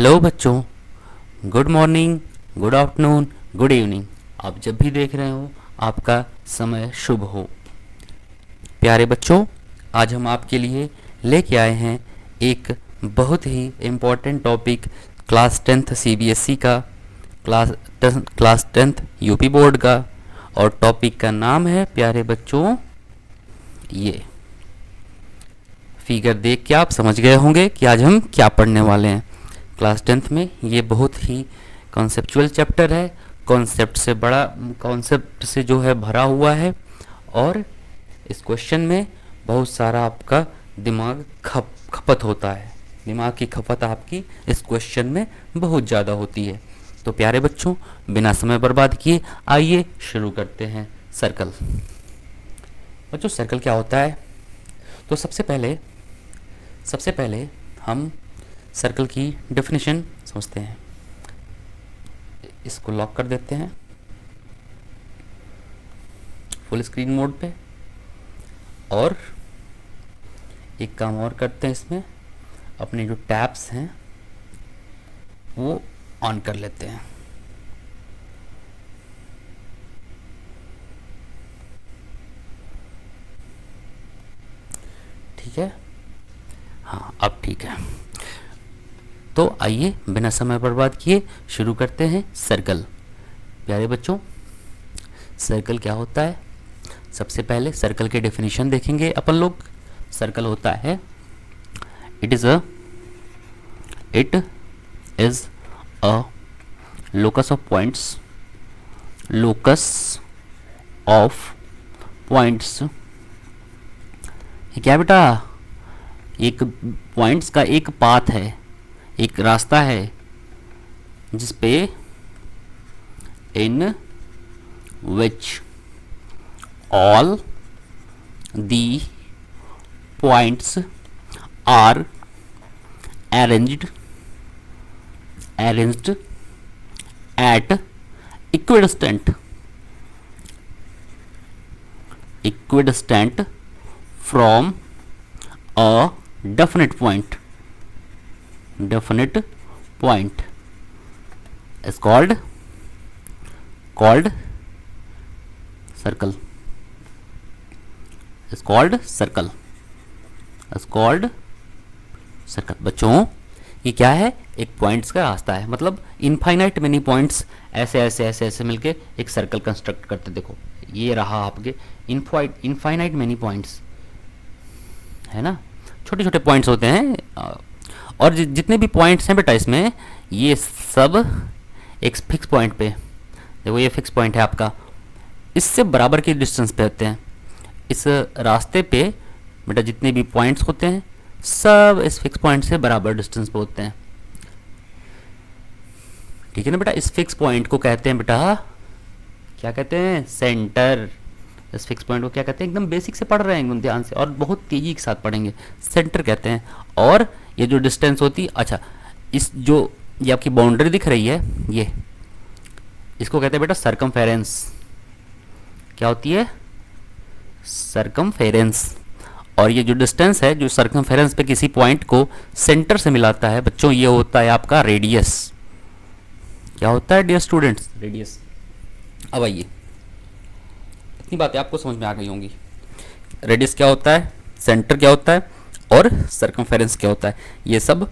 Hello बच्चों, good morning, good afternoon, good evening. आप जब भी देख रहे हो आपका समय शुभ हो। प्यारे बच्चों, आज हम आपके लिए लेके आए हैं एक बहुत ही important topic class 10th CBSE का, क्लास 10th यूपी बोर्ड का। और टॉपिक का नाम है प्यारे बच्चों, ये फिगर देख के आप समझ गए होंगे कि आज हम क्या पढ़ने वाले हैं। क्लास 10th में ये बहुत ही कॉन्सेप्चुअल चैप्टर है, कॉन्सेप्ट से जो है भरा हुआ है। और इस क्वेश्चन में बहुत सारा आपका दिमाग खपत होता है। दिमाग की खपत आपकी इस क्वेश्चन में बहुत ज़्यादा होती है। तो प्यारे बच्चों, बिना समय बर्बाद किए आइए शुरू करते हैं। सर्कल। बच्चों, सर्कल क्या होता है? तो सबसे पहले हम सर्कल की डेफिनेशन समझते हैं। इसको लॉक कर देते हैं फुल स्क्रीन मोड पे, और एक काम और करते हैं, इसमें अपने जो टैब्स हैं वो ऑन कर लेते हैं। ठीक है? हाँ, अब ठीक है। तो आइए बिना समय बर्बाद किए शुरू करते हैं सर्कल। प्यारे बच्चों, सर्कल क्या होता है? सबसे पहले सर्कल के डेफिनेशन देखेंगे अपन लोग। सर्कल होता है, it is a locus of points. ये क्या बेटा? एक पॉइंट्स का एक पाथ है, एक रास्ता है, जिस पे in which all the points are arranged at equidistant from a definite point is called circle. बच्चों, ये क्या है? एक पॉइंट्स का रास्ता है, मतलब इनफाइनाइट मेनी पॉइंट्स ऐसे मिलके एक सर्कल कंस्ट्रक्ट करते। देखो, ये रहा आपके इनफाइनाइट मेनी पॉइंट्स, है ना? छोटे छोटे पॉइंट्स होते हैं, और जितने भी पॉइंट्स हैं बेटा इसमें, ये सब एक फिक्स पॉइंट पे, देखो ये फिक्स पॉइंट है आपका, इससे बराबर की डिस्टेंस पे होते हैं। इस रास्ते पे बेटा जितने भी पॉइंट्स होते हैं सब इस फिक्स पॉइंट से बराबर डिस्टेंस पे होते हैं। ठीक है ना बेटा? इस फिक्स पॉइंट को कहते हैं बेटा, क्या कहते हैं? सेंटर। इस फिक्स पॉइंट को क्या कहते हैं? एकदम बेसिक से पढ़ रहे हैं, एकदम ध्यान से और बहुत तेजी के साथ पढ़ेंगे। सेंटर कहते हैं। और ये जो डिस्टेंस होती है, अच्छा, इस जो ये आपकी बाउंड्री दिख रही है, ये इसको कहते हैं बेटा सर्कमफेरेंस। क्या होती है? सर्कमफेरेंस। और ये जो डिस्टेंस है, जो सर्कमफेरेंस पे किसी पॉइंट को सेंटर से मिलाता है बच्चों, ये होता है आपका रेडियस। क्या होता है डियर स्टूडेंट्स? रेडियस। अब आइए, इतनी बातें आपको समझ में आ गई होंगी। रेडियस क्या होता है, सेंटर क्या होता है, और सर्कमफेरेंस क्या होता है, ये सब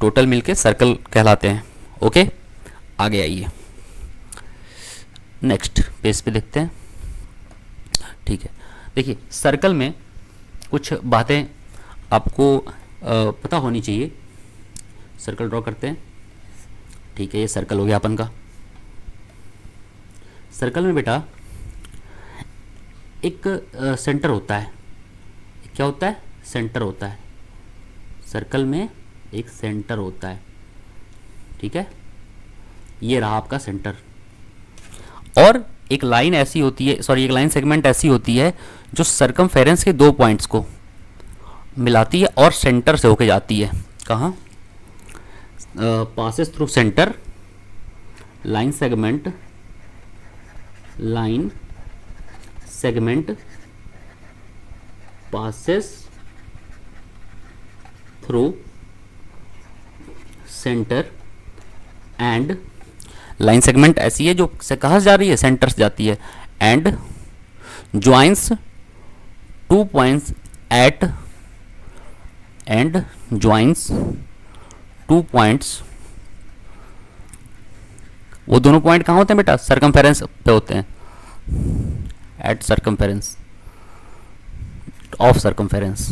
टोटल मिलके सर्कल कहलाते हैं। ओके, आगे आइए, नेक्स्ट पेज पे देखते हैं। ठीक है, देखिए सर्कल में कुछ बातें आपको पता होनी चाहिए। सर्कल ड्रॉ करते हैं। ठीक है, ये सर्कल हो गया अपन का। सर्कल में बेटा एक सेंटर होता है। क्या होता है? सेंटर होता है। सर्कल में एक सेंटर होता है। ठीक है, ये रहा आपका सेंटर। और एक लाइन ऐसी होती है, सॉरी, एक लाइन सेगमेंट ऐसी होती है जो सर्कमफेरेंस के दो पॉइंट्स को मिलाती है और सेंटर से होके जाती है। कहाँ? Passes through centre, line segment passes through centre and, line segment ऐसी है जो से कहाँ से जा रही है, सेंटर से जाती है, and joins 2 points at, and joins 2 points, वो दोनों पॉइंट कहाँ होते हैं बेटा, सर्कमफेरेंस पे होते हैं, एट सर्कमफेरेंस ऑफ सर्कमफेरेंस।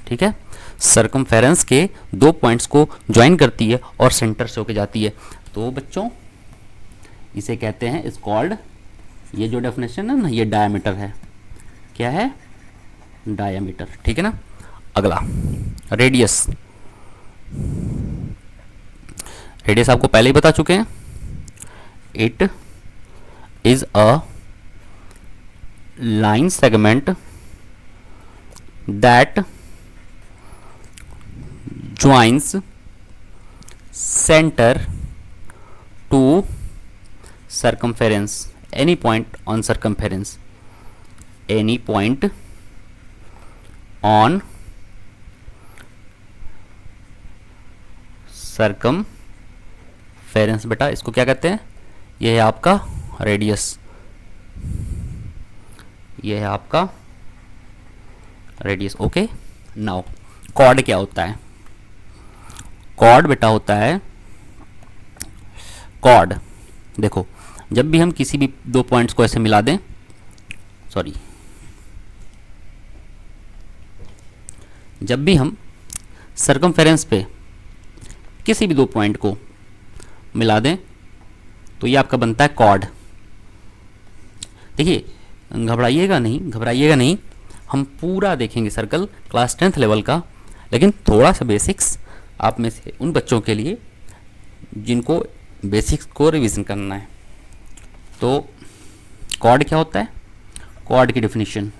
ठीक है, सर्कमफेरेंस के 2 पॉइंट्स को ज्वाइन करती है और सेंटर से होके जाती है। तो बच्चों इसे कहते हैं, इज कॉल्ड, ये जो डेफिनेशन है ना, ये डायमीटर है। क्या है, डायमीटर। ठीक है ना। अगला रेडियस। रेडियस आपको पहले ही बता चुके हैं, it is a line segment that joins center to circumference, any point on circumference, any point on circumference। बेटा इसको क्या कहते हैं, यह है आपका रेडियस, यह है आपका रेडियस। ओके, नाउ कॉर्ड क्या होता है, कॉर्ड बेटा होता है, कॉर्ड देखो, जब भी हम किसी भी 2 पॉइंट्स को ऐसे मिला दें, सॉरी, जब भी हम सर्कमफेरेंस पे किसी भी 2 पॉइंट को मिला दें तो ये आपका बनता है कॉर्ड। देखिए घबराइएगा नहीं, हम पूरा देखेंगे सर्कल क्लास 10th लेवल का, लेकिन थोड़ा सा बेसिक्स आप में से उन बच्चों के लिए जिनको बेसिक्स को रिवीजन करना है। तो कॉर्ड क्या होता है, कॉर्ड की definition,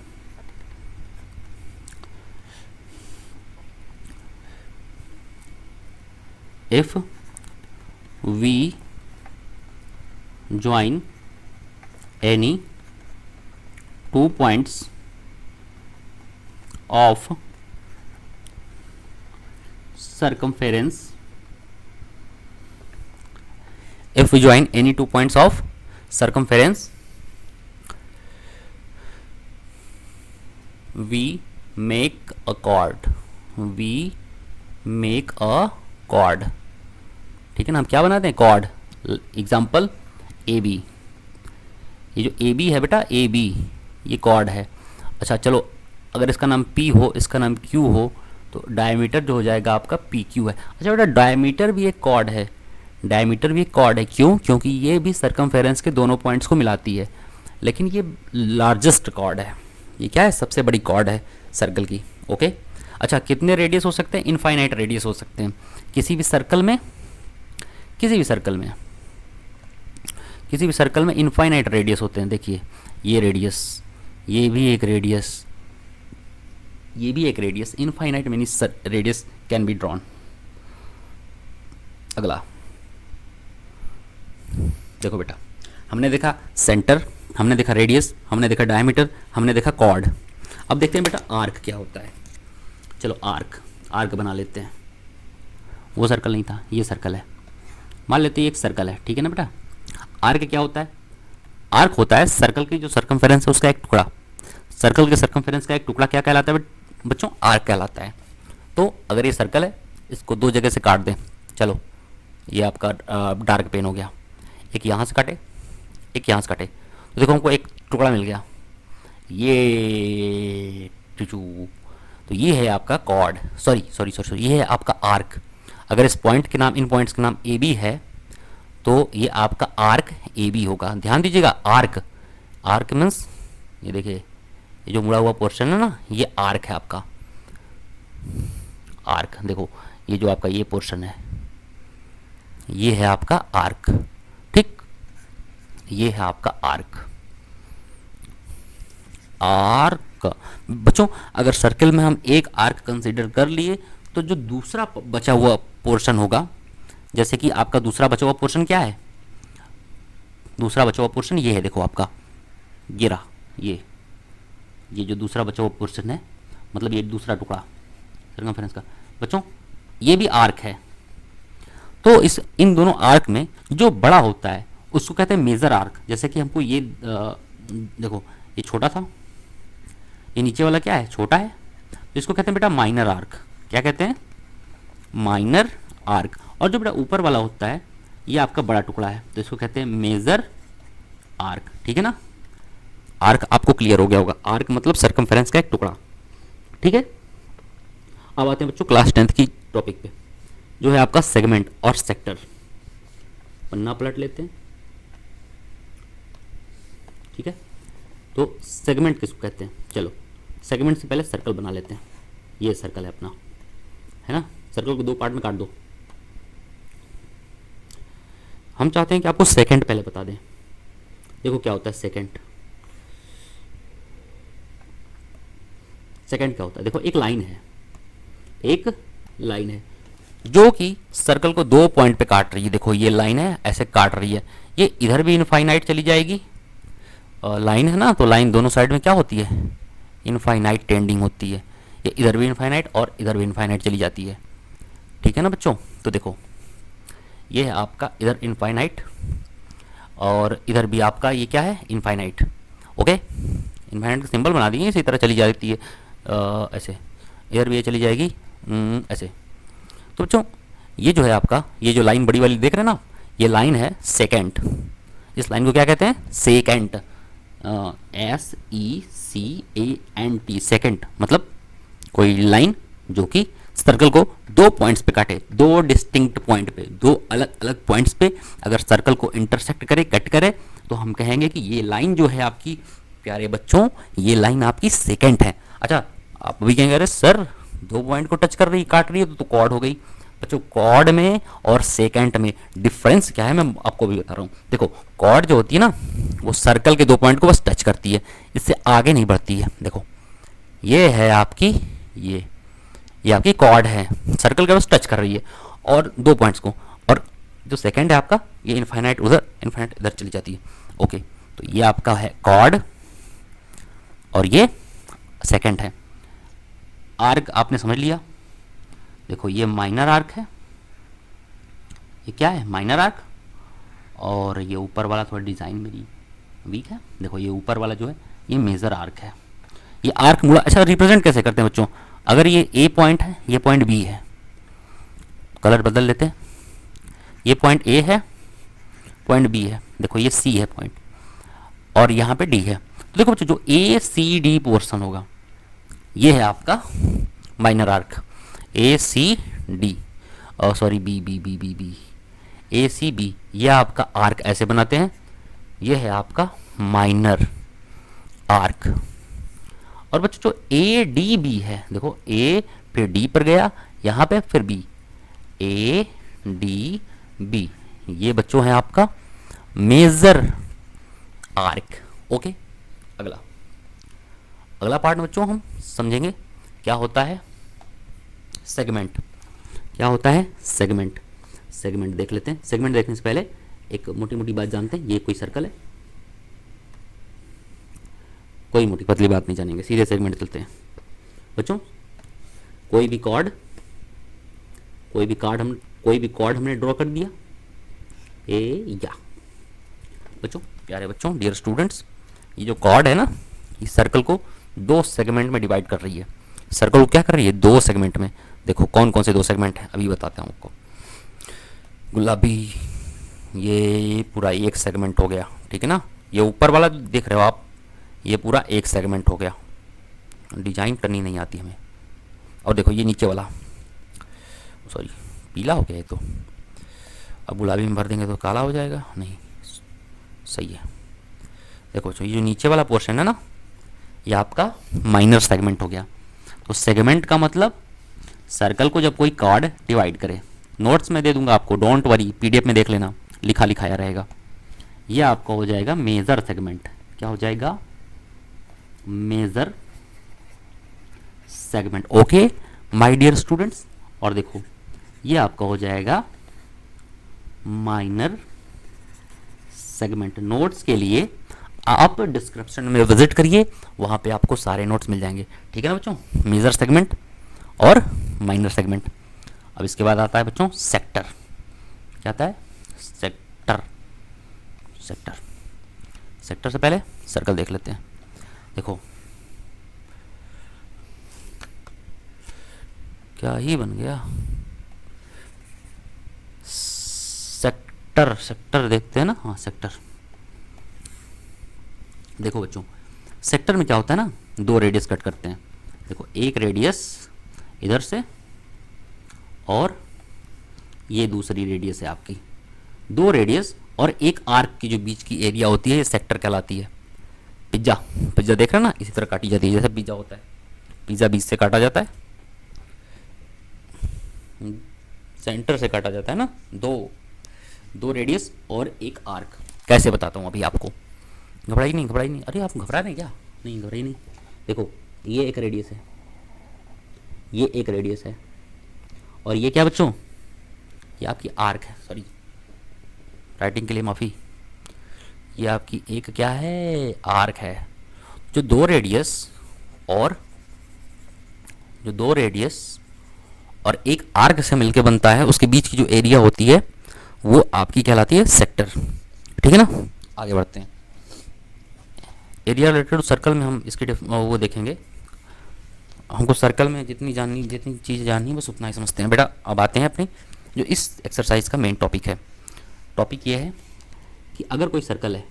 if we join any 2 points of circumference, if we join any 2 points of circumference, we make a chord, we make a chord। ठीक है ना, हम क्या बनाते हैं, कॉर्ड। एग्जाम्पल ए बी, ये जो ए बी है बेटा, ए बी ये कॉर्ड है। अच्छा चलो, अगर इसका नाम पी हो, इसका नाम क्यू हो, तो डायमीटर जो हो जाएगा आपका पी क्यू है। अच्छा बेटा डायमीटर भी एक कॉर्ड है, डायमीटर भी एक कॉर्ड है, क्यों, क्योंकि ये भी सर्कमफेरेंस के दोनों पॉइंट्स को मिलाती है, लेकिन ये लार्जेस्ट कॉर्ड है, ये क्या है, सबसे बड़ी कॉर्ड है सर्कल की। ओके, अच्छा कितने रेडियस हो सकते हैं, इनफाइनाइट रेडियस हो सकते हैं किसी भी सर्कल में, किसी भी सर्कल में इनफाइनाइट रेडियस होते हैं। देखिए ये रेडियस, ये भी एक रेडियस, ये भी एक radius, infinite many radius can be drawn. अगला देखो बेटा, हमने देखा सेंटर, हमने देखा रेडियस, हमने देखा डायमीटर, हमने देखा कॉर्ड। अब देखते हैं बेटा आर्क क्या होता है। चलो आर्क बना लेते हैं। वो सर्कल नहीं था, ये सर्कल है, मान लेते हैं एक सर्कल है। ठीक है ना बेटा, आर्क क्या होता है, आर्क होता है सर्कल की जो सर्कमफेरेंस है उसका एक टुकड़ा, सर्कल के सर्कमफेरेंस का एक टुकड़ा क्या कहलाता है बच्चों, आर्क कहलाता है। तो अगर ये सर्कल है, इसको 2 जगह से काट दें। चलो ये आपका डार्क पेन हो गया, एक यहाँ से काटे, एक यहाँ से काटे, तो देखो हमको एक टुकड़ा मिल गया, ये तो ये है आपका कॉर्ड, सॉरी, ये है आपका आर्क। अगर इस पॉइंट के नाम, इन पॉइंट्स के नाम ए बी है, तो ये आपका आर्क ए बी होगा। ध्यान दीजिएगा, आर्क मीन्स ये देखिए, ये जो मुड़ा हुआ पोर्शन है ना, ये आर्क है आपका, आर्क। देखो ये जो आपका ये पोर्शन है, ये है आपका आर्क। ठीक, ये है आपका आर्क। बच्चों अगर सर्कल में हम एक आर्क कंसीडर कर लिए, तो जो दूसरा बचा हुआ पोर्शन होगा, जैसे कि आपका दूसरा बचा हुआ पोर्शन क्या है, दूसरा बचा हुआ पोर्शन ये है, देखो आपका ये रहा, ये जो दूसरा बचा हुआ पोर्शन है, मतलब ये दूसरा टुकड़ा, सर्कमफेरेंस का। बच्चों ये भी आर्क है, तो इस इन दोनों आर्क में जो बड़ा होता है उसको कहते हैं मेजर आर्क। जैसे कि हमको ये देखो, ये छोटा था, ये नीचे वाला क्या है, छोटा है, तो इसको कहते हैं बेटा माइनर आर्क। क्या कहते हैं, माइनर आर्क। और जो बेटा ऊपर वाला होता है ये आपका बड़ा टुकड़ा है, तो इसको कहते हैं मेजर आर्क। ठीक है ना, आर्क आपको क्लियर हो गया होगा। आर्क मतलब सर्कमफेरेंस का एक टुकड़ा। ठीक है, अब आते हैं बच्चों क्लास 10th की टॉपिक पे, जो है आपका सेगमेंट और सेक्टर। पन्ना पलट लेते हैं। ठीक है, तो सेगमेंट किसको कहते हैं, चलो सेगमेंट से पहले सर्कल बना लेते हैं। ये सर्कल है अपना, है ना। सर्कल को दो पार्ट में काट दो। हम चाहते हैं कि आपको सेकंड पहले बता दें। देखो क्या होता है सेकंड। सेकंड क्या होता है, देखो एक लाइन है, एक लाइन है जो कि सर्कल को दो पॉइंट पे काट रही है। देखो ये लाइन है, ऐसे काट रही है, ये इधर भी इनफाइनाइट चली जाएगी। लाइन है ना, तो लाइन दोनों साइड में क्या होती है, इनफाइनाइट टेंडिंग होती है। ये इधर भी इनफाइनाइट और इधर भी इनफाइनाइट चली जाती है। ठीक है ना बच्चों, तो देखो ये है आपका इधर इनफाइनाइट और इधर भी आपका ये क्या है, इनफाइनाइट। ओके, इनफाइनाइट का सिंबल बना दिए, इसी तरह चली जाती है ऐसे, इधर भी ये चली जाएगी ऐसे। तो बच्चों ये जो है आपका, ये जो लाइन बड़ी वाली देख रहे हैं ना, ये लाइन है सेकेंड। इस लाइन को क्या कहते हैं, सेकेंट। SECANT, second. मतलब कोई लाइन जो कि सर्कल को दो पॉइंट्स पे काटे, दो डिस्टिंक्ट पॉइंट पे, दो अलग अलग पॉइंट्स पे अगर सर्कल को इंटरसेक्ट करे, कट करे, तो हम कहेंगे कि ये लाइन जो है आपकी, प्यारे बच्चों, ये लाइन आपकी सेकेंड है। अच्छा, आप भी कहेंगे अरे सर दो पॉइंट को टच कर रही, काट रही है तो कॉर्ड हो गई। बच्चों कॉर्ड में और सेकेंट में डिफरेंस क्या है, मैं आपको भी बता रहा हूँ। देखो कॉर्ड जो होती है ना, वो सर्कल के दो पॉइंट को बस टच करती है, इससे आगे नहीं बढ़ती है। देखो ये है आपकी, ये आपकी कॉर्ड है, सर्कल के बस टच कर रही है और दो पॉइंट्स को। और जो सेकेंड है आपका, ये इनफाइनाइट उधर, इनफाइनाइट इधर चली जाती है। ओके, तो ये आपका है कॉर्ड और ये सेकेंड है। आर्क आपने समझ लिया। देखो ये माइनर आर्क है, ये क्या है, माइनर आर्क। और ये ऊपर वाला थोड़ा डिज़ाइन मेरी वीक है। देखो ये ऊपर वाला जो है ये मेजर आर्क है। ये आर्क मूला, अच्छा रिप्रेजेंट कैसे करते हैं बच्चों, अगर ये ए पॉइंट है, ये पॉइंट बी है, कलर बदल लेते हैं। ये पॉइंट ए है, पॉइंट बी है, देखो ये सी है पॉइंट, और यहाँ पे डी है। तो देखो बच्चों जो ए सी डी पोर्शन होगा, ये है आपका minor arc. A C D, sorry B B B B B A C B, ये आपका आर्क ऐसे बनाते हैं। ये है आपका माइनर आर्क। और बच्चों जो ए डी बी है, देखो ए फिर डी पर गया, यहाँ पे फिर बी, ए डी बी, ये बच्चों है आपका मेजर आर्क। ओके, अगला पार्ट बच्चों हम समझेंगे क्या होता है सेगमेंट। क्या होता है सेगमेंट, सेगमेंट देख लेते हैं। सेगमेंट देखने से पहले एक मोटी मोटी बात जानते हैं। ये कोई सर्कल है, कोई मोटी पतली बात नहीं जानेंगे, सीधे सेगमेंट चलते हैं बच्चों। कोई भी कॉर्ड हमने ड्रॉ कर दिया, ए या बच्चों, प्यारे बच्चों, डियर स्टूडेंट्स, ये जो कॉर्ड है ना, इस सर्कल को दो सेगमेंट में डिवाइड कर रही है। सर्कल को क्या कर रही है, दो सेगमेंट में। देखो कौन कौन से दो सेगमेंट हैं, अभी बताता हूँ आपको। गुलाबी, ये पूरा एक सेगमेंट हो गया, ठीक है ना। ये ऊपर वाला देख रहे हो आप, ये पूरा एक सेगमेंट हो गया। डिजाइन करनी नहीं आती हमें। और देखो ये नीचे वाला, सॉरी पीला हो गया ये तो, अब गुलाबी में भर देंगे तो काला हो जाएगा, नहीं सही है। देखो ये जो नीचे वाला पोर्शन है ना, ये आपका माइनर सेगमेंट हो गया। तो सेगमेंट का मतलब सर्कल को जब कोई कॉर्ड डिवाइड करे, नोट्स में दे दूंगा आपको, डोंट वरी, पीडीएफ में देख लेना, लिखा लिखाया रहेगा। ये आपका हो जाएगा मेजर सेगमेंट। क्या हो जाएगा, major segment. Okay my dear students. और देखो ये आपका हो जाएगा माइनर सेगमेंट। नोट्स के लिए आप डिस्क्रिप्शन में विजिट करिए, वहाँ पे आपको सारे नोट्स मिल जाएंगे, ठीक है ना बच्चों। मेजर सेगमेंट और माइनर सेगमेंट। अब इसके बाद आता है बच्चों सेक्टर। क्या आता है? सेक्टर। सेक्टर सेक्टर से पहले सर्कल देख लेते हैं। देखो क्या ही बन गया। सेक्टर, सेक्टर देखते हैं ना। हाँ सेक्टर। देखो बच्चों सेक्टर में क्या होता है ना, दो रेडियस कट करते हैं। देखो एक रेडियस इधर से और ये दूसरी रेडियस है आपकी। दो रेडियस और एक आर्क की जो बीच की एरिया होती है ये सेक्टर कहलाती है। पिज्ज़ा, पिज्ज़ा देख रहे हैं ना, इसी तरह काटी जाती है जैसे पिज्ज़ा होता है। पिज्ज़ा बीच से काटा जाता है, सेंटर से काटा जाता है ना। दो रेडियस और एक आर्क। कैसे बताता हूँ अभी आपको। घबराई नहीं, घबराई नहीं। अरे आप घबरा रहे हैं क्या? नहीं घबराई नहीं। देखो ये एक रेडियस है, ये एक रेडियस है, और ये क्या बच्चों, ये आपकी आर्क है। सॉरी राइटिंग के लिए माफ़ी। ये आपकी एक क्या है, आर्क है। जो दो रेडियस और एक आर्क से मिलके बनता है, उसके बीच की जो एरिया होती है वो आपकी कहलाती है सेक्टर। ठीक है ना। आगे बढ़ते हैं। एरिया रिलेटेड सर्कल में हम इसके वो देखेंगे। हमको सर्कल में जितनी चीज़ जाननी है बस उतना ही समझते हैं बेटा। अब आते हैं अपनी जो इस एक्सरसाइज का मेन टॉपिक है। टॉपिक ये है कि अगर कोई सर्कल है,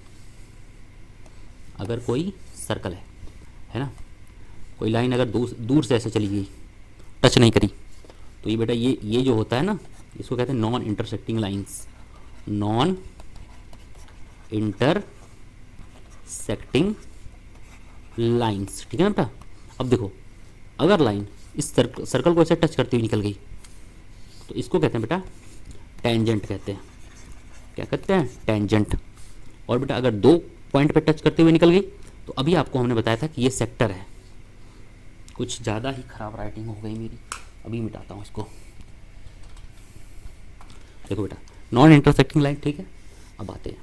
है ना, कोई लाइन अगर दूर से ऐसे चली गई, टच नहीं करी, तो ये बेटा ये जो होता है ना, इसको कहते हैं non intersecting lines. Non intersecting lines, ठीक है ना बेटा। अब देखो अगर लाइन इस सर्कल को ऐसे टच करती हुई निकल गई तो इसको कहते हैं बेटा टेंजेंट कहते हैं। क्या कहते हैं? टेंजेंट। और बेटा अगर दो पॉइंट पे टच करते हुए निकल गई तो अभी आपको हमने बताया था कि ये सेक्टर है। कुछ ज़्यादा ही खराब राइटिंग हो गई मेरी, अभी मिटाता हूँ इसको। देखो बेटा नॉन इंटरसेक्टिंग लाइन, ठीक है। अब आते हैं,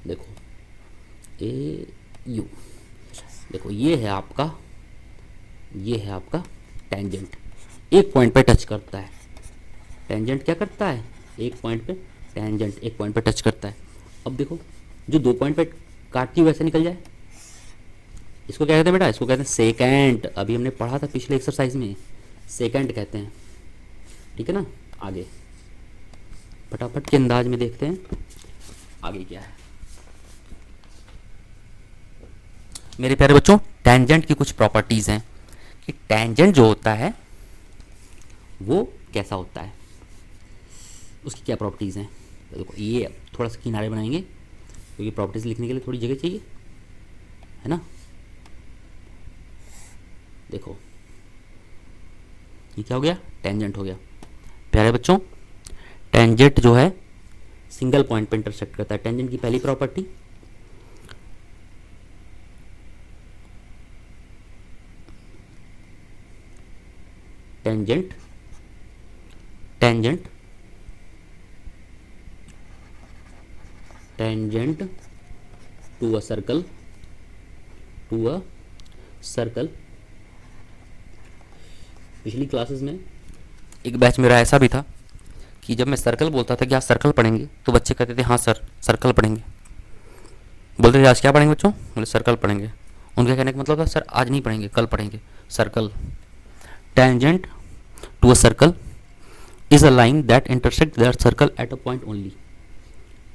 देखो ए यू, देखो ये है आपका टेंजेंट। एक पॉइंट पे टच करता है। टेंजेंट क्या करता है? एक पॉइंट पे, टेंजेंट एक पॉइंट पे टच करता है। अब देखो जो दो पॉइंट पे काटती हुई वैसे निकल जाए, इसको क्या कहते हैं बेटा? इसको कहते हैं सेकेंड। अभी हमने पढ़ा था पिछले एक्सरसाइज में, सेकेंड कहते हैं। ठीक है ना। आगे फटाफट के अंदाज में देखते हैं आगे क्या है। मेरे प्यारे बच्चों टेंजेंट की कुछ प्रॉपर्टीज़ हैं कि टेंजेंट जो होता है वो कैसा होता है, उसकी क्या प्रॉपर्टीज़ हैं। तो देखो ये थोड़ा सा किनारे बनाएंगे क्योंकि प्रॉपर्टीज़ लिखने के लिए थोड़ी जगह चाहिए, है ना। देखो ये क्या हो गया? टेंजेंट हो गया। प्यारे बच्चों टेंजेंट जो है सिंगल पॉइंट पे इंटरसेक्ट करता है। टेंजेंट की पहली property, tangent to a circle. पिछली क्लासेस में एक बैच मेरा ऐसा भी था कि जब मैं सर्कल बोलता था कि आज सर्कल पढ़ेंगे तो बच्चे कहते थे हाँ सर सर्कल पढ़ेंगे। बोलते थे आज क्या पढ़ेंगे बच्चों? बोले सर्कल पढ़ेंगे। उनके कहने का मतलब था सर आज नहीं पढ़ेंगे, कल पढ़ेंगे circle. Tangent to a circle is a line that intersects that circle at a point only.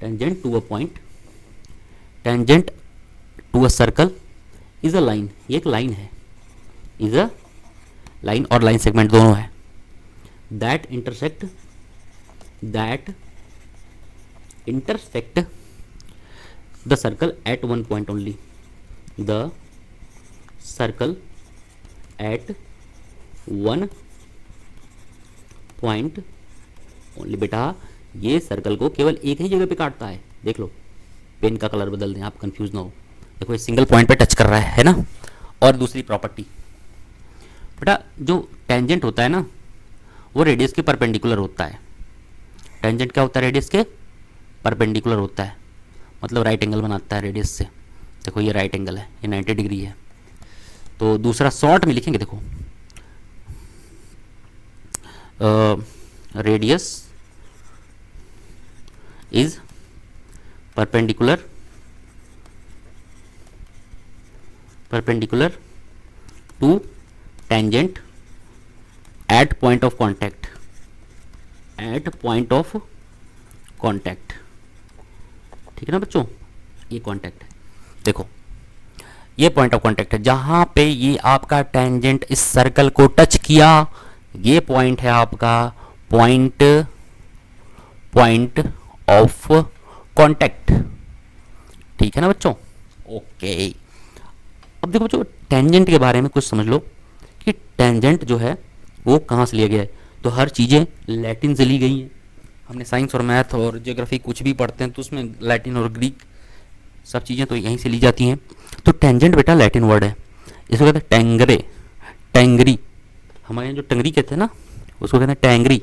Tangent to a point, tangent to a circle is a line, ये एक लाइन है, is a line और line segment दोनों है, that intersect the circle at one point only, the circle at one point only. बेटा ये circle को केवल एक ही जगह पे काटता है। देख लो पेन का कलर बदल दें आप कंफ्यूज ना हो। देखो ये सिंगल पॉइंट पे टच कर रहा है ना। और दूसरी प्रॉपर्टी बेटा जो टेंजेंट होता है ना वो रेडियस के परपेंडिकुलर होता है। टेंजेंट क्या होता है? रेडियस के परपेंडिकुलर होता है, मतलब राइट एंगल बनाता है रेडियस से। देखो ये राइट एंगल है, ये 90 डिग्री है। तो दूसरा शॉर्ट में लिखेंगे, देखो radius is perpendicular to tangent at point of contact, ठीक है ना बच्चों, ये कांटेक्ट है। देखो ये पॉइंट ऑफ कांटेक्ट है, जहां पे ये आपका टेंजेंट इस सर्कल को टच किया, ये पॉइंट है आपका पॉइंट ऑफ कांटेक्ट, ठीक है ना बच्चों। ओके, अब देखो बच्चों टेंजेंट के बारे में कुछ समझ लो कि टेंजेंट जो है वो कहाँ से लिया गया है। तो हर चीज़ें लैटिन से ली गई हैं। हमने साइंस और मैथ और ज्योग्राफी कुछ भी पढ़ते हैं तो उसमें लैटिन और ग्रीक सब चीज़ें तो यहीं से ली जाती हैं। तो टेंजेंट बेटा लैटिन वर्ड है, इसको कहते हैं टेंगरे, टेंगरी। हमारे यहाँ जो टंगरी कहते हैं ना उसको कहते हैं टेंगरी,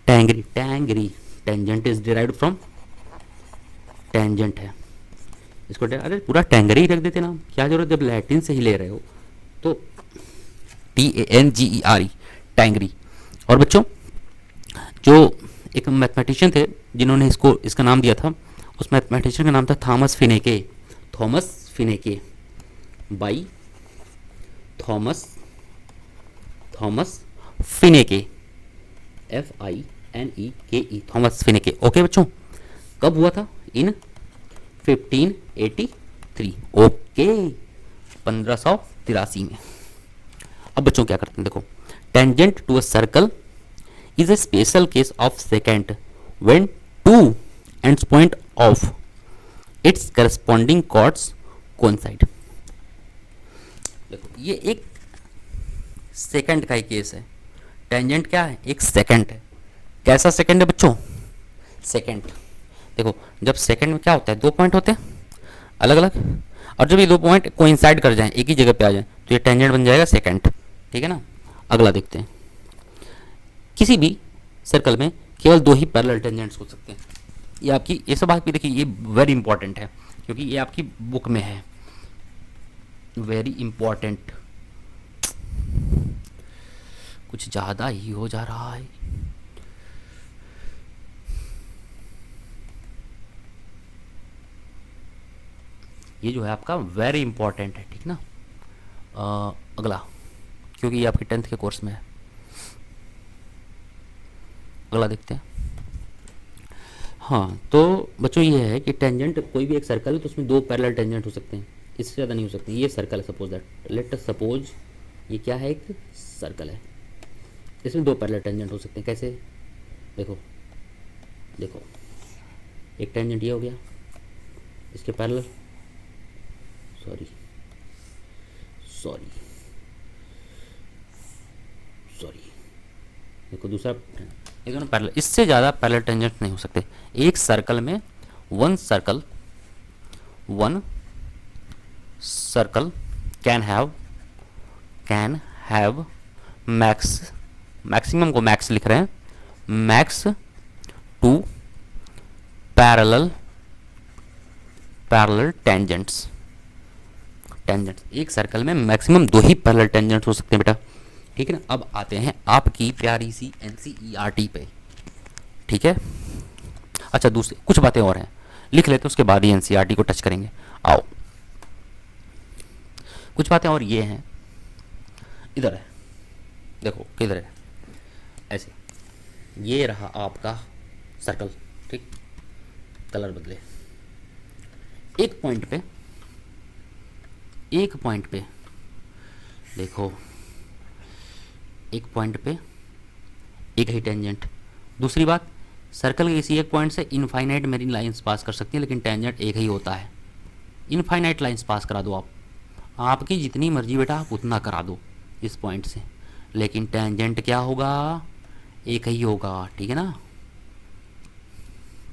टैंगरी। Tangent is derived from tangent है, इसको अरे पूरा टेंगरी ही रख देते ना, क्या जरूरत जब लैटिन से ही ले रहे हो तो TANGERE, टैंगरी। और बच्चों जो एक मैथमेटिशियन थे जिन्होंने इसका नाम दिया था, उस मैथमेटिशियन का नाम था Thomas Fineke, by Thomas Fineke, FINEKE, Thomas Fineke. Okay बच्चों, कब हुआ था? इन 1583। ओके, 1583 में। अब बच्चों क्या करते हैं, देखो tangent to a circle is a special case of secant when two ends point of its corresponding chords coincide। देखो ये एक सेकंड का ही केस है। टेंजेंट क्या है? एक सेकंड है। कैसा सेकंड है बच्चों? सेकंड। देखो जब सेकंड में क्या होता है, दो पॉइंट होते हैं अलग अलग, और जब ये दो पॉइंट कोइंसाइड कर जाएं, एक ही जगह पे आ जाएं, तो ये टेंजेंट बन जाएगा सेकंड, ठीक है ना। अगला देखते हैं, किसी भी सर्कल में केवल दो ही पैरेलल टेंजेंट्स हो सकते हैं। ये आपकी ये सब बात भी देखिए, ये वेरी इंपॉर्टेंट है क्योंकि ये आपकी बुक में है, वेरी इंपॉर्टेंट। कुछ ज़्यादा ही हो जा रहा है। ये जो है आपका वेरी इंपॉर्टेंट है, ठीक ना। अगला, क्योंकि ये आपके 10th के कोर्स में है। अगला देखते हैं। हाँ तो बच्चों ये है कि टेंजेंट कोई भी एक सर्कल है तो उसमें दो पैरेलल टेंजेंट हो सकते हैं, इससे ज़्यादा नहीं हो सकते। ये सर्कल है, suppose that, let us suppose ये क्या है, एक सर्कल है, इसमें दो पैरेलल टेंजेंट हो सकते हैं। कैसे? देखो देखो, एक टेंजेंट ये हो गया, इसके पैरेलल, सॉरी देखो दूसरा, ये दोनों पैरेलल, इससे ज़्यादा पैरेलल टेंजेंट नहीं हो सकते एक सर्कल में। One circle can have maximum को मैक्स लिख रहे हैं, मैक्स टू पैरेलल टेंजेंट्स। एक सर्कल में मैक्सिमम दो ही पैरेलल टेंजेंट्स हो सकते हैं बेटा, ठीक है ना। अब आते हैं आपकी प्यारी सी NCERT पे, ठीक है। अच्छा दूसरी कुछ बातें और हैं, लिख लेते हैं, उसके बाद ही NCERT को टच करेंगे। आओ, कुछ बातें और ये हैं, इधर है, देखो किधर है, ऐसे, ये रहा आपका सर्कल, ठीक, कलर बदले। एक पॉइंट पे देखो, एक पॉइंट पे एक ही टेंजेंट। दूसरी बात, सर्कल के किसी एक पॉइंट से इनफाइनाइट मेरी लाइंस पास कर सकती हैं, लेकिन टेंजेंट एक ही होता है। इनफाइनाइट लाइंस पास करा दो आप, आपकी जितनी मर्जी बेटा आप उतना करा दो इस पॉइंट से, लेकिन टेंजेंट क्या होगा? एक ही होगा, ठीक है ना।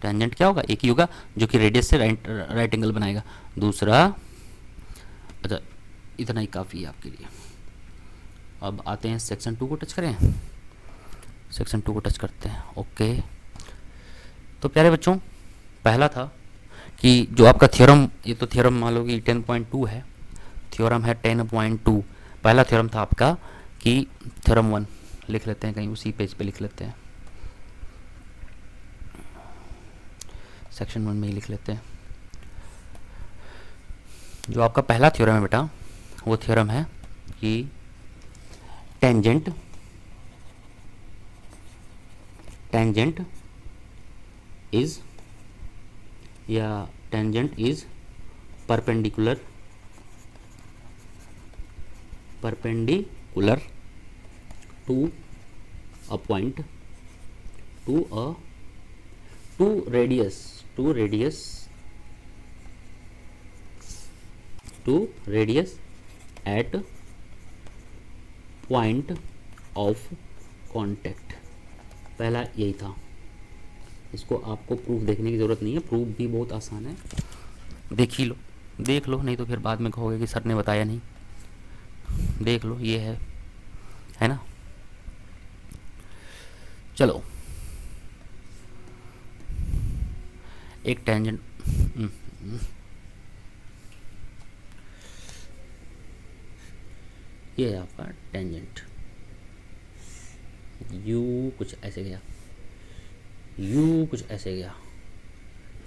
टेंजेंट क्या होगा? एक ही होगा, जो कि रेडियस से राइट एंगल बनाएगा। दूसरा, अच्छा इतना ही काफ़ी है आपके लिए। अब आते हैं सेक्शन 2 को टच करें, सेक्शन 2 को टच करते हैं। ओके, तो प्यारे बच्चों, पहला था कि जो आपका थ्योरम, ये तो थ्योरम मान लो कि 10.2 है, थ्योरम है 10.2। पहला थ्योरम था आपका कि थ्योरम 1, लिख लेते हैं, कहीं उसी पेज पे लिख लेते हैं, सेक्शन 1 में ही लिख लेते हैं। जो आपका पहला थ्योरम है बेटा, वो थ्योरम है कि टेंजेंट इज या tangent is perpendicular to a point to radius at point of contact. पहला यही था। इसको आपको प्रूफ देखने की ज़रूरत नहीं है, प्रूफ भी बहुत आसान है, देख लो, नहीं तो फिर बाद में कहोगे कि सर ने बताया नहीं। देख लो, ये है ना। चलो, एक टेंजेंट, ये है आपका टेंजेंट, यू कुछ ऐसे गया,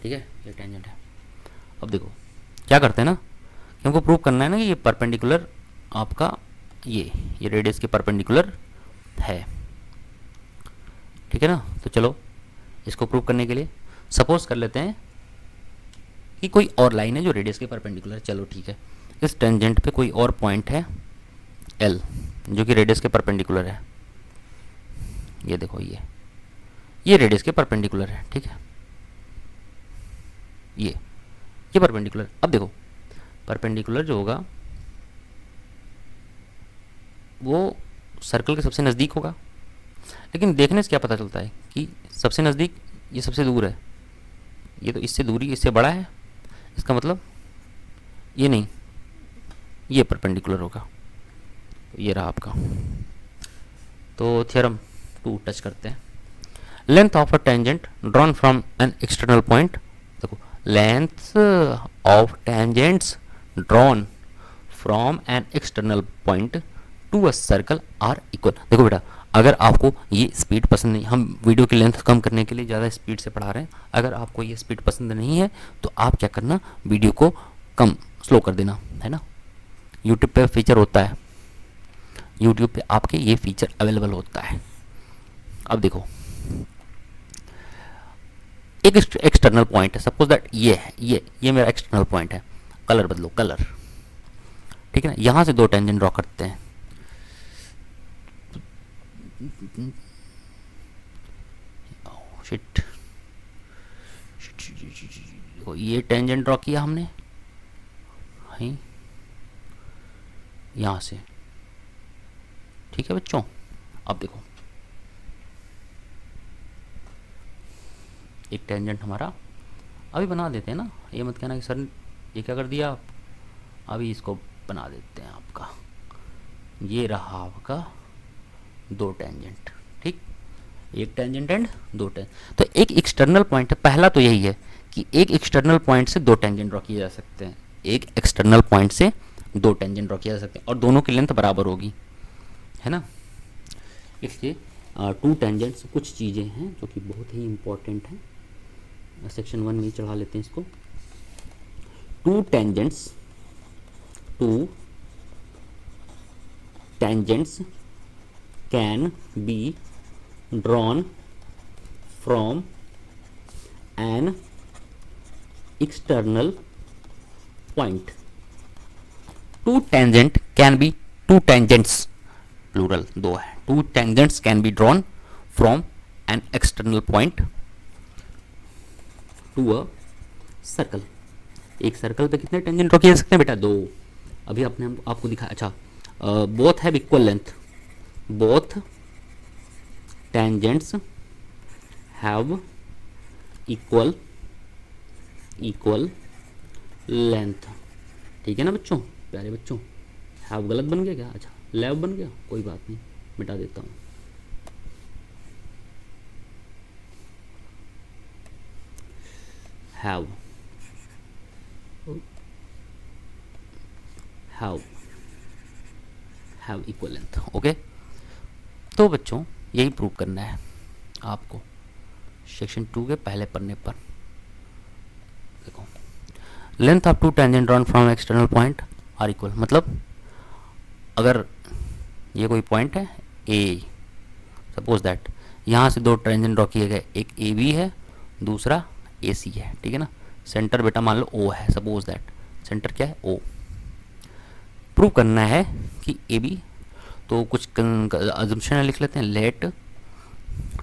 ठीक है, ये टेंजेंट है। अब देखो क्या करते हैं ना, कि हमको प्रूव करना है ना कि ये परपेंडिकुलर आपका ये रेडियस के परपेंडिकुलर है, ठीक है ना। तो चलो इसको प्रूव करने के लिए सपोज कर लेते हैं कि कोई और लाइन है जो रेडियस के परपेंडिकुलर है। चलो ठीक है, इस टेंजेंट पे कोई और पॉइंट है एल जो कि रेडियस के परपेंडिकुलर है। ये देखो, ये रेडियस के परपेंडिकुलर है, ठीक है, ये परपेंडिकुलर। अब देखो परपेंडिकुलर जो होगा वो सर्कल के सबसे नज़दीक होगा, लेकिन देखने से क्या पता चलता है कि सबसे नज़दीक ये सबसे दूर है, ये तो इससे दूरी इससे बड़ा है, इसका मतलब ये नहीं, ये परपेंडिकुलर होगा। ये रहा आपका। तो थ्योरम 2 टच करते हैं। Length of a tangent drawn from an external point. देखो, length of tangents drawn from an external point to a circle are equal. देखो बेटा, अगर आपको ये स्पीड पसंद नहीं, हम वीडियो की लेंथ कम करने के लिए ज़्यादा स्पीड से पढ़ा रहे हैं, अगर आपको ये स्पीड पसंद नहीं है तो आप क्या करना, वीडियो को कम स्लो कर देना, है ना। यूट्यूब पे फीचर होता है, यूट्यूब पे आपके ये फीचर अवेलेबल होता है। अब देखो, एक एक्सटर्नल पॉइंट है, सपोज दैट ये है, ये मेरा एक्सटर्नल पॉइंट है। कलर बदलो, कलर, ठीक है ना। यहाँ से दो टेंजेंट ड्रॉ करते हैं। शिट, ये टेंजेंट ड्रॉ किया हमने यहाँ से, ठीक है बच्चों। अब देखो, एक टेंजेंट हमारा अभी बना देते हैं ना, ये मत कहना कि सर ये क्या कर दिया आप, अभी इसको बना देते हैं आपका। ये रहा आपका दो टेंजेंट, ठीक, एक टेंजेंट एंड दो टेंजेंट। तो एक एक्सटर्नल पॉइंट है, पहला तो यही है कि एक एक्सटर्नल पॉइंट से दो टेंजेंट ड्रॉ किए जा सकते हैं, एक एक्सटर्नल पॉइंट से दो टेंजेंट ड्रॉ किया जा सकते हैं और दोनों की लेंथ बराबर होगी, है ना। इसलिए टू टेंजेंट्स कुछ चीज़ें हैं जो कि बहुत ही इंपॉर्टेंट हैं, सेक्शन 1 में ही चढ़ा लेते हैं इसको। Two tangents can be drawn from an external point. Two tangents plural दो है, two tangents can be drawn from an external point to a circle. एक सर्कल पे कितने टेंजेंट ड्रॉ किए जा सकते हैं बेटा, दो। अभी आपने आपको दिखाया, अच्छा, both have equal length, both tangents have equal length, ठीक है ना बच्चों, प्यारे बच्चों। हैव गलत बन गया क्या, अच्छा लैव बन गया, कोई बात नहीं, मिटा देता हूँ। Have equal length, okay. तो बच्चों यही प्रूव करना है आपको सेक्शन 2 के पहले पन्ने पर। देखो, length of two tangent drawn from external point are equal, मतलब अगर ये कोई पॉइंट है ए, सपोज दैट यहाँ से दो टेंजेंट ड्रॉ किए गए, एक ए बी है, दूसरा ए सी है, ठीक है ना। सेंटर बेटा मान लो ओ है, सपोज दैट सेंटर क्या है ओ। प्रूव करना है कि ए बी, तो कुछ अजम्पशन लिख लेते हैं। Let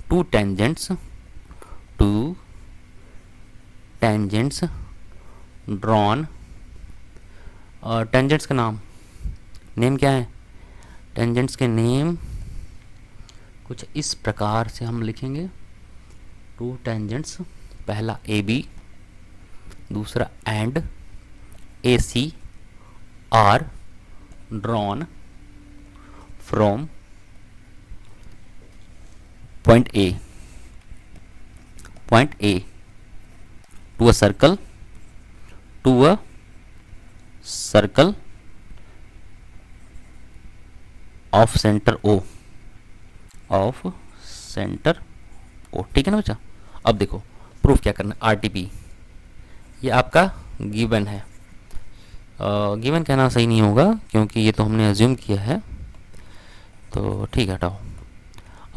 two tangents drawn, tangents का नेम क्या है, टेंजेंट्स के नेम कुछ इस प्रकार से हम लिखेंगे। टू टेंजेंट्स, पहला ए बी, दूसरा and A C are drawn from point A to a circle of centre ओ, ठीक है ना बच्चा। अब देखो प्रूफ क्या करना है, आरटीपी ये आपका गिवन है। गिवन कहना सही नहीं होगा क्योंकि ये तो हमने अज्यूम किया है, तो ठीक है हटाओ।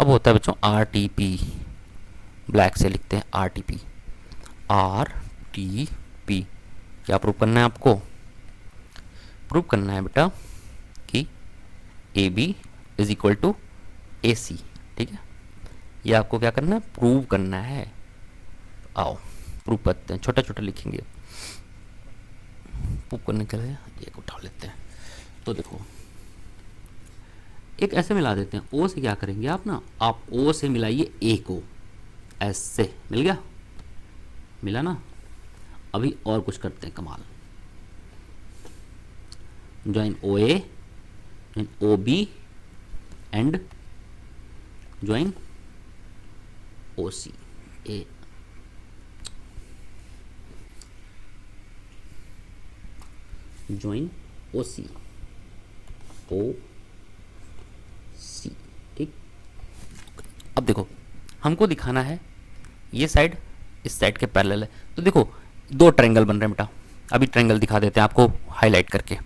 अब होता है बच्चों आरटीपी, ब्लैक से लिखते हैं आरटीपी। आरटीपी क्या प्रूफ करना है आपको, प्रूफ करना है बेटा कि ए B is equal to A C, ठीक है। ये आपको क्या करना है, प्रूव करना है। आओ प्रूव करते हैं, छोटा छोटा लिखेंगे। प्रूव करने के लिए एक उठा लेते हैं। तो देखो एक ऐसे मिला देते हैं, ओ से क्या करेंगे आप ना, आप ओ से मिलाइए ए को, ऐसे मिल गया, मिला ना। अभी और कुछ करते हैं कमाल, join O A and O B and join O C A, join O C ठीक। अब देखो हमको दिखाना है ये साइड इस साइड के पैरेलल है, तो देखो दो ट्रायंगल बन रहे हैं बेटा। अभी ट्रायंगल दिखा देते हैं आपको हाईलाइट करके।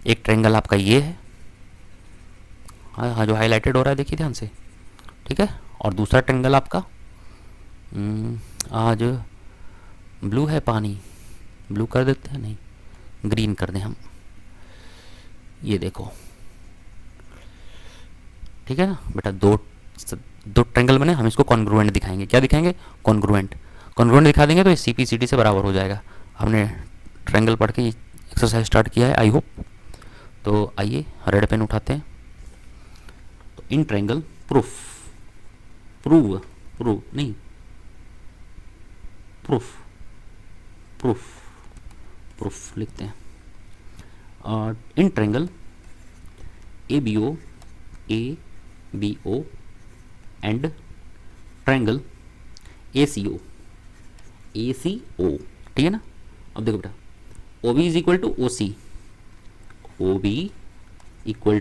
एक ट्रायंगल आपका ये है, हाँ जो हाईलाइटेड हो रहा है देखिए ध्यान से, ठीक है। और दूसरा ट्रायंगल आपका आज ब्लू है, पानी ब्लू कर देते हैं, नहीं ग्रीन कर दें हम, ये देखो ठीक है ना बेटा। दो ट्रायंगल बने, हम इसको कॉन्ग्रुएंट दिखाएंगे। क्या दिखाएंगे, कॉन्ग्रुएंट दिखा देंगे तो ये CP/CD से बराबर हो जाएगा। हमने ट्रायंगल पढ़ के एक्सरसाइज स्टार्ट किया है आई होप। तो आइए रेड पेन उठाते हैं। तो इन ट्रायंगल प्रूफ लिखते हैं। In triangle ABO and triangle ACO, ठीक है ना। अब देखो बेटा OB is equal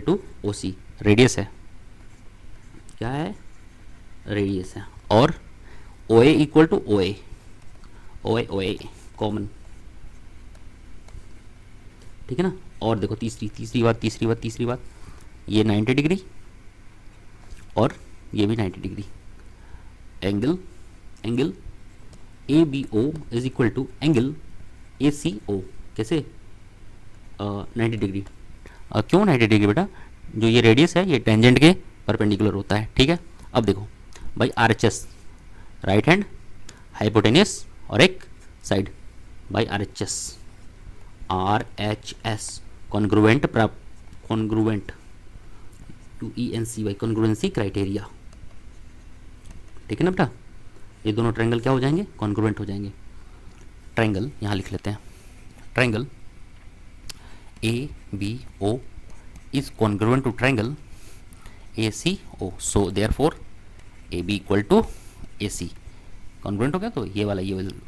to OC, radius है, क्या है, रेडियस है। और OA equal to OA common, ठीक है ना। और देखो तीसरी बात, ये 90 डिग्री और ये भी 90 degree. Angle ABO is equal to angle ACO, कैसे 90 डिग्री। क्यों 90 डिग्री बेटा, जो ये रेडियस है ये टेंजेंट के परपेंडिकुलर होता है, ठीक है। अब देखो भाई RHS राइट हैंड हाइपोटेनियस और एक side by RHS congruent to ENCY congruency criteria, ठीक है ना बेटा। ये दोनों ट्रायंगल क्या हो जाएंगे, कॉन्ग्रुएंट हो जाएंगे। ट्रायंगल यहाँ लिख लेते हैं, triangle ABO is congruent to triangle ACO, so therefore AB equal to AC। Congruent हो गया तो ये वाला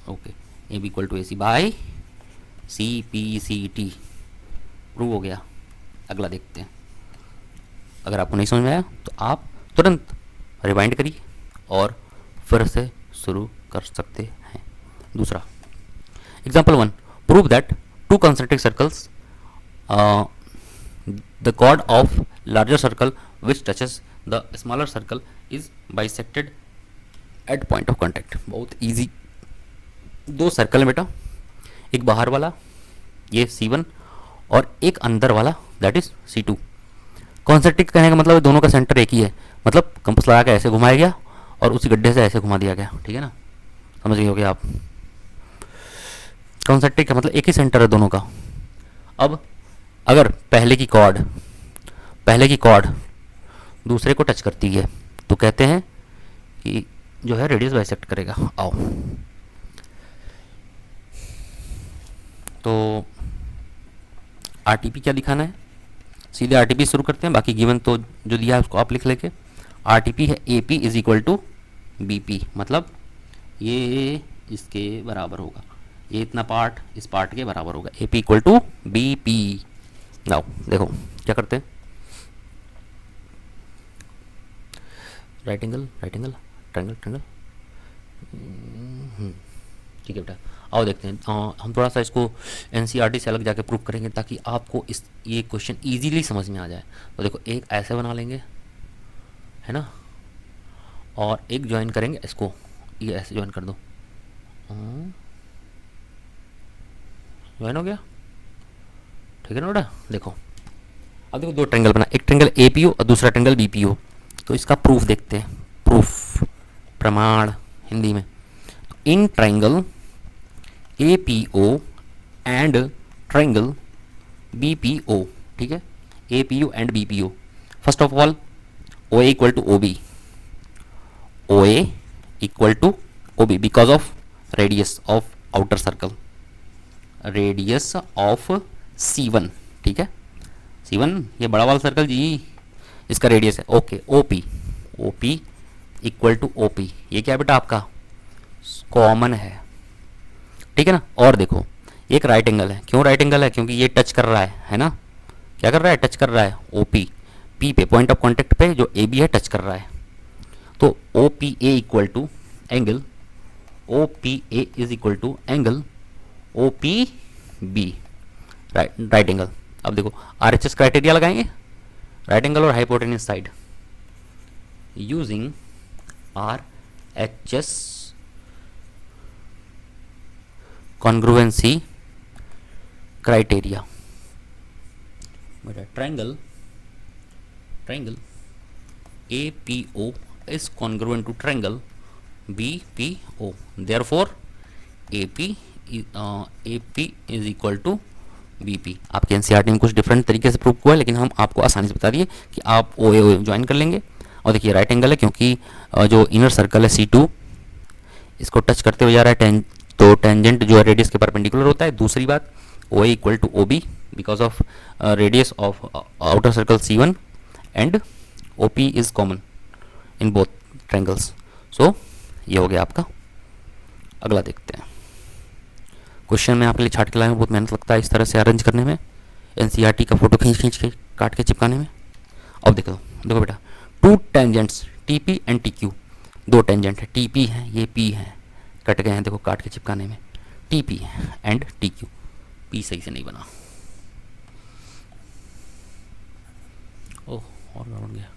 okay, AB equal to AC by CPCT, prove हो गया। अगला देखते हैं, अगर आपको नहीं समझ में आया तो आप तुरंत रिवाइंड करिए और फिर से शुरू कर सकते हैं। दूसरा example 1, prove that two concentric circles the chord of larger circle which touches the smaller circle is bisected at point of contact। बहुत इजी, दो सर्कल है बेटा, एक बाहर वाला ये C1 और एक अंदर वाला दैट इज C2। कॉन्सेंट्रिक कहने का मतलब दोनों का सेंटर एक ही है, मतलब कंपास लगा के ऐसे घुमाया गया और उसी गड्ढे से ऐसे घुमा दिया गया, ठीक है ना, समझ गए होगे आप। कॉन्सेंट्रिक का मतलब एक ही सेंटर है दोनों का। अब अगर पहले की कॉर्ड दूसरे को टच करती है तो कहते हैं कि जो है रेडियस बाइसेक्ट करेगा। आओ तो आरटीपी क्या दिखाना है, सीधे आरटीपी शुरू करते हैं, बाकी गिवन तो जो दिया है उसको आप लिख लेके। आरटीपी है AP is equal to BP, मतलब ये इसके बराबर होगा, ये इतना पार्ट इस पार्ट के बराबर होगा, AP equal to BP. Now देखो क्या करते हैं, राइट एंगल ट्रायंगल, ठीक है बेटा। आओ देखते हैं, हम थोड़ा सा इसको एनसीईआरटी से अलग जाके प्रूव करेंगे ताकि आपको ये क्वेश्चन इजीली समझ में आ जाए। तो देखो एक ऐसे बना लेंगे, है ना, और एक ज्वाइन करेंगे इसको, ये ऐसे ज्वाइन कर दो, ज्वाइन हो गया, ठीक है ना बेटा। देखो अब देखो दो ट्रायंगल बना, एक ट्रायंगल एपीओ और दूसरा ट्रायंगल बीपीओ। तो इसका प्रूफ देखते हैं, प्रूफ प्रमाण हिंदी में। तो in triangle APO and triangle BPO, ठीक है, APO and BPO, first of all O A equal to O B, O A equal to O B because of radius of outer circle, radius of C1, ठीक है, C1 ये बड़ा वाला circle जी, इसका radius है, okay. OP equal to OP, ये क्या बेटा आपका कॉमन है, ठीक है ना। और देखो एक राइट एंगल है, क्यों राइट एंगल है, क्योंकि ये टच कर रहा है ना, क्या कर रहा है, टच कर रहा है, ओपी पी पे पॉइंट ऑफ कांटेक्ट पे जो ए बी है टच कर रहा है। तो O P A equal to angle, O P A is equal to angle O P B, right angle. अब देखो आरएचएस क्राइटेरिया लगाएंगे, राइट एंगल और hypotenuse side, using RHS congruency criteria. Triangle APO is congruent to triangle BPO, therefore AP is equal to BP। आपके NCERT में कुछ different तरीके से prove हुआ है, लेकिन हम आपको आसानी से बता दिए कि आप OA ज्वाइन कर लेंगे। और देखिए राइट एंगल है क्योंकि जो इनर सर्कल है C2 इसको टच करते हुए जा रहा है, तो टेंजेंट जो है रेडियस के परपेंडिकुलर होता है। दूसरी बात OA equal to OB because of radius of outer circle C1 and OP is common in both triangles. So ये हो गया आपका। अगला देखते हैं क्वेश्चन में आपके लिए छाट के लाए में बहुत मेहनत लगता है इस तरह से अरेंज करने में, एनसीईआरटी का फोटो खींच के काट के चिपकाने में। अब देखो बेटा, to tangents TP and TQ, दो टेंजेंट है, TP है ये P है, कट गए हैं देखो काट के चिपकाने में, TP एंड TQ, P सही से नहीं बना, ओह और गड़बड़ गया,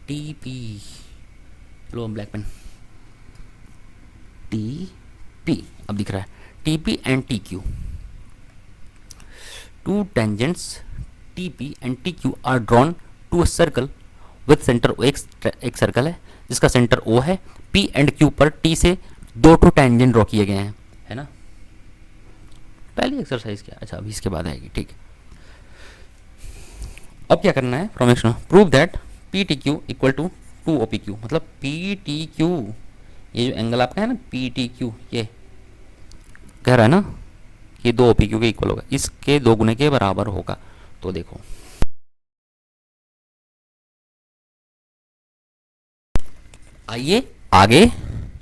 TP लो ब्लैक पेन, TP अब दिख रहा है, TP and TQ, two tangents TP and TQ are drawn to a circle with centre O। एक सर्कल है जिसका सेंटर O है, P एंड Q पर T से दो टू टेंजेंट ड्रॉ किए गए हैं, है ना। पहली एक्सरसाइज क्या, अच्छा अभी इसके बाद आएगी, ठीक। अब क्या करना है, from action prove that PTQ equal to 2OPQ, मतलब PTQ ये जो एंगल आपका है ना PTQ, ये कह रहा है ना ये 2OPQ के इक्वल होगा, इसके दो गुने के बराबर होगा। तो देखो आइए आगे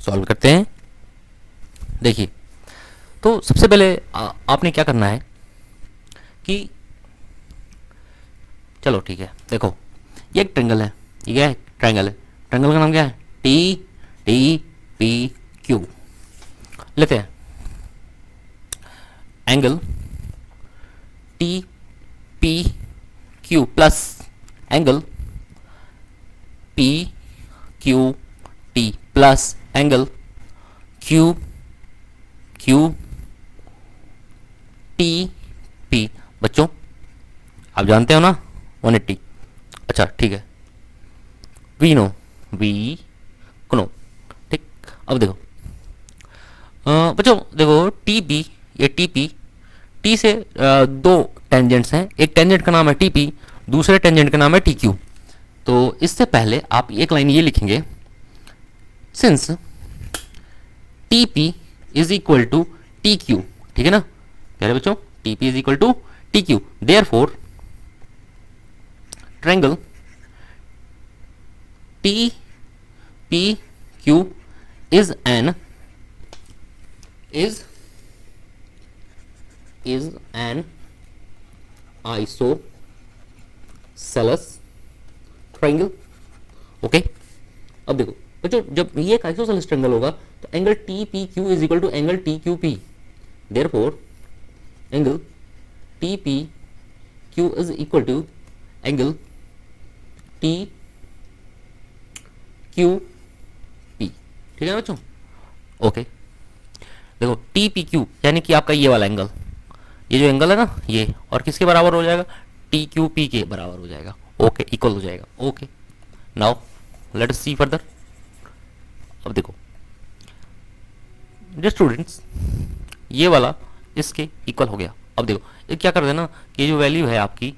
सॉल्व करते हैं। देखिए तो सबसे पहले आपने क्या करना है कि चलो ठीक है, देखो ये एक ट्रायंगल है, ये क्या है, ट्रायंगल है, ट्रायंगल का नाम क्या है, टी टी पी क्यू। लेते हैं angle T P Q plus angle P Q T plus angle Q Q T P. बच्चों आप जानते हो ना 180। अच्छा ठीक है, वी नो ठीक। अब देखो बच्चों देखो टी पी, ये टी पी, टी से दो टेंजेंट्स हैं, एक टेंजेंट का नाम है टी पी, दूसरे टेंजेंट का नाम है टी क्यू। तो इससे पहले आप एक लाइन ये लिखेंगे, since T P is equal to T Q, ठीक है ना प्यारे बच्चों, T P is equal to T Q, therefore triangle T P Q is an isosceles triangle. Okay, अब देखो बच्चों जब ये एक आइसोसेलेस ट्रायंगल होगा तो angle T P Q is equal to angle T Q P, therefore angle T P Q is equal to angle T Q P, ठीक है ना बच्चों। ओके देखो टी पी क्यू यानी कि आपका ये वाला एंगल, ये जो एंगल है ना ये, और किसके बराबर हो जाएगा, टी क्यू पी के बराबर हो जाएगा। ओके, इक्वल हो जाएगा। ओके नाउ लेट अस सी फर्दर। अब देखो डियर स्टूडेंट्स, ये वाला इसके इक्वल हो गया। अब देखो ये क्या कर देना कि जो वैल्यू है आपकी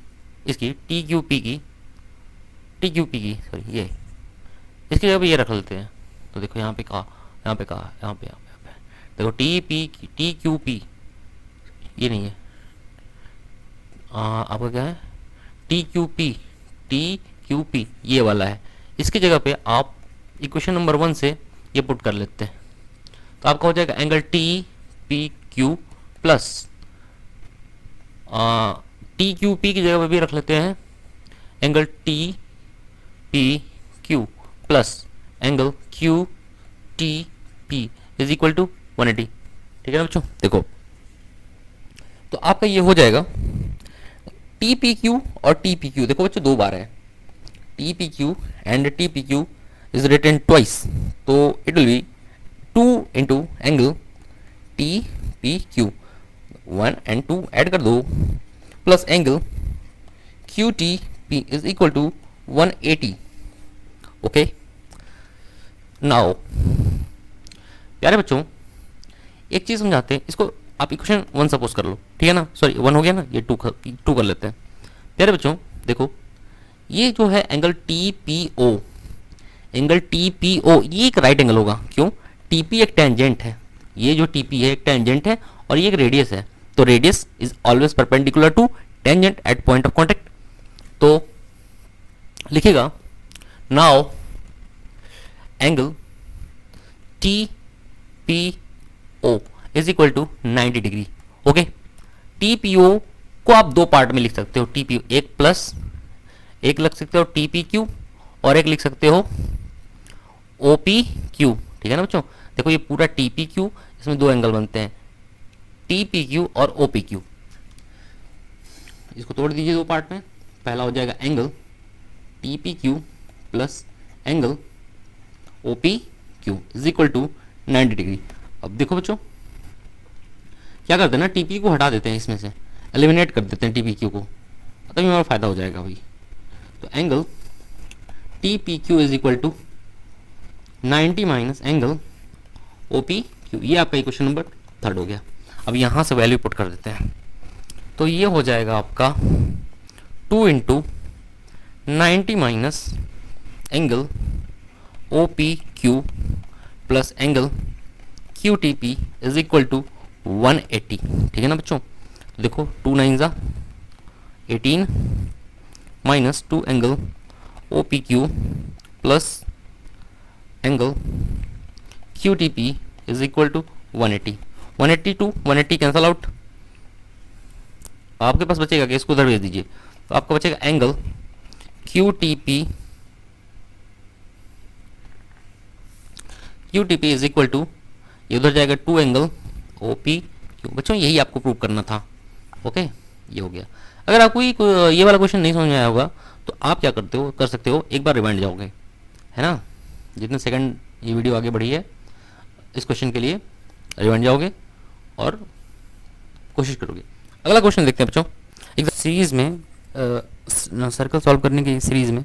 इसकी टी क्यू पी की सॉरी ये इसकी जगह पे ये रख लेते हैं। तो देखो यहाँ पे कहा, यहाँ पे देखो टी क्यू पी ये नहीं है, आपका क्या है टी क्यू पी ये वाला है। इसकी जगह पे आप इक्वेशन नंबर 1 से ये पुट कर लेते हैं, तो आपका हो जाएगा angle T P Q plus T Q P की जगह पे भी रख लेते हैं angle T P Q plus angle Q T P is equal to 180, ठीक है ना बच्चों। देखो तो आपका ये हो जाएगा टी पी क्यू और टी पी क्यू, देखो बच्चों दो बार है, T P Q and T P Q is written twice, तो it will be 2 into angle T P Q, 1 and 2 add कर दो plus angle Q T P is equal to 180। Okay now प्यारे बच्चों एक चीज समझाते हैं, इसको आप इक्वेशन 1 सपोज कर लो, ठीक है ना, सॉरी 1 हो गया ना, ये 2 कर लेते हैं। प्यारे बच्चों देखो ये जो है एंगल टी पी ओ, ये एक राइट एंगल होगा, क्यों, टी पी एक टेंजेंट है, ये जो टी पी है एक टेंजेंट है और ये एक रेडियस है, तो radius is always perpendicular to tangent at point of contact. तो लिखेगा now angle T P O is equal to 90 degree. Okay, T P O को आप दो पार्ट में लिख सकते हो, टी पी एक प्लस एक लिख सकते हो टी पी क्यू और एक लिख सकते हो ओ पी क्यू, ठीक है ना बच्चों। देखो ये पूरा टी पी क्यू, इसमें दो एंगल बनते हैं टी पी क्यू और ओ पी क्यू, इसको तोड़ दीजिए दो पार्ट में, पहला हो जाएगा angle T P Q plus angle O P Q is equal to 90 degree. अब देखो बच्चों क्या करते हैं ना, टी पी को हटा देते हैं, इसमें से एलिमिनेट कर देते हैं टी पी क्यू को, तभी हमारा फायदा हो जाएगा भाई। तो angle T P Q is equal to 90 minus angle O P Q, ये आपका इक्वेशन नंबर 3 हो गया। अब यहाँ से वैल्यू पुट कर देते हैं, तो ये हो जाएगा आपका 2 into 90 minus angle O P Q plus angle Q T P is equal to 180, ठीक है ना बच्चों। तो देखो 2 9 जा 18 minus 2 angle O P Q plus angle Q T P is equal to 180, 180 to 180 cancel out, आपके पास बचेगा कि इसको उधर भेज दीजिए, तो आपका बचेगा angle Q T P is equal to, ये उधर जाएगा 2 एंगल ओ पी क्यू। बच्चों यही आपको प्रूव करना था। ओके, ये हो गया। अगर आपको ये वाला क्वेश्चन नहीं समझ में आया होगा तो आप क्या कर सकते हो, एक बार रिवाइंड जाओगे, है ना, जितने सेकंड ये वीडियो आगे बढ़ी है इस क्वेश्चन के लिए रिवाइंड जाओगे और कोशिश करोगे। अगला क्वेश्चन देखते हैं बच्चों। एक सीरीज में सर्कल सॉल्व करने की सीरीज में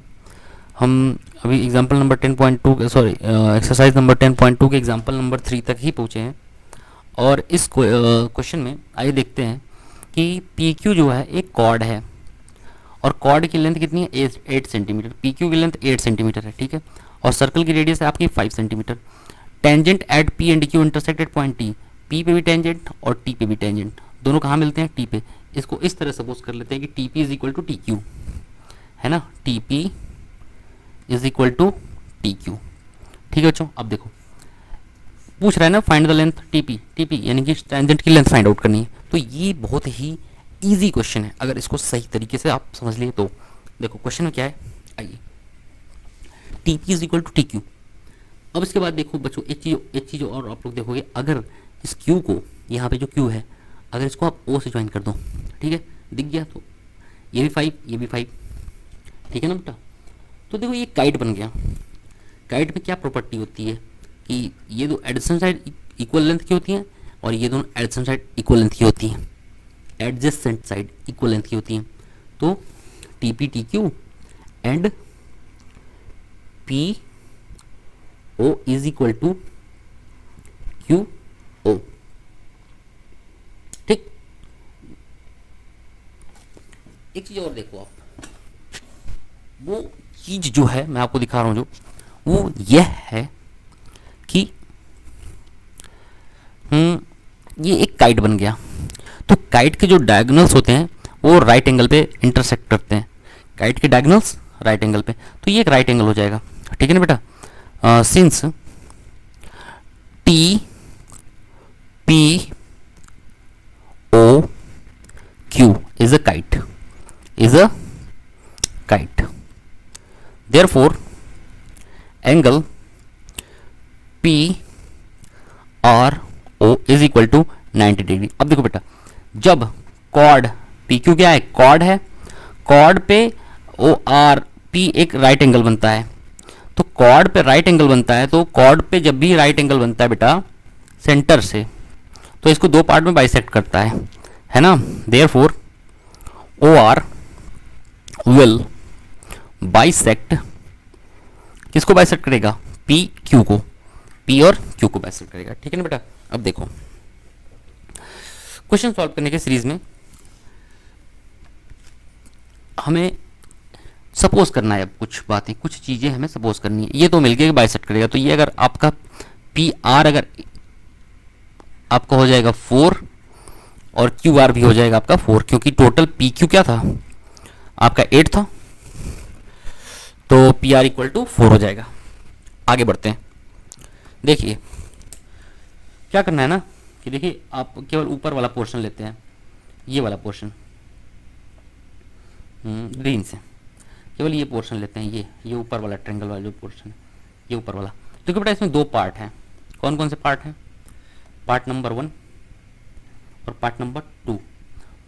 हम अभी example number 10.2 sorry exercise number 10.2 के एग्जाम्पल नंबर 3 तक ही पहुँचे हैं। और इस क्वेश्चन में आइए देखते हैं कि पी क्यू जो है एक कॉर्ड है और कॉर्ड की लेंथ कितनी है 8 सेंटीमीटर, पी क्यू की लेंथ 8 सेंटीमीटर है, ठीक है, और सर्कल की रेडियस है आपकी 5 centimetre. Tangent at P and Q intersected point T, P पे भी टेंजेंट और टी पे भी टेंजेंट, दोनों कहाँ मिलते हैं, टी पे। इसको इस तरह सपोज कर लेते हैं कि T P is equal to T Q, है ना, T P is equal to T Q. ठीक है बच्चों, अब देखो पूछ रहा है ना find the length T P यानी कि टेंजेंट की लेंथ फाइंड आउट करनी है। तो ये बहुत ही इजी क्वेश्चन है अगर इसको सही तरीके से आप समझ लिए तो। देखो क्वेश्चन में क्या है, आइए, T P is equal to T Q. अब इसके बाद देखो बच्चों एक चीज़ और आप लोग देखोगे, अगर इस क्यू को, यहाँ पे जो क्यू है, अगर इसको आप ओ से ज्वाइन कर दो, ठीक है, दिख गया, तो ये भी 5 ये भी 5, ठीक है ना बेटा। तो देखो ये काइट बन गया। काइट में क्या प्रॉपर्टी होती है कि ये दो एडजेसेंट साइड इक्वल लेंथ की होती हैं और ये दोनों एडजेसेंट साइड इक्वल लेंथ की होती हैं, एडजेसेंट साइड इक्वल लेंथ की होती हैं। तो T P T Q and P O is equal to Q O, ठीक। एक चीज और देखो आप, वो चीज जो है मैं आपको दिखा रहा हूं जो, वो यह है कि ये एक काइट बन गया। तो काइट के जो डायगोनल्स होते हैं वो राइट एंगल पे इंटरसेक्ट करते हैं, काइट के डायगोनल्स राइट एंगल पे, तो ये एक राइट एंगल हो जाएगा, ठीक है ना बेटा। Since T P O Q is a kite, therefore angle P R O is equal to 90 degree. अब देखो बेटा, जब कॉर्ड पी क्यू क्या है, कॉर्ड है, कॉर्ड पे ओ आर पी एक राइट एंगल बनता है, तो कॉर्ड पे राइट एंगल बनता है, तो कॉर्ड पे जब भी राइट एंगल बनता है बेटा सेंटर से, तो इसको दो पार्ट में बाइसेक्ट करता है ना। Therefore O R will bisect, किसको बाइसेक्ट करेगा, पी क्यू को, पी और क्यू को बाइसेक्ट करेगा, ठीक है ना बेटा। अब देखो क्वेश्चन सॉल्व करने के सीरीज में हमें सपोज करना है, अब कुछ बातें कुछ चीजें हमें सपोज करनी है। ये तो मिलके बाइसेक्ट करेगा, तो ये अगर आपका पी आर अगर आपका हो जाएगा 4 और क्यू आर भी हो जाएगा आपका 4, क्योंकि टोटल पी क्यू क्या था आपका 8 था, तो पी आर इक्वल टू 4 हो जाएगा। आगे बढ़ते हैं, देखिए क्या करना है ना कि देखिए आप केवल ऊपर वाला पोर्शन लेते हैं, ये वाला पोर्शन ग्रीन से, केवल ये पोर्शन लेते हैं, ये ऊपर वाला ट्रायंगल वाला जो पोर्शन है, ये ऊपर वाला। तो बेटा इसमें दो पार्ट हैं, कौन कौन से पार्ट हैं, पार्ट नंबर 1 और पार्ट नंबर 2,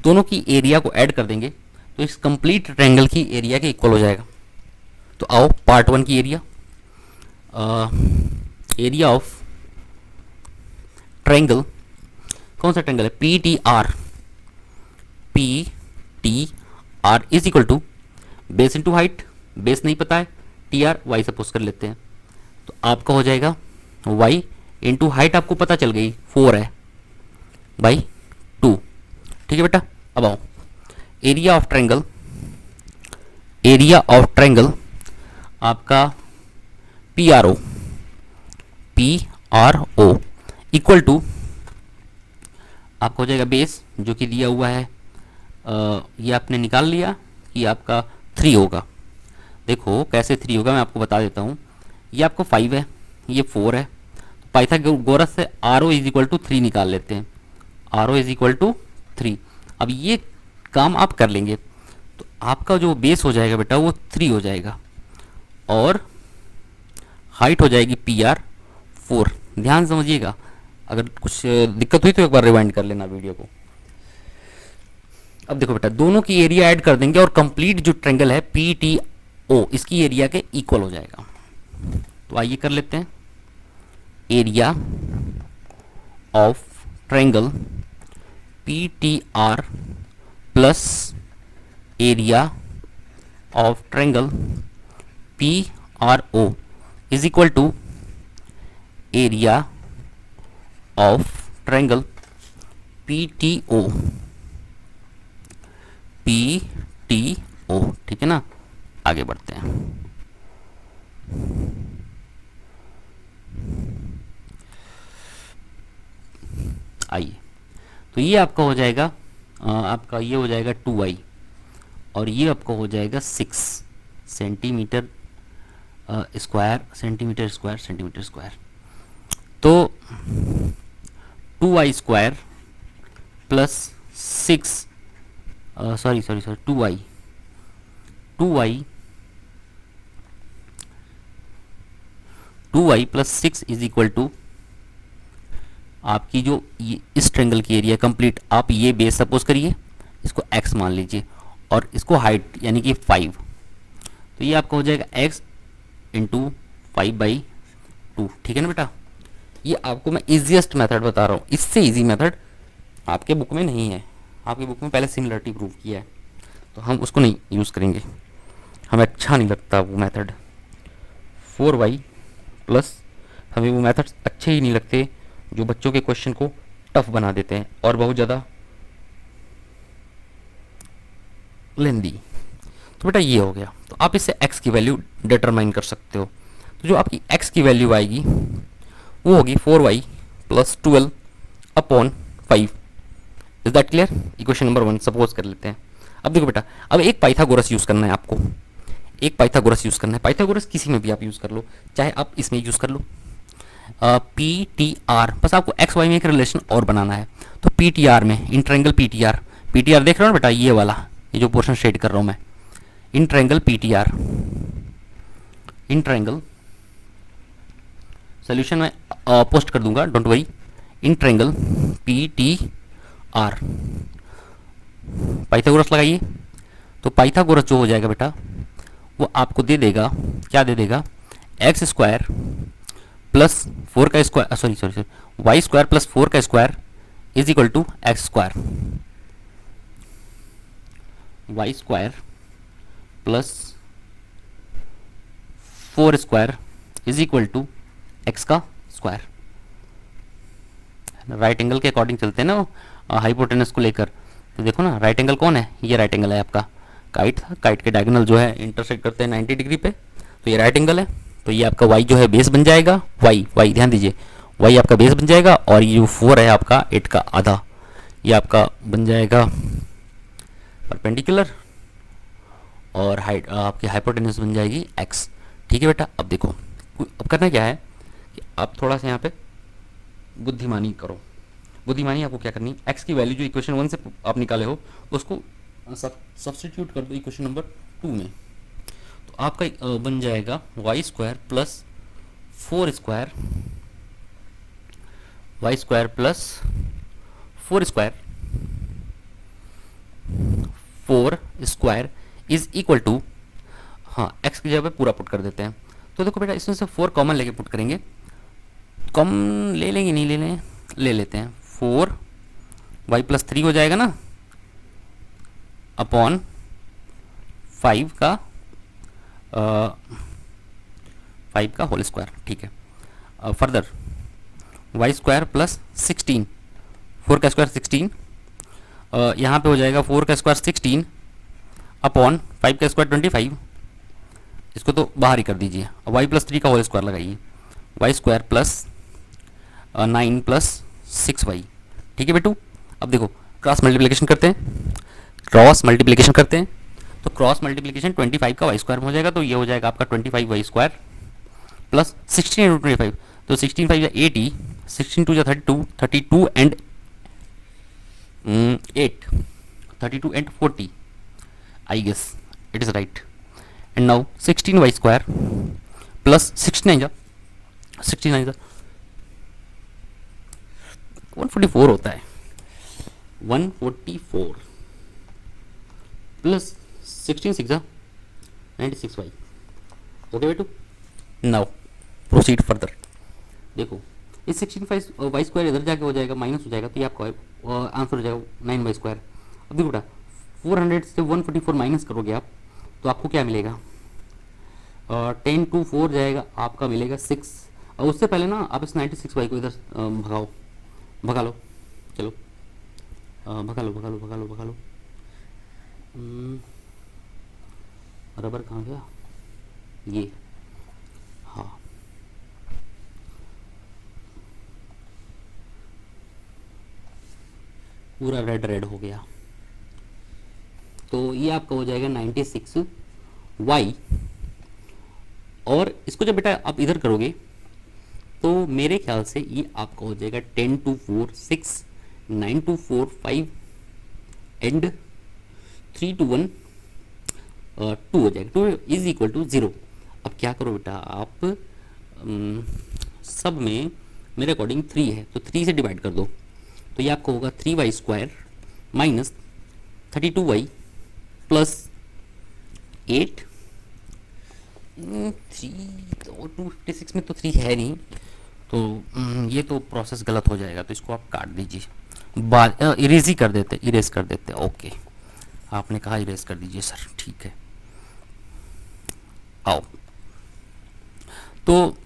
दोनों की एरिया को ऐड कर देंगे तो इस कंप्लीट ट्रायंगल की एरिया के इक्वल हो जाएगा। तो आओ पार्ट 1 की एरिया ऑफ ट्रायंगल, कौन सा ट्रायंगल है, P T R is equal to base into height, base नहीं पता है, टी आर वाई सपोज कर लेते हैं, तो आपका हो जाएगा वाई इंटू हाइट आपको पता चल गई 4 है बाई 2, ठीक है बेटा। अब आओ एरिया ऑफ ट्रायंगल आपका P R O equal to आपको हो जाएगा बेस जो कि दिया हुआ है, ये आपने निकाल लिया कि आपका 3 होगा। देखो कैसे 3 होगा मैं आपको बता देता हूँ, ये आपको 5 है, ये 4 है, तो पाइथागोरस से R O is equal to 3 निकाल लेते हैं, R O is equal to 3। अब ये काम आप कर लेंगे, तो आपका जो बेस हो जाएगा बेटा वो 3 हो जाएगा और हाइट हो जाएगी PR 4। ध्यान समझिएगा, अगर कुछ दिक्कत हुई तो एक बार रिवाइंड कर लेना वीडियो को। अब देखो बेटा, दोनों की एरिया ऐड कर देंगे और कंप्लीट जो ट्रायंगल है PTO इसकी एरिया के इक्वल हो जाएगा। तो आइए कर लेते हैं। Area of triangle PTR plus area of triangle PRO is equal to area of triangle PTO। ठीक है ना। आगे बढ़ते हैं। आइए, तो ये आपका हो जाएगा आपका ये हो जाएगा 2i और ये आपका हो जाएगा 6 सेंटीमीटर स्क्वायर सेंटीमीटर स्क्वायर। तो 2i square plus 6 sorry 2i plus 6 is equal to आपकी जो ये इस ट्रायंगल की एरिया कंप्लीट। आप ये बेस सपोज करिए, इसको x मान लीजिए और इसको हाइट यानी कि 5। तो ये आपका हो जाएगा x इंटू 5/2। ठीक है ना बेटा। ये आपको मैं इजीएस्ट मेथड बता रहा हूँ, इससे इजी मेथड आपके बुक में नहीं है। आपकी बुक में पहले सिमिलरिटी प्रूव किया है, तो हम उसको नहीं यूज़ करेंगे, हमें अच्छा नहीं लगता वो मेथड। 4y प्लस, हमें वो मेथड्स अच्छे ही नहीं लगते जो बच्चों के क्वेश्चन को टफ बना देते हैं और बहुत ज़्यादा लेंदी। तो बेटा ये हो गया। तो आप इससे x की वैल्यू डिटरमाइन कर सकते हो। तो जो आपकी x की वैल्यू आएगी वो होगी 4y plus 12/5। Is that clear. Equation number 1 suppose कर लेते हैं। अब देखो बेटा, अब एक पाइथागोरस यूज़ करना है आपको, एक पाइथागोरस यूज़ करना है। पाइथागोरस किसी में भी आप यूज़ कर लो, चाहे आप इसमें यूज़ कर लो PTR। बस आपको एक्स वाई में एक रिलेशन और बनाना है। तो PTR में, इन ट्रायंगल PTR देख रहे हो ना बेटा, ये वाला, ये जो पोर्शन शेड कर रहा हूँ मैं, in triangle PTR, in triangle solution में पोस्ट कर दूंगा, don't worry. In triangle PTR Pythagoras लगाइए। तो पाइथागोरस जो हो जाएगा बेटा वो आपको दे देगा, क्या दे देगा, एक्स स्क्वायर प्लस 4 का square, sorry y square plus 4 का square is equal to x square. Y square plus 4 square is equal to x का स्क्वायर। राइट एंगल के अकॉर्डिंग चलते हैं ना हाइपोटेनस को लेकर। तो देखो ना, राइट एंगल कौन है, ये राइट एंगल है आपका, काइट था, काइट के डायगोनल जो है इंटरसेक्ट करते हैं 90 डिग्री पे, तो ये राइट एंगल है। तो ये आपका y जो है बेस बन जाएगा, y ध्यान दीजिए, y आपका बेस बन जाएगा और ये जो 4 है आपका 8 का आधा, ये आपका बन जाएगा परपेंडिकुलर और हाइट आपकी हाइपोटेनस बन जाएगी x। ठीक है बेटा। अब देखो, अब करना क्या है कि आप थोड़ा सा यहाँ पे बुद्धिमानी करो। बुद्धिमानी आपको क्या करनी है, x की वैल्यू जो इक्वेशन 1 से आप निकाले हो उसको सब्स्टिट्यूट कर दो इक्वेशन नंबर 2 में। तो आपका बन जाएगा y square plus 4 square, y square plus 4 square, 4 square is equal to, हाँ x की जगह पे पूरा पुट कर देते हैं। तो देखो बेटा, इसमें से 4 कॉमन लेके पुट करेंगे, कॉमन ले लेंगे, नहीं ले लें, ले लेते हैं। 4 y प्लस 3 हो जाएगा ना अपॉन 5 का 5 का होल स्क्वायर। ठीक है। फर्दर वाई स्क्वायर प्लस 16, 4 का स्क्वायर 16, यहाँ पे हो जाएगा 4 का स्क्वायर 16 अपॉन 5 का स्क्वायर 25। इसको तो बाहर ही कर दीजिए। वाई प्लस 3 का होल स्क्वायर लगाइए, y square plus 9 plus 6y। ठीक है बेटू। अब देखो क्रॉस मल्टीप्लिकेशन करते हैं, क्रॉस मल्टीप्लिकेशन करते हैं। तो क्रॉस मल्टीप्लिकेशन 25 का वाई स्क्वायर में हो जाएगा, तो ये हो जाएगा आपका 25y स्क्वायर प्लस 16 इंटू 25। तो 16 5 80, 16 2 32, 32 and 8, 32 and 40। I guess it is right. And now 16y square plus 69 जा 144 होता है। 144 प्लस 16 6 जा 96y। ओके बेटू, नाउ प्रोसीड फर्दर। देखो इस 16 वाई स्क्वायर इधर जाके हो जाएगा, माइनस हो जाएगा, तो ये आपका आंसर हो जाएगा 9y स्क्वायर। अब देखो बेटा 400 से 144 माइनस करोगे आप तो आपको क्या मिलेगा, 10 to 4 जाएगा, आपका मिलेगा 6। और उससे पहले ना आप इस 96y को इधर भगा लो, चलो भगा लो। रबर कहाँ गया ये, हाँ पूरा रेड हो गया। तो ये आपका हो जाएगा 96y। और इसको जब बेटा आप इधर करोगे तो मेरे ख्याल से ये आपका हो जाएगा 10 to 4 6, 9 to 4 5 एंड 3 to 1 2 हो जाएगा। 2 इज इक्वल टू 0। अब क्या करो बेटा आप सब में मेरे अकॉर्डिंग 3 है तो 3 से डिवाइड कर दो, तो ये आपको होगा 3y square minus 32y plus 8। 3 तो 256 में तो 3 है नहीं, तो ये तो प्रोसेस गलत हो जाएगा, तो इसको आप काट दीजिए, बाद इरेज कर देते। ओके आपने कहा इरेज कर दीजिए सर, ठीक है। आओ तो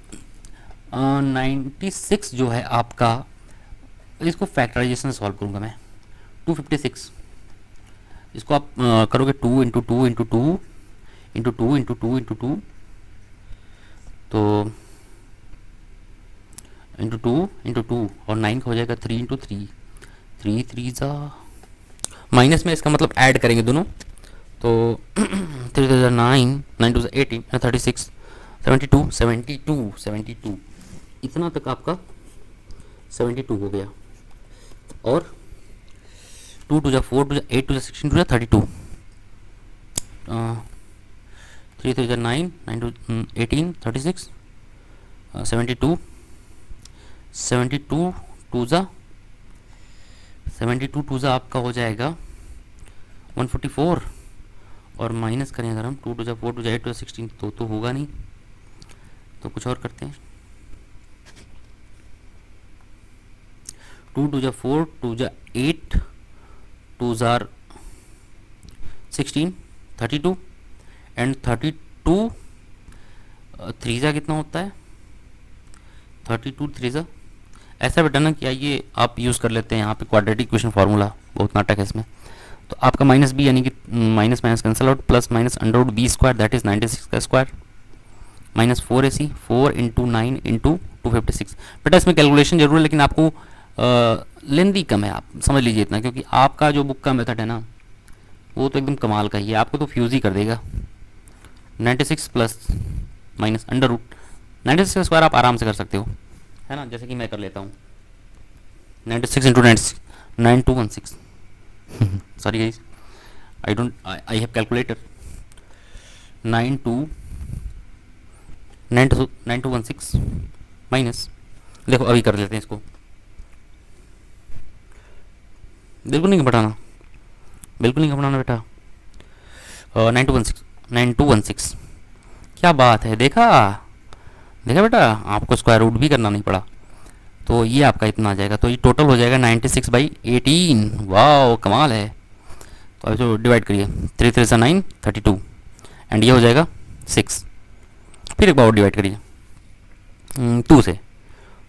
96 जो है आपका, इसको फैक्टराइजेशन से सॉल्व करूंगा मैं। 256 इसको आप करोगे 2 into 2 into 2 into 2 into 2 into 2, तो इंटू 2 इंटू 2 और 9 का हो जाएगा 3 इंटू 3, 3 3 जा माइनस में, इसका मतलब ऐड करेंगे दोनों, तो 3 9 9 2 18 36 72 इतना तक आपका 72 हो गया। और 2 2 4 2 8 2 16 2 32, 3 3 9 9 2 18 36 72 72 2 आपका हो जाएगा 144। और माइनस करें अगर हम 2 2 4 2 8 2 16 तो होगा नहीं, तो कुछ और करते हैं। 2 2 4 2 8 2 16 32 एंड 32 3 जा कितना होता है 32 3 जा। ऐसा बेटा ना कि आइए आप यूज़ कर लेते हैं यहाँ पे क्वाड्रेटिक इक्वेशन फार्मूला, बहुत नाटक है इसमें। तो आपका माइनस बी यानी कि minus minus cancel out, plus minus under root b square that is 96 का square minus 4ac 4 into 9 into 256। बेटा इसमें कैलकुलेशन जरूर है, लेकिन आपको लेंदी कम है, आप समझ लीजिए इतना, क्योंकि आपका जो बुक का मेथड है ना वो तो एकदम कमाल का ही है, आपको तो फ्यूज़ ही कर देगा। 96 प्लस माइनस अंडर रूट 96 का स्क्वायर आप आराम से कर सकते हो, है ना, जैसे कि मैं कर लेता हूँ 96 into 96 9216 sorry guys I have calculator 9216 minus, देखो अभी कर लेते हैं इसको, बिल्कुल नहीं घबराना बेटा। 9216 क्या बात है, देखा बेटा, आपको स्क्वायर रूट भी करना नहीं पड़ा। तो ये आपका इतना आ जाएगा, तो ये टोटल हो जाएगा 96/18। वाह कमाल है। तो अब जो डिवाइड करिए 3 3 9 32 एंड ये हो जाएगा 6। फिर एक बार और डिवाइड करिए 2 से,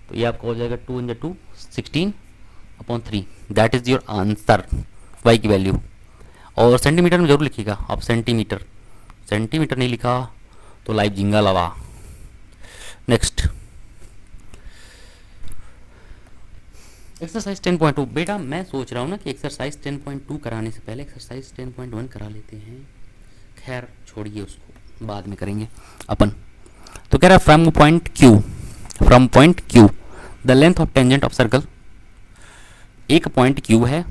तो ये आपका हो जाएगा 2 × 2 16/3 that is your answer, y की वैल्यू। और सेंटीमीटर में जरूर लिखिएगा आप, सेंटीमीटर नहीं लिखा तो लाइव जिंगा लवा। Next exercise 10.2। बेटा मैं सोच रहा हूँ ना कि एक्सरसाइज 10.2 कराने से पहले एक्सरसाइज 10.1 करा लेते हैं, खैर छोड़िए उसको बाद में करेंगे अपन। तो कह रहा है from point Q the length of tangent of circle, एक पॉइंट Q है,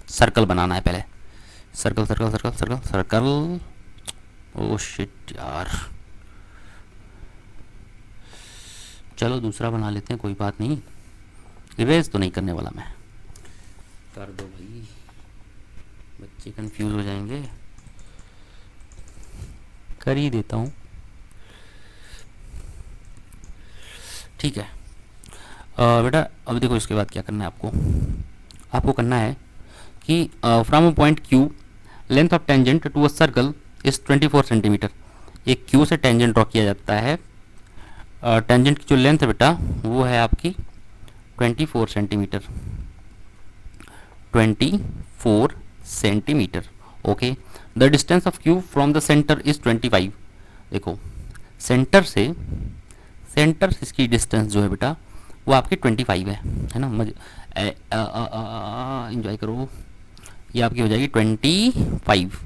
सर्कल बनाना है पहले, circle circle circle circle circle, oh shit यार, चलो दूसरा बना लेते हैं, कोई बात नहीं, रिवेज तो नहीं करने वाला मैं। कर दो भाई, बच्चे कंफ्यूज हो जाएंगे, कर ही देता हूँ। ठीक है बेटा, अब देखो इसके बाद क्या करना है आपको। आपको करना है कि from a point q length of tangent to a circle is 24 centimetre. एक क्यू से टेंजेंट ड्रॉ किया जाता है, टेंजेंट की जो लेंथ है बेटा वो है आपकी 24 centimetre, 24 centimetre. Okay, the distance of Q from the centre is 25। देखो सेंटर से इसकी डिस्टेंस जो है बेटा वो आपकी 25 है ना। मजे इंजॉय करो, ये आपकी हो जाएगी 25।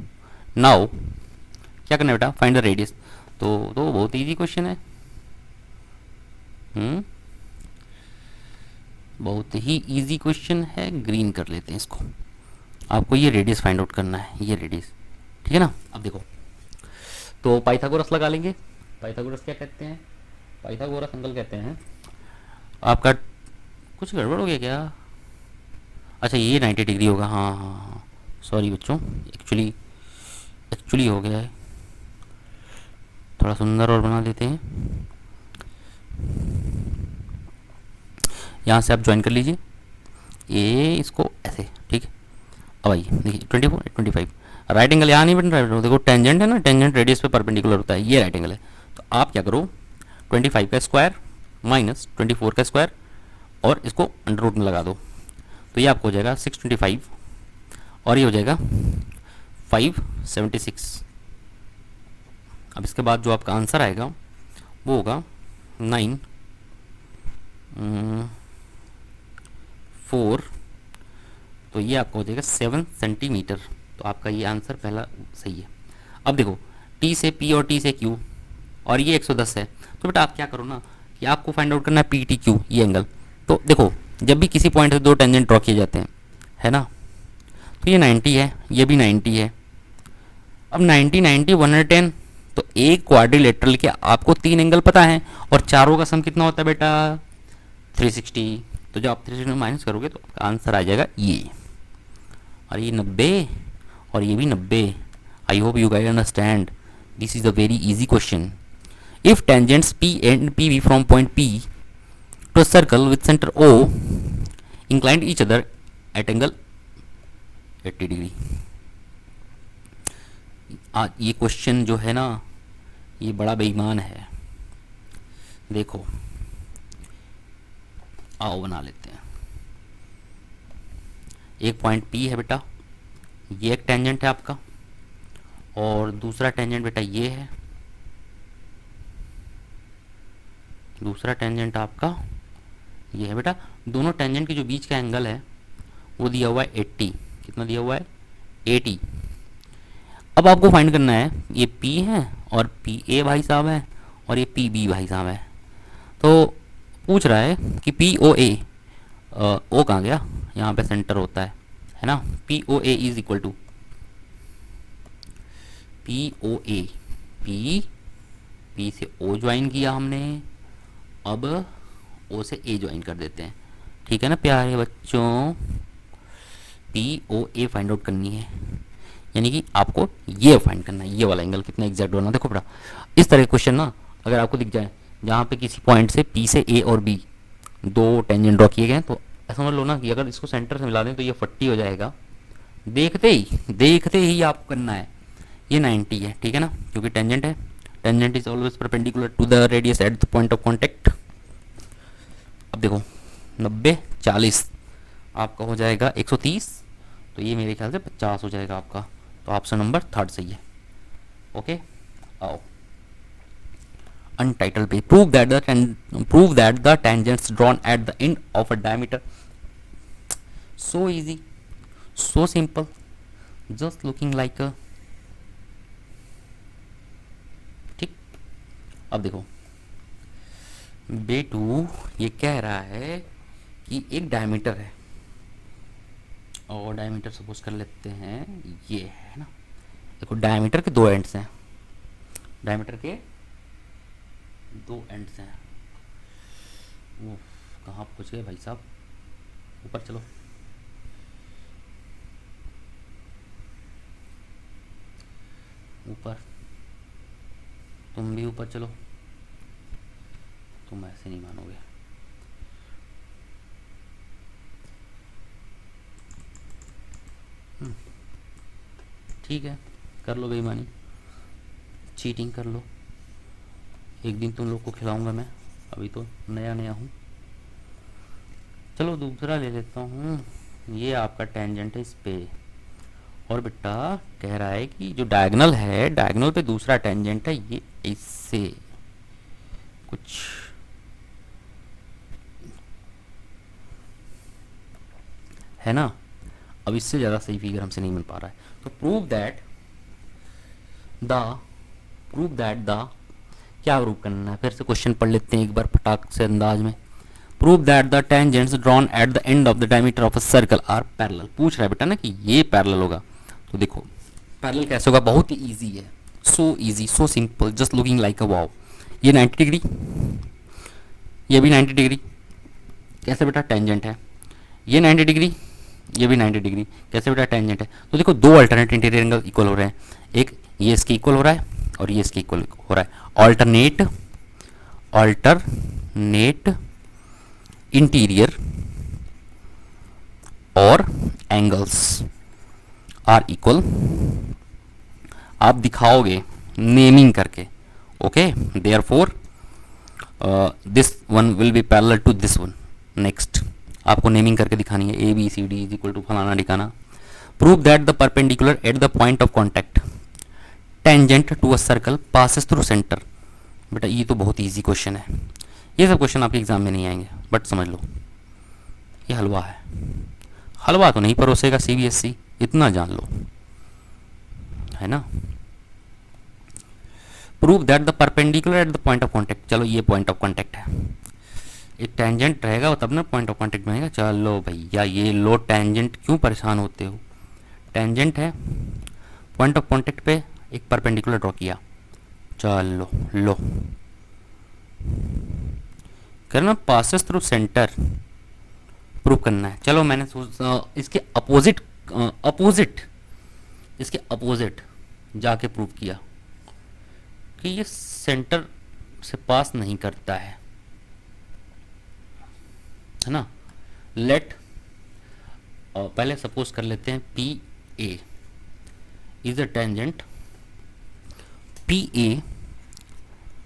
नाउ क्या करना है बेटा, फाइंड द रेडियस। तो बहुत इजी क्वेश्चन है, बहुत ही इजी क्वेश्चन है, ग्रीन कर लेते हैं इसको। आपको ये रेडियस फाइंड आउट करना है, ये रेडियस, ठीक है ना। अब देखो, तो पाइथागोरस लगा लेंगे। पाइथागोरस क्या कहते हैं, पाइथागोरस अंकल कहते हैं आपका, कुछ गड़बड़ हो गया क्या, अच्छा ये 90 डिग्री होगा, हाँ हाँ हाँ, सॉरी बच्चों, एक्चुअली हो गया है, थोड़ा सुंदर और बना देते हैं। यहाँ से आप ज्वाइन कर लीजिए ये इसको ऐसे, ठीक है। अब आइए देखिए 24 25, राइट एंगल यहाँ नहीं बन रहा है, देखो टेंजेंट है ना, टेंजेंट रेडियस पे परपेंडिकुलर होता है, ये राइट एंगल है। तो आप क्या करो, 25 का स्क्वायर माइनस 24 का स्क्वायर और इसको अंडर रूट में लगा दो, तो ये आपको हो जाएगा 625 और ये हो जाएगा 576। अब इसके बाद जो आपका आंसर आएगा वो होगा 9 4, तो ये आपका हो जाएगा 7 सेंटीमीटर। तो आपका ये आंसर पहला सही है। अब देखो टी से पी और टी से क्यू और ये 110 है, तो बेटा आप क्या करो ना कि आपको फाइंड आउट करना है पी टी क्यू, ये एंगल। तो देखो जब भी किसी पॉइंट से दो टेंजेंट ड्रॉ किए जाते हैं, है ना, तो ये 90 है, ये भी 90 है। अब 90 90 110, तो एक क्वाड्रिलेटरल के आपको 3 एंगल पता है और चारों का सम कितना होता है बेटा 360। तो जब आप 360 माइनस करोगे तो आपका आंसर आ जाएगा ये, और ये 90 और ये भी 90। I hope you guys understand, this is a very easy question. If tangents p and p v from point p to a circle with centre o inclined each other at angle 80 degree. ये question जो है ना ये बड़ा बेईमान है। देखो आओ बना लेते हैं। एक पॉइंट P है बेटा, ये एक टेंजेंट है आपका, और दूसरा टेंजेंट बेटा ये है, दूसरा टेंजेंट आपका ये है बेटा। दोनों टेंजेंट के जो बीच का एंगल है वो दिया हुआ है 80। कितना दिया हुआ है 80। अब आपको फाइंड करना है, ये P है और PA भाई साहब है और ये PB भाई साहब है। तो पूछ रहा है कि POA, ओ कहाँ गया, यहाँ पे सेंटर होता है ना। POA is equal to POA, P से O ज्वाइन किया हमने, अब O से A ज्वाइन कर देते हैं, ठीक है ना प्यारे बच्चों। POA फाइंड आउट करनी है, यानी कि आपको ये फाइंड करना है, ये वाला एंगल कितना एग्जैक्ट होना। देखो बेटा इस तरह के क्वेश्चन ना अगर आपको दिख जाए जहाँ पे किसी पॉइंट से P से A और B दो टेंजेंट ड्रॉ किए गए तो ऐसा समझ लो ना कि अगर इसको सेंटर से मिला दें तो ये 40 हो जाएगा। देखते ही आपको करना है, ये 90 है, ठीक है ना, क्योंकि टेंजेंट है, tangent is always perpendicular to the radius at the point of contact. अब देखो 90 40 आपका हो जाएगा 130, तो ये मेरे ख्याल से 50 हो जाएगा आपका। तो ऑप्शन नंबर 3 सही है। ओके आओ untitled page, prove that the tangents drawn at the end of a diameter, so easy, so simple, just looking like a, ठीक। अब देखो बेटू ये कह रहा है कि एक डायमीटर है और डायमीटर सपोज कर लेते हैं ये है ना। देखो डायमीटर के दो एंड्स हैं, डायमीटर के दो एंड्स हैं। वो कहाँ पहुँच गए भाई साहब, ऊपर चलो। ऊपर, तुम भी ऊपर चलो, तुम ऐसे नहीं मानोगे। ठीक है, कर लो बेईमानी, चीटिंग कर लो, एक दिन तुम लोग को खिलाऊंगा मैं, अभी तो नया नया हूँ। चलो दूसरा ले लेता हूँ, ये आपका टेंजेंट है इस पे, और बेटा कह रहा है कि जो डायगोनल है, डायगोनल पे दूसरा टेंजेंट है ये इससे कुछ है ना। अब इससे ज़्यादा सही फिगर हमसे नहीं मिल पा रहा है, तो प्रूव दैट द क्या प्रूव करना है, फिर से क्वेश्चन पढ़ लेते हैं एक बार फटाक से अंदाज में। Prove that the tangents drawn at the end of the diameter of a circle are parallel. पूछ रहा है बेटा ना कि ये पैरेलल होगा, तो देखो पैरेलल कैसे होगा, बहुत ही ईजी है, so easy, so simple, just looking like a wow. ये 90 डिग्री, ये भी 90 डिग्री, कैसे बेटा टेंजेंट है। ये 90 डिग्री, ये भी 90 डिग्री, कैसे बेटा टेंजेंट है। तो देखो दो अल्टरनेट इंटीरियर एंगल इक्वल हो रहे हैं, एक ये इसके इक्वल हो रहा है और ये इसके इक्वल हो रहा है। ऑल्टरनेट इंटीरियर और एंगल्स आर इक्वल, आप दिखाओगे नेमिंग करके, okay. Therefore this one will be parallel to this one. Next आपको नेमिंग करके दिखानी है, a b c d is equal to फलाना ठिकाना। Prove that the perpendicular at the point of contact tangent to a circle passes through centre. बेटा ये तो बहुत इजी क्वेश्चन है, ये सब क्वेश्चन आपके एग्जाम में नहीं आएंगे, बट समझ लो ये हलवा है। हलवा तो नहीं परोसेगा सीबीएसई, इतना जान लो, है ना। Prove that the perpendicular at the point of contact, चलो ये पॉइंट ऑफ कॉन्टैक्ट है, एक टेंजेंट रहेगा तब ना पॉइंट ऑफ कॉन्टैक्ट बनेगा। चलो भैया ये लो, टेंजेंट क्यों परेशान होते हो, टेंजेंट है, पॉइंट ऑफ कॉन्टैक्ट पे एक परपेंडिकुलर ड्रॉ किया, चलो लो करना, पासेस थ्रू सेंटर प्रूव करना है। चलो मैंने इसके इसके अपोजिट जाके प्रूव किया कि ये सेंटर से पास नहीं करता है ना। लेट पहले सपोज कर लेते हैं p A is a tangent, p A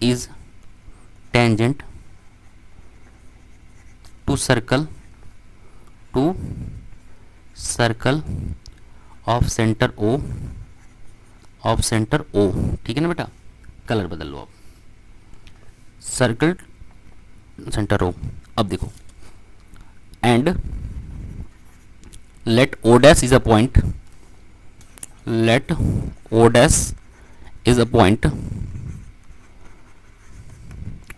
is tangent to circle of centre ओ, ठीक है ना बेटा। कलर बदल लो अब, सर्कल सेंटर ओ। अब देखो and let o dash is a point, let o dash is a point,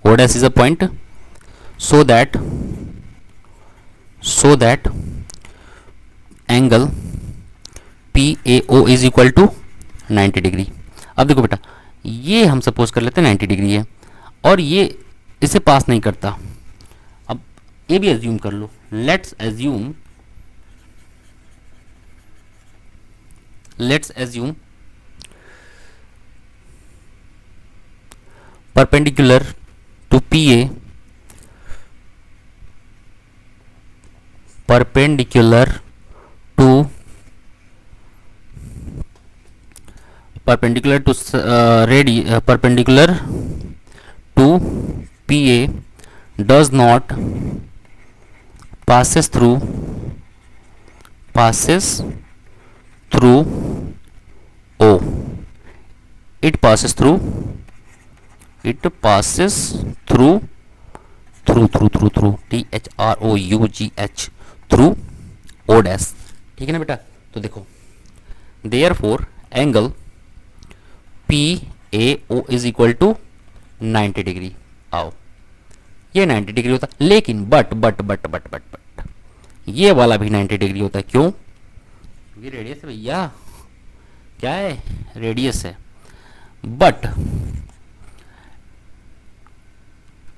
o dash is a point so that angle PAO is equal to 90 degree. अब देखो बेटा ये हम सपोज कर लेते हैं 90 डिग्री है और ये इसे पास नहीं करता। अब ये भी एज्यूम कर लो, let's assume perpendicular to PA, perpendicular to PA does not passes through O, it passes through THROUGH through O dash, ठीक है ना बेटा। तो देखो therefore angle PAO is equal to 90 degree. आओ ये 90 डिग्री होता, लेकिन बट ये वाला भी 90 डिग्री होता है। क्यों? ये रेडियस है भैया, क्या है, रेडियस है। But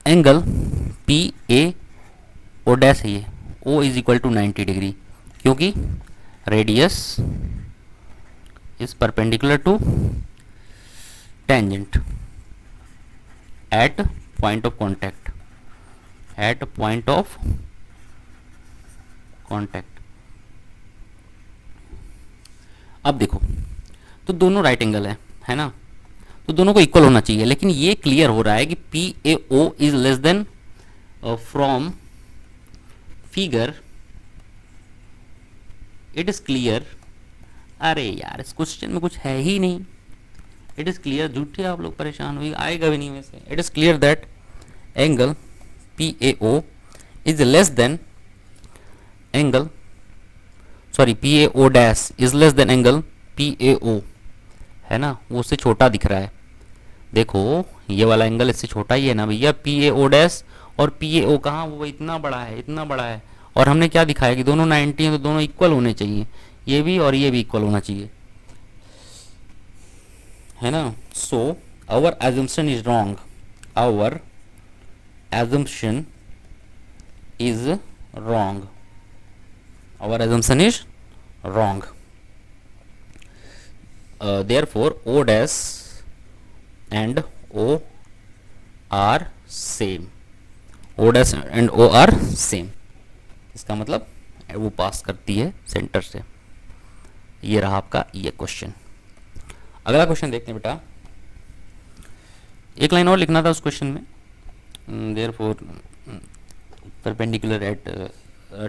angle P A O dash है, ये O is equal to 90 degree, क्योंकि radius is perpendicular to tangent at point of contact, at point of contact. अब देखो, तो दोनों राइट एंगल है ना, तो दोनों को इक्वल होना चाहिए, लेकिन ये क्लियर हो रहा है कि p A O is less than from figure, it is clear. अरे यार, इस क्वेश्चन में कुछ है ही नहीं, इट इज क्लियर, झूठे आप लोग परेशान हुई, आएगा भी नहीं वैसे। It is clear that angle P A O is less than angle, sorry P A O dash is less than angle P A O, है ना, वो उससे छोटा दिख रहा है। देखो ये वाला एंगल इससे छोटा ही है ना भैया, पी ए ओ डैश, और पी ए ओ कहाँ, वो इतना बड़ा है, इतना बड़ा है। और हमने क्या दिखाया कि दोनों 90 हैं, तो दोनों इक्वल होने चाहिए, ये भी और ये भी इक्वल होना चाहिए, है ना। So our assumption is wrong, our assumption is wrong, our assumption is wrong. Therefore O dash and O are same, O dash and O are same, इसका मतलब वो पास करती है सेंटर से। ये रहा आपका ये क्वेश्चन। अगला क्वेश्चन देखते हैं बेटा, एक लाइन और लिखना था उस क्वेश्चन में। Therefore perpendicular at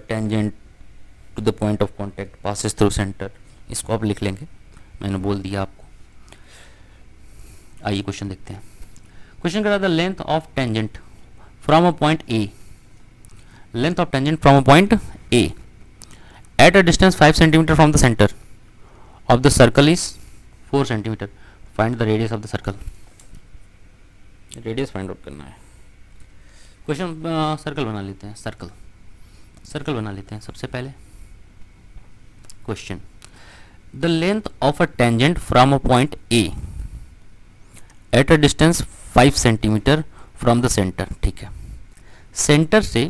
tangent to the point of contact passes through center, इसको आप लिख लेंगे, मैंने बोल दिया आपको। आइए क्वेश्चन देखते हैं। क्वेश्चन करा the length of tangent from a point A, length of tangent from a point A at a distance 5 centimetre from the centre of the circle is 4 centimetre, find the radius of the circle. Radius find out करना है। Question circle बना लेते हैं, circle बना लेते हैं सबसे पहले। Question, the length of a tangent from a point A at a distance 5 centimetre from the center, ठीक है, सेंटर से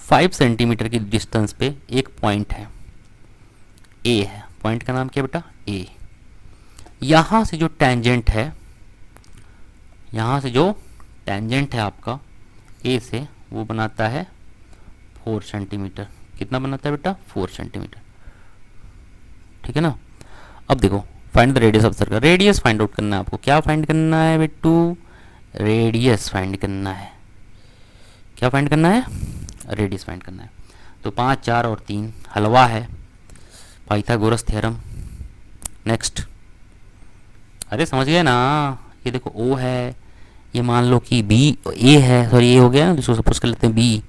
5 सेंटीमीटर की डिस्टेंस पे एक पॉइंट है, A है, पॉइंट का नाम क्या बेटा, A। यहाँ से जो टेंजेंट है, यहाँ से जो टेंजेंट है आपका A से, वो बनाता है 4 सेंटीमीटर। कितना बनाता है बेटा, 4 सेंटीमीटर, ठीक है ना। अब देखो, find the radius of circle, radius find out करना है आपको। क्या फाइंड करना है बेटू, रेडियस फाइंड करना है। क्या फाइंड करना है, रेडियस फाइंड करना है। तो 5, 4 और 3 हलवा है, पाइथागोरस थ्योरम। नेक्स्ट, अरे समझ गए ना, ये देखो O है, ये मान लो कि B A है, सॉरी A हो गया ना, जिसको सपोज कर लेते हैं B,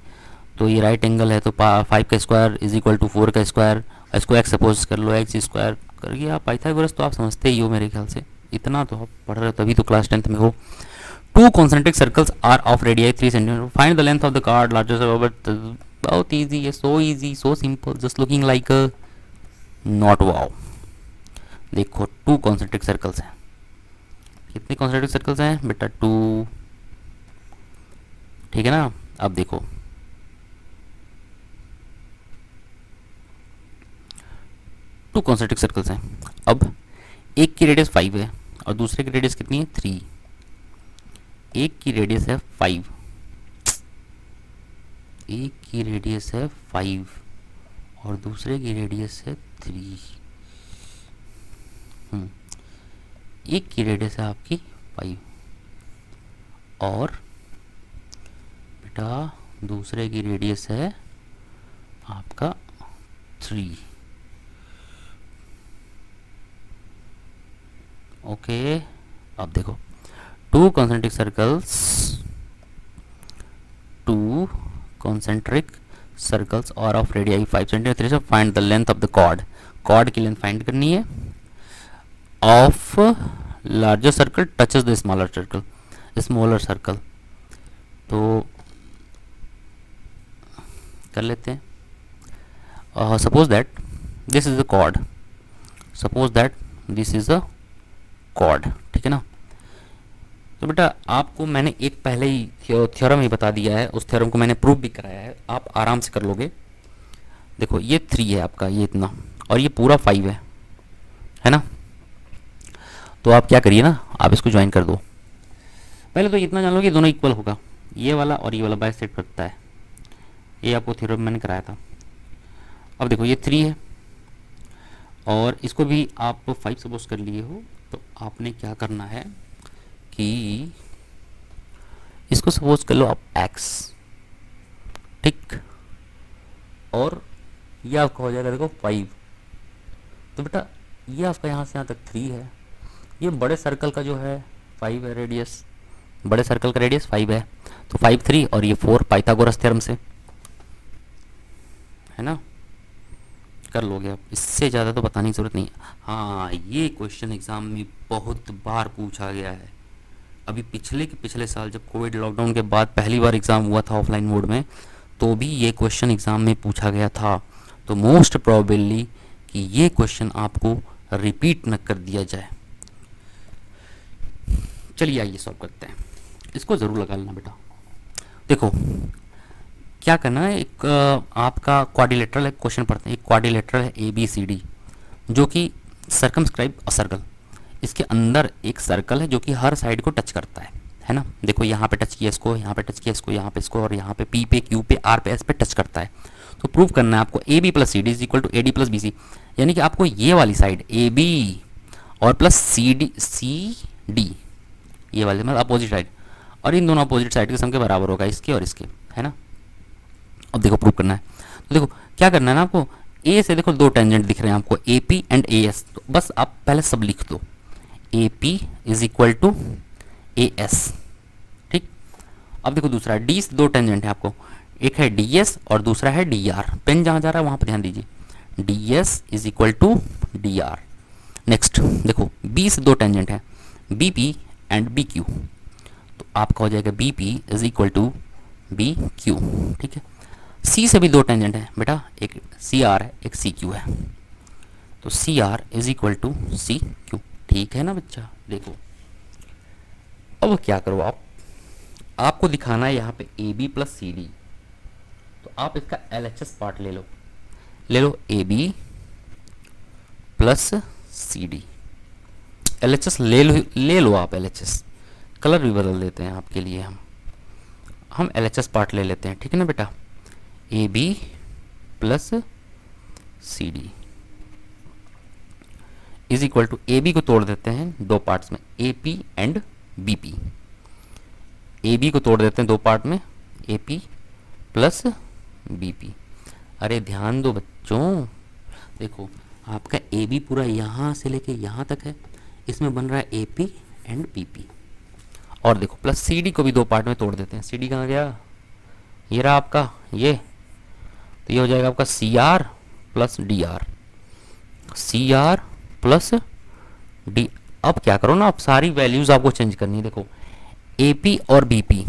तो ये राइट एंगल है, तो 5 का स्क्वायर इज इक्वल टू 4 का स्क्वायर, इसको x सपोज कर लो, x स्क्वायर करके आप पाइथागोरस तो आप समझते ही हो मेरे ख्याल से, इतना तो आप पढ़ रहे हो, तभी तो क्लास 10th में हो। 2 concentric circles are of radii 3 cm, find the length of the chord largest, but बहुत easy है, so easy, so simple, just looking like a not wow। देखो 2 concentric circles हैं, कितने concentric circles हैं बेटा, 2, ठीक है ना। अब देखो, टू कॉन्सेंट्रिक सर्कल्स हैं। अब एक की रेडियस 5 है और दूसरे की रेडियस कितनी है, 3। एक की रेडियस है 5, एक की रेडियस है 5 और दूसरे की रेडियस है 3। एक की रेडियस है आपकी 5 और बेटा दूसरे की रेडियस है आपका 3। ओके, अब देखो, 2 concentric circles, 2 concentric circles are of radii 5 cm, so find the length of the chord, chord की लेंथ फाइंड करनी है, of larger circle touches the smaller circle, तो कर लेते हैं। Suppose that this is the chord, suppose that this is a cord, ठीक है ना। तो बेटा आपको मैंने एक पहले ही थ्योरम ही बता दिया है, उस थ्योरम को मैंने प्रूव भी कराया है, आप आराम से कर लोगे। देखो ये 3 है आपका, ये इतना, और ये पूरा 5 है ना। तो आप क्या करिए ना, आप इसको ज्वाइन कर दो। पहले तो इतना जान लो कि दोनों इक्वल होगा, ये वाला और ये वाला बाइसेक्ट करता है, ये आपको थ्योरम मैंने कराया था। अब देखो ये 3 है और इसको भी आप 5 सपोज कर लिए हो, तो आपने क्या करना है कि इसको सपोज कर लो आप x, ठीक, और ये आपका हो जाएगा देखो 5। तो बेटा ये आपका यहाँ से यहाँ तक 3 है, ये बड़े सर्कल का जो है 5 है रेडियस, बड़े सर्कल का रेडियस 5 है, तो 5 3 और ये 4 पाइथागोरस थ्योरम से, है ना। कर लोगे आप, इससे ज़्यादा तो बताने की ज़रूरत नहीं है। हाँ ये क्वेश्चन एग्ज़ाम में बहुत बार पूछा गया है। अभी पिछले साल जब कोविड लॉकडाउन के बाद पहली बार एग्ज़ाम हुआ था ऑफलाइन मोड में, तो भी ये क्वेश्चन एग्ज़ाम में पूछा गया था। तो मोस्ट प्रोबेबली कि ये क्वेश्चन आपको रिपीट न कर दिया जाए। चलिए आइए सॉल्व करते हैं, इसको ज़रूर लगा लेना बेटा। देखो क्या करना है, एक आपका क्वाड्रिलेटरल एक क्वेश्चन पढ़ते हैं। एक क्वाड्रिलेटरल है ABCD जो कि सर्कमस्क्राइब अ सर्कल, इसके अंदर एक सर्कल है जो कि हर साइड को टच करता है ना। देखो यहाँ पे टच किया इसको, यहाँ पे टच किया इसको, यहाँ पे इसको, और यहाँ पे P पे Q पे R पे S पे टच करता है। तो प्रूव करना है आपको AB plus CD is equal to AD plus BC, यानी कि आपको ये वाली साइड AB और प्लस CD, ये वाली मतलब अपोजिट साइड, और इन दोनों अपोजिट साइड के सम के बराबर होगा, इसके और इसके, है ना। अब देखो प्रूव करना है, तो देखो क्या करना है ना आपको, ए से देखो 2 टेंजेंट दिख रहे हैं आपको, AP एंड AS, तो बस आप पहले सब लिख दो, AP is equal to AS, ठीक। अब देखो दूसरा D से 2 टेंजेंट है आपको, एक है DS और दूसरा है DR, पेन जहाँ जा रहा है वहाँ पर ध्यान दीजिए, DS is equal to DR। Next देखो B से 2 टेंजेंट है, BP एंड BQ, तो आपका हो जाएगा BP is equal to BQ, ठीक है। C से भी 2 टेंजेंट है बेटा, एक CR है एक CQ है, तो CR is equal to CQ, ठीक है ना बच्चा। देखो अब क्या करो आपको दिखाना है यहाँ पे AB प्लस CD, तो आप इसका LHS पार्ट ले लो AB प्लस CD, LHS ले लो आप LHS, कलर भी बदल देते हैं आपके लिए, हम LHS पार्ट ले लेते हैं, ठीक है ना बेटा। AB plus CD is equal to, AB को तोड़ देते हैं 2 पार्ट्स में, AP एंड BP, AB को तोड़ देते हैं 2 पार्ट में, AP प्लस BP। अरे ध्यान दो बच्चों, देखो आपका AB पूरा यहाँ से लेके यहाँ तक है, इसमें बन रहा है AP एंड BP, और देखो प्लस CD को भी 2 पार्ट में तोड़ देते हैं, CD कहाँ गया, ये रहा आपका ये, तो ये हो जाएगा आपका CR plus DR, CR plus D। अब क्या करो ना, आप सारी वैल्यूज आपको चेंज करनी है। देखो AP और BP,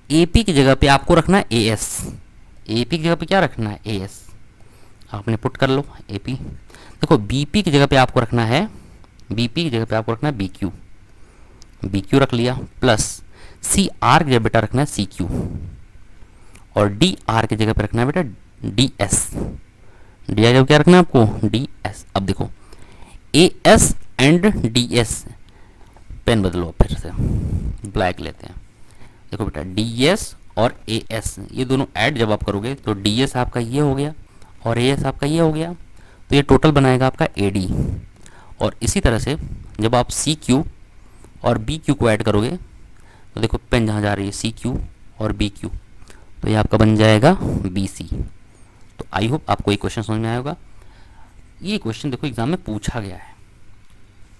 AP की जगह पे आपको रखना है AS, AP की जगह पे क्या रखना है AS, आपने पुट कर लो AP। देखो BP की जगह पे आपको रखना है, BP की जगह पे आपको रखना है BQ, BQ रख लिया, प्लस CR की जगह बेटा रखना है CQ, और DR की जगह पे रखना है बेटा DS, DR की जगह क्या रखना है आपको DS। अब देखो AS एंड DS, पेन बदलो फिर से, ब्लैक लेते हैं। देखो बेटा DS और AS ये दोनों ऐड जब आप करोगे तो DS आपका ये हो गया और AS आपका ये हो गया, तो ये टोटल बनाएगा आपका AD। और इसी तरह से जब आप CQ और BQ को ऐड करोगे, तो देखो पेन जहाँ जा रही है CQ और BQ, तो ये आपका बन जाएगा BC। तो आई होप आपको ये क्वेश्चन समझ में आया होगा। ये क्वेश्चन देखो एग्जाम में पूछा गया है,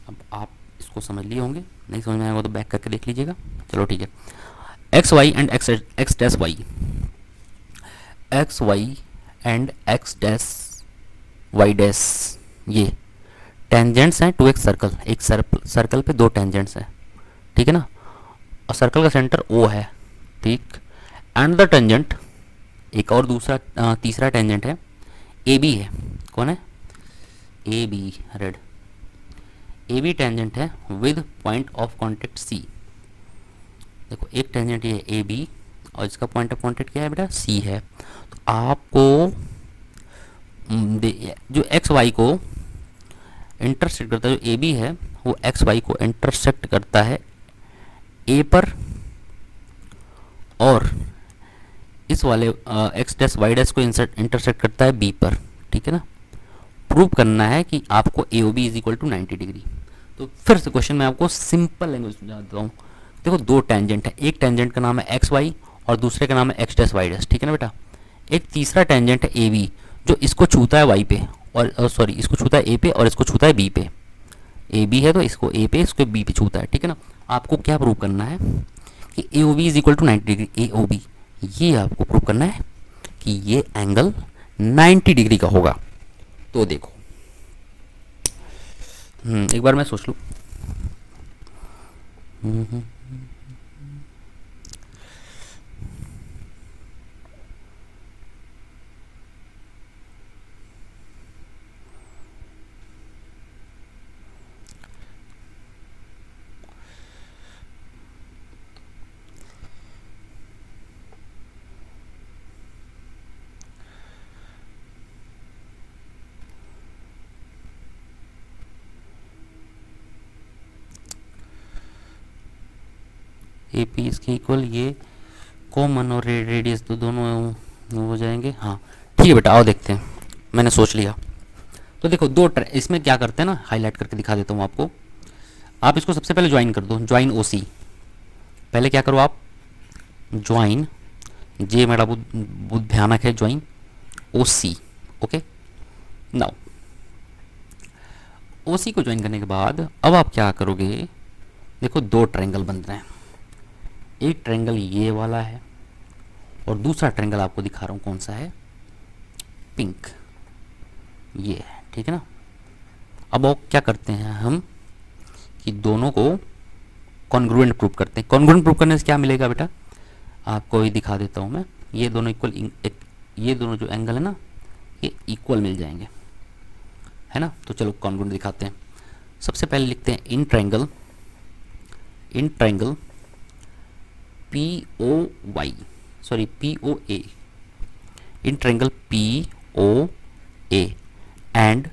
अब आप इसको समझ लिए होंगे, नहीं समझ में आएगा तो बैक करके देख लीजिएगा। चलो ठीक है, x y and x dash y, x y and x dash y dash, ये टेंजेंट्स हैं टू एक सर्कल, एक सर्कल पे 2 टेंजेंट्स हैं, ठीक है ना, और सर्कल का सेंटर O है, ठीक। एंड द टेंजेंट, एक और दूसरा तीसरा टेंजेंट है AB है, कौन है a b, red, a b tangent है with point of contact c. देखो एक टेंजेंट ये ए बी और इसका पॉइंट ऑफ कॉन्टेक्ट क्या है बेटा, सी है। तो आपको जो एक्स वाई को इंटरसेक्ट करता है, जो ए बी है वो एक्स वाई को इंटरसेक्ट करता है ए पर, और इस वाले एक्स डैश वाई डैश को इंटरसेक्ट करता है बी पर, ठीक है ना। प्रूव करना है कि आपको A O B is equal to 90 degree. तो फिर से क्वेश्चन में आपको सिंपल लैंग्वेज समझा देता हूँ। देखो दो टेंजेंट है, एक टेंजेंट का नाम है एक्स वाई और दूसरे का नाम है एक्स डैश वाई डैश, ठीक है ना बेटा। एक तीसरा टेंजेंट है ए बी जो इसको छूता है वाई पे, और सॉरी इसको छूता है ए पे और इसको छूता है बी पे। ए बी है तो इसको ए पे, इसको बी पे छूता है, ठीक है ना। आपको क्या प्रूव करना है कि A O B is equal to 90 degree. A O B ये आपको प्रूव करना है कि ये एंगल 90 डिग्री का होगा। तो देखो एक बार मैं सोच लूँ। ए पी इसके इक्वल, ये कॉमन और रेडियस तो दोनों हो जाएंगे। हाँ ठीक है बेटा, आओ देखते हैं, मैंने सोच लिया। तो देखो दो इसमें क्या करते हैं ना, हाईलाइट करके दिखा देता हूँ आपको। आप इसको सबसे पहले ज्वाइन कर दो, ज्वाइन ओ सी। पहले क्या करो आप, ज्वाइन, जे मेरा बहुत भयानक है, ज्वाइन ओ सी। ओके नाउ ओ सी को ज्वाइन करने के बाद अब आप क्या करोगे, देखो दो ट्रायंगल बन रहे हैं। एक ट्रायंगल ये वाला है और दूसरा ट्रायंगल आपको दिखा रहा हूँ कौन सा है, पिंक, ये है, ठीक है ना। अब वो क्या करते हैं हम कि दोनों को कॉन्ग्रुएंट प्रूव करते हैं। कॉन्ग्रुएंट प्रूव करने से क्या मिलेगा बेटा, आपको ही दिखा देता हूँ मैं। ये दोनों इक्वल, ये दोनों जो एंगल है ना ये इक्वल मिल जाएंगे, है ना। तो चलो कॉन्ग्रुएंट दिखाते हैं। सबसे पहले लिखते हैं in triangle, in triangle P O Y, sorry P O A, in triangle P O A and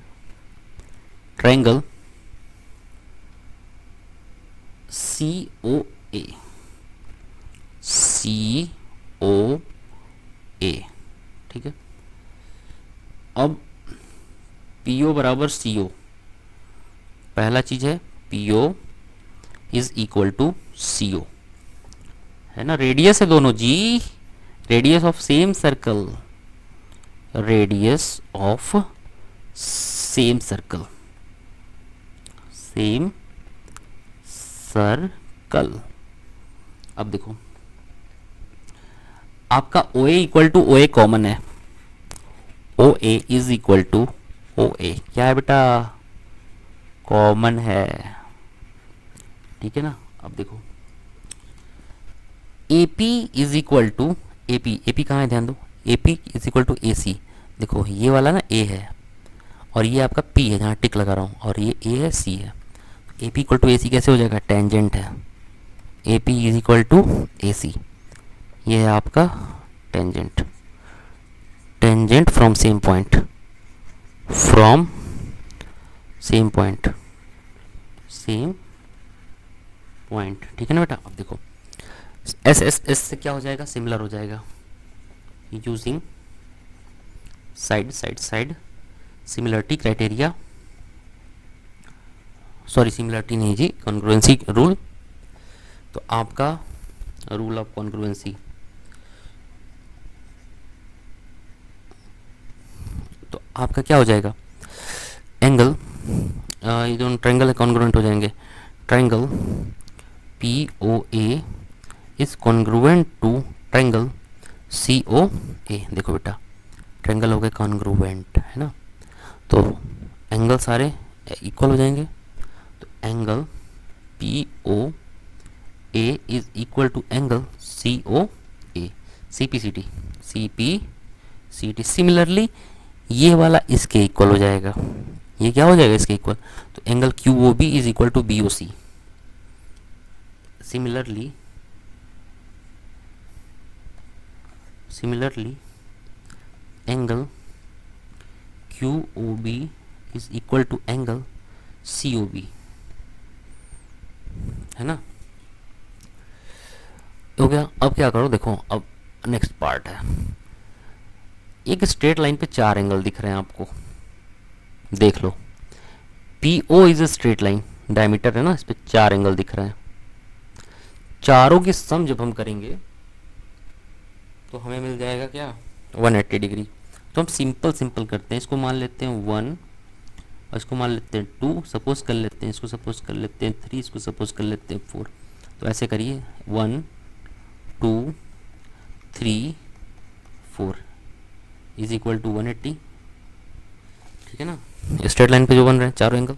triangle C O A, C O A, ठीक है। अब पी ओ बराबर सी ओ, पहला चीज है P O is equal to C O, है ना। Radius है दोनों जी, radius of same circle, radius of same circle, same circle. अब देखो आपका O A equal to O A common है, O A is equal to O A क्या है बेटा, कॉमन है, ठीक है ना। अब देखो A P is equal to A P, A P कहाँ है ध्यान दो, A P is equal to A C. देखो ये वाला ना ए है और ये आपका पी है जहाँ टिक लगा रहा हूँ, और ये ए है सी है। A P equal to A C कैसे हो जाएगा, टेंजेंट है, A P is equal to A C, ये है आपका tangent, tangent from same point, from same point, same point, ठीक है ना बेटा। अब देखो एस एस एस से क्या हो जाएगा, सिमिलर हो जाएगा, using side side side similarity criteria, sorry similarity नहीं जी, कॉन्ग्रुएंसी रूल। तो आपका रूल ऑफ कॉन्ग्रुएंसी, तो आपका क्या हो जाएगा, एंगल, ये दोनों ट्रायंगल है कॉन्ग्रुएंट हो जाएंगे, triangle P O A is congruent to triangle C O A. देखो बेटा ट्रायंगल हो गए कॉन्ग्रुएंट, है ना। तो एंगल सारे इक्वल हो जाएंगे, तो angle p O A is equal to angle c O A, c p c t, c p c t. Similarly ये वाला इसके इक्वल हो जाएगा, ये क्या हो जाएगा इसके इक्वल, तो angle q o B is equal to b o c. Similarly angle q o B is equal to angle c o b, है ना, हो गया। अब क्या करो, देखो अब नेक्स्ट पार्ट है, एक स्ट्रेट लाइन पे चार एंगल दिख रहे हैं आपको, देख लो, P O is a straight line, diameter है ना, इस पे चार एंगल दिख रहे हैं, चारों की सम जब हम करेंगे तो हमें मिल जाएगा क्या, 180 डिग्री। तो हम सिंपल करते हैं, इसको मान लेते हैं 1 और इसको मान लेते हैं 2, सपोज कर लेते हैं, इसको सपोज कर लेते हैं 3, इसको सपोज कर लेते हैं 4। तो ऐसे करिए 1 2 3 4 इज इक्वल टू 180, ठीक है ना, स्ट्रेट लाइन पे जो बन रहे हैं चारों एंगल।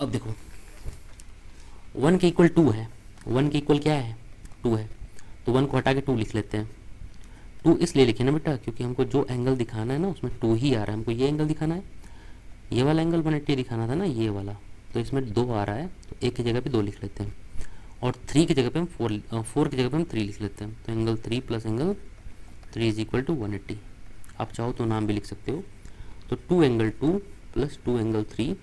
अब देखो 1 के इक्वल 2 है, 1 के इक्वल क्या है, 2 है, तो 1 को हटा के 2 लिख लेते हैं। 2 इसलिए लिखे ना बेटा क्योंकि हमको जो एंगल दिखाना है ना उसमें 2 ही आ रहा है, हमको ये एंगल दिखाना है, ये वाला एंगल 180 दिखाना था ना, ये वाला, तो इसमें 2 आ रहा है, तो 1 की जगह पे 2 लिख लेते हैं, और 3 की जगह पे हम 4 की जगह पे हम 3 लिख लेते हैं, तो angle 3 plus angle 3 is equal to 180। आप चाहो तो नाम भी लिख सकते हो, तो 2 angle 2 plus 2 angle 3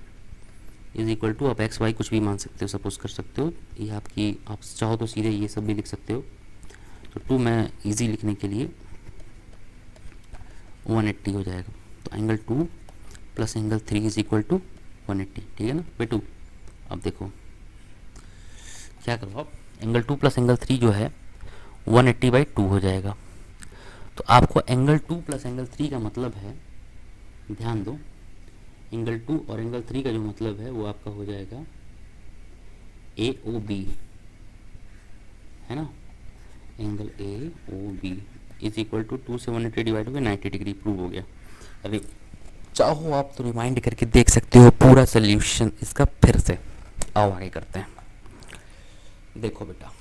is equal to, आप एक्स वाई कुछ भी मान सकते हो, सपोज कर सकते हो, ये आपकी, आप चाहो तो सीधे ये सब भी लिख सकते हो, तो 2 मैं इजी लिखने के लिए 180 हो जाएगा, तो angle 2 plus angle 3 is equal to 180, ठीक है ना बेटू। अब देखो क्या करो आप, एंगल 2 प्लस एंगल 3 जो है 180/2 हो जाएगा, तो आपको एंगल 2 प्लस एंगल 3 का मतलब है, ध्यान दो, एंगल 2 और एंगल 3 का जो मतलब है वो आपका हो जाएगा ए ओ बी, है ना, angle a O B is equal to 2 से 180 डिवाइड हो गया 90 डिग्री, प्रूव हो गया। अरे चाहो आप तो रिमाइंड करके देख सकते हो पूरा सोल्यूशन इसका फिर से। आओ आगे करते हैं, देखो बेटा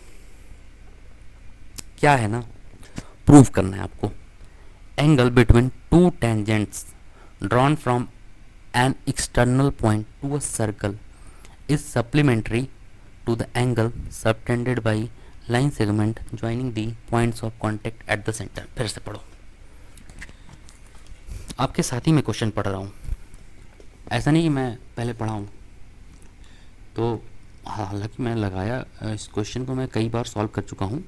क्या है ना, प्रूव करना है आपको, angle between two tangents drawn from an external point to a circle is supplementary to the angle subtended by line segment joining the points of contact at the center। फिर से पढ़ो, आपके साथ ही मैं क्वेश्चन पढ़ रहा हूँ, ऐसा नहीं कि मैं पहले पढ़ा हूँ, तो हालांकि मैं लगाया इस क्वेश्चन को मैं कई बार सॉल्व कर चुका हूँ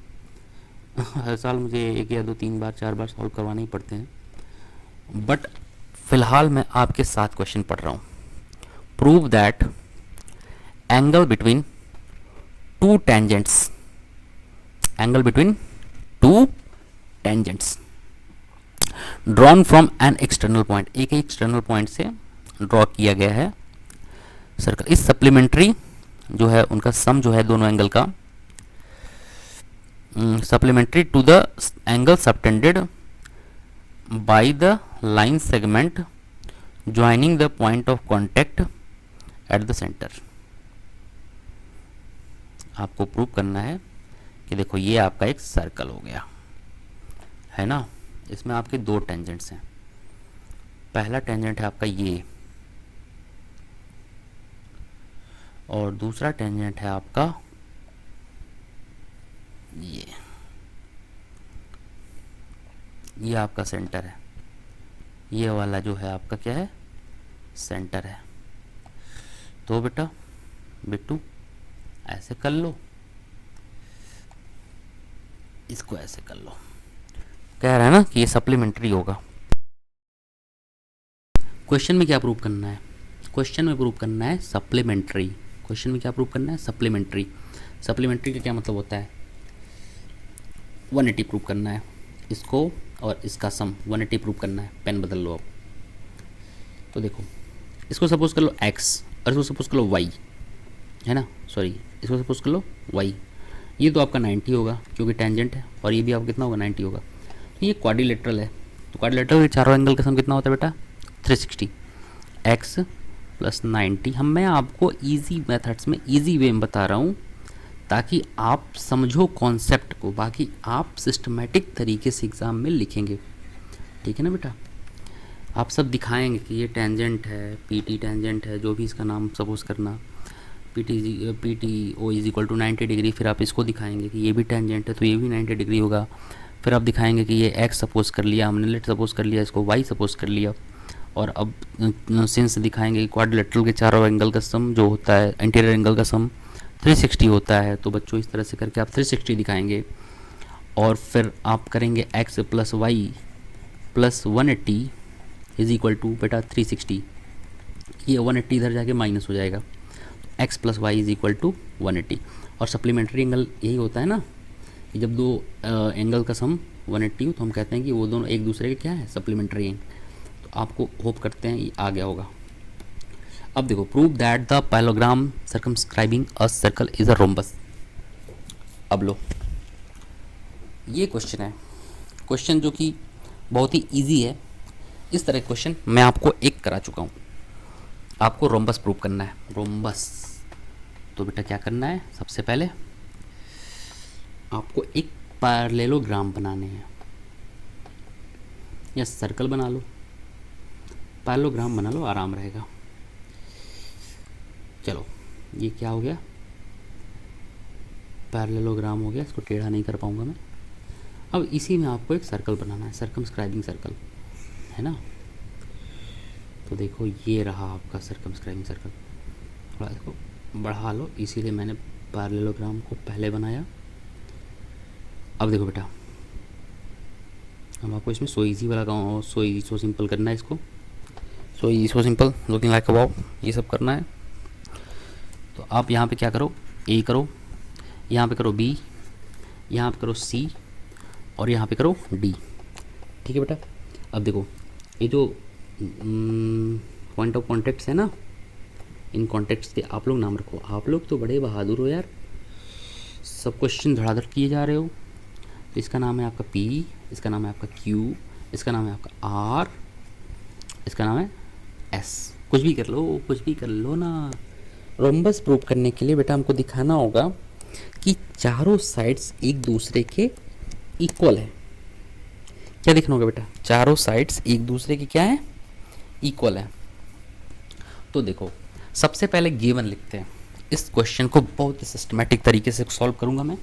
हर साल मुझे 1 या 2 3 बार 4 बार सॉल्व करवाने ही पड़ते हैं, बट फिलहाल मैं आपके साथ क्वेश्चन पढ़ रहा हूं। Prove that angle between two tangents, angle between two tangents drawn from an external point, एक एक्सटर्नल पॉइंट से ड्रॉ किया गया है सर्कल, इस सप्लीमेंट्री जो है उनका सम जो है दोनों एंगल का, supplementary to the angle subtended by the line segment joining the point of contact at the center। आपको प्रूव करना है कि देखो ये आपका एक सर्कल हो गया, है ना, इसमें आपके 2 टेंजेंट्स हैं, पहला टेंजेंट है आपका ये और दूसरा टेंजेंट है आपका ये आपका सेंटर है, ये वाला जो है आपका क्या है, सेंटर है। तो बेटा बिट्टू ऐसे कर लो, इसको ऐसे कर लो, कह रहा है ना कि ये सप्लीमेंट्री होगा। क्वेश्चन में क्या प्रूव करना है, क्वेश्चन में प्रूव करना है सप्लीमेंट्री, क्वेश्चन में क्या प्रूव करना है, सप्लीमेंट्री। सप्लीमेंट्री का क्या मतलब होता है, 180 प्रूव करना है, इसको और इसका सम 180 प्रूव करना है, पेन बदल लो अब। तो देखो इसको सपोज कर लो x और इसको सपोज कर लो y, है ना, सॉरी इसको सपोज कर लो y, ये तो आपका 90 होगा क्योंकि टेंजेंट है, और ये भी आपका कितना होगा 90 होगा, तो ये क्वाड्रिलेटरल है, तो क्वाड्रिलेटरल के चारों एंगल का सम कितना होता है बेटा 360, x प्लस 90। मैं आपको ईजी मेथड्स में ईजी वे में बता रहा हूँ ताकि आप समझो कॉन्सेप्ट को, बाकी आप सिस्टमेटिक तरीके से एग्ज़ाम में लिखेंगे, ठीक है ना बेटा। आप सब दिखाएंगे कि ये टेंजेंट है, पी टी टेंजेंट है, जो भी इसका नाम सपोज करना, p t o is equal to 90 degree. फिर आप इसको दिखाएंगे कि ये भी टेंजेंट है तो ये भी 90 डिग्री होगा। फिर आप दिखाएंगे कि ये एक्स सपोज कर लिया हमने, लेट सपोज कर लिया इसको, वाई सपोज कर लिया। और अब सिंस दिखाएंगे कि क्वाड्रिलेटरल के चारों एंगल का सम जो होता है, इंटीरियर एंगल का सम 360 होता है। तो बच्चों इस तरह से करके आप 360 दिखाएंगे। और फिर आप करेंगे x plus y plus 180 is equal to बेटा 360। ये 180 इधर जाके माइनस हो जाएगा, x plus y is equal to 180। और सप्लीमेंट्री एंगल यही होता है ना कि जब दो एंगल का सम 180 हो तो हम कहते हैं कि वो दोनों एक दूसरे के क्या है, सप्लीमेंट्री एंगल। तो आपको होप करते हैं ये आ गया होगा। अब देखो, prove that the parallelogram circumscribing a circle is a rhombus. अब लो, ये क्वेश्चन है, क्वेश्चन जो कि बहुत ही इजी है। इस तरह क्वेश्चन मैं आपको एक करा चुका हूँ। आपको रोम्बस प्रूव करना है, रोम्बस। तो बेटा क्या करना है, सबसे पहले आपको एक पैरेललोग्राम बनाने हैं, या सर्कल बना लो, पैरेललोग्राम बना लो, आराम रहेगा। चलो, ये क्या हो गया, पैरेललोग्राम हो गया। इसको टेढ़ा नहीं कर पाऊंगा मैं। अब इसी में आपको एक सर्कल बनाना है, सर्कमस्क्राइबिंग सर्कल, है ना। तो देखो ये रहा आपका सर्कमस्क्राइबिंग सर्कल। थोड़ा इसको बढ़ा लो, इसीलिए मैंने पैरेललोग्राम को पहले बनाया। अब देखो बेटा, हम आपको इसमें सो इजी वाला गाँव, सो इजी सो सिंपल करना है इसको, so easy so simple looking like a wow, ये सब करना है। तो आप यहाँ पे क्या करो, ए करो, यहाँ पे करो बी, यहाँ पे करो सी, और यहाँ पे करो डी। ठीक है बेटा। अब देखो, ये जो पॉइंट ऑफ कॉन्टेक्ट्स है ना, इन कॉन्टेक्ट्स के आप लोग नाम रखो। आप लोग तो बड़े बहादुर हो यार, सब क्वेश्चन धड़ाधड़ किए जा रहे हो। तो इसका नाम है आपका P, इसका नाम है आपका Q, इसका नाम है आपका R, इसका नाम है S। कुछ भी कर लो, कुछ भी कर लो ना। रोम्बस प्रूव करने के लिए बेटा हमको दिखाना होगा कि चारों साइड्स एक दूसरे के इक्वल है। क्या देखना होगा बेटा, चारों साइड्स एक दूसरे के क्या है, इक्वल है। तो देखो, सबसे पहले गिवन लिखते हैं। इस क्वेश्चन को बहुत ही सिस्टमेटिक तरीके से सॉल्व करूंगा मैं,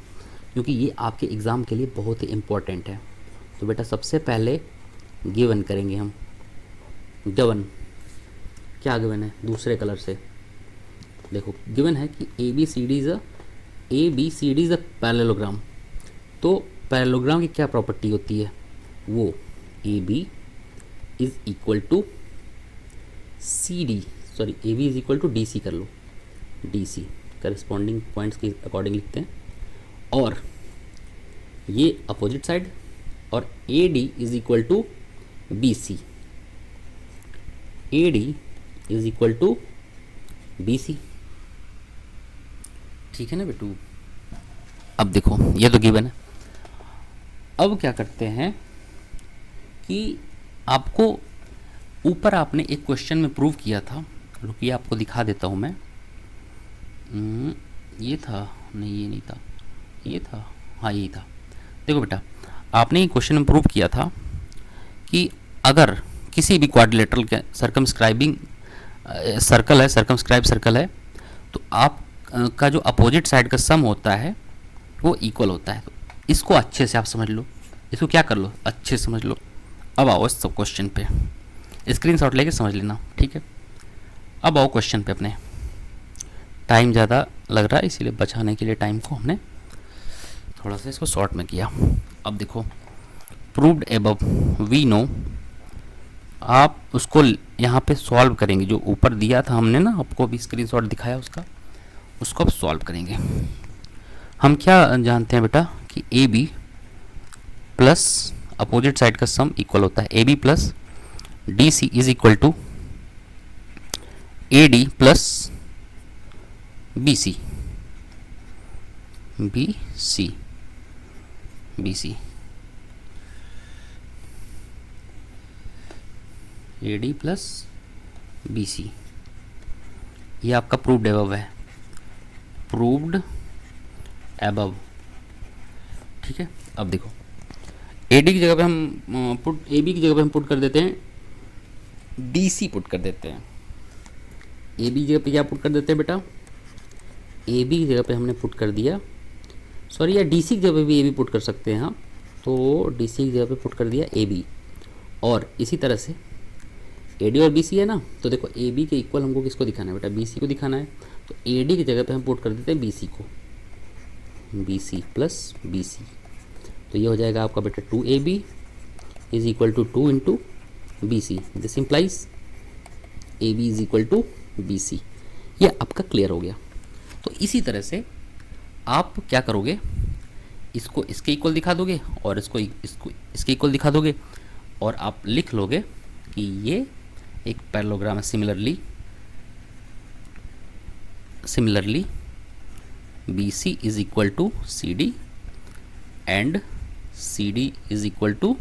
क्योंकि ये आपके एग्ज़ाम के लिए बहुत ही इम्पोर्टेंट है। तो बेटा सबसे पहले गिवन करेंगे हम। गिवन क्या गिवन है, दूसरे कलर से देखो। गिवन है कि ए b c d is a parallelogram. तो पैरेललोग्राम की क्या प्रॉपर्टी होती है, वो a b is equal to c D, sorry a b is equal to d c कर लो, डी सी करस्पॉन्डिंग पॉइंट्स के अकॉर्डिंग लिखते हैं। और ये अपोजिट साइड, और a d is equal to b c, a d is equal to b c. ठीक है ना बेटू। अब देखो, ये तो गिवन है। अब क्या करते हैं कि आपको ऊपर आपने एक क्वेश्चन में प्रूव किया था, रुकिए आपको दिखा देता हूँ मैं। ये था, नहीं ये नहीं था, ये था, हाँ यही था। देखो बेटा, आपने ये क्वेश्चन में प्रूव किया था कि अगर किसी भी क्वाड्रिलेटरल के सर्कमस्क्राइबिंग सर्कल है, सर्कमस्क्राइब सर्कल है, तो आप का जो अपोजिट साइड का सम होता है वो इक्वल होता है। तो इसको अच्छे से आप समझ लो, इसको क्या कर लो, अच्छे से समझ लो। अब आओ इस सब क्वेश्चन पे, स्क्रीनशॉट लेके समझ लेना, ठीक है। अब आओ क्वेश्चन पे अपने, टाइम ज़्यादा लग रहा है इसीलिए बचाने के लिए टाइम को हमने थोड़ा सा इसको शॉर्ट में किया। अब देखो, प्रूव्ड एबव वी नो, आप उसको यहाँ पे सॉल्व करेंगे। जो ऊपर दिया था हमने ना, आपको अभी स्क्रीनशॉट दिखाया उसका, उसको अब सॉल्व करेंगे। हम क्या जानते हैं बेटा कि ए बी प्लस अपोजिट साइड का सम इक्वल होता है, a b plus d c is equal to a d plus b c, b c, b c, a d plus b c. ये आपका प्रूव्ड एबव है, प्रूव्ड एबव, ठीक है। अब देखो, AD की जगह पे हम पुट AB की जगह पे हम पुट कर देते हैं DC पुट कर देते हैं। AB की जगह पे क्या पुट कर देते हैं बेटा, AB की जगह पे हमने पुट कर दिया, सॉरी, या DC की जगह पे भी AB पुट कर सकते हैं हम, तो DC की जगह पे पुट कर दिया AB। और इसी तरह से AD और BC है ना, तो देखो AB के इक्वल हमको किसको दिखाना है बेटा, BC को दिखाना है, तो AD की जगह पे हम पुट कर देते हैं BC को, BC प्लस BC, तो ये हो जाएगा आपका बेटा 2AB is equal to 2 into BC, this implies AB is equal to BC। ये आपका क्लियर हो गया। तो इसी तरह से आप क्या करोगे, इसको इसके इक्वल दिखा दोगे और इसको इसके इक्वल दिखा दोगे, और आप लिख लोगे कि ये एक पैरेललोग्राम है। Similarly BC is equal to CD and CD is equal to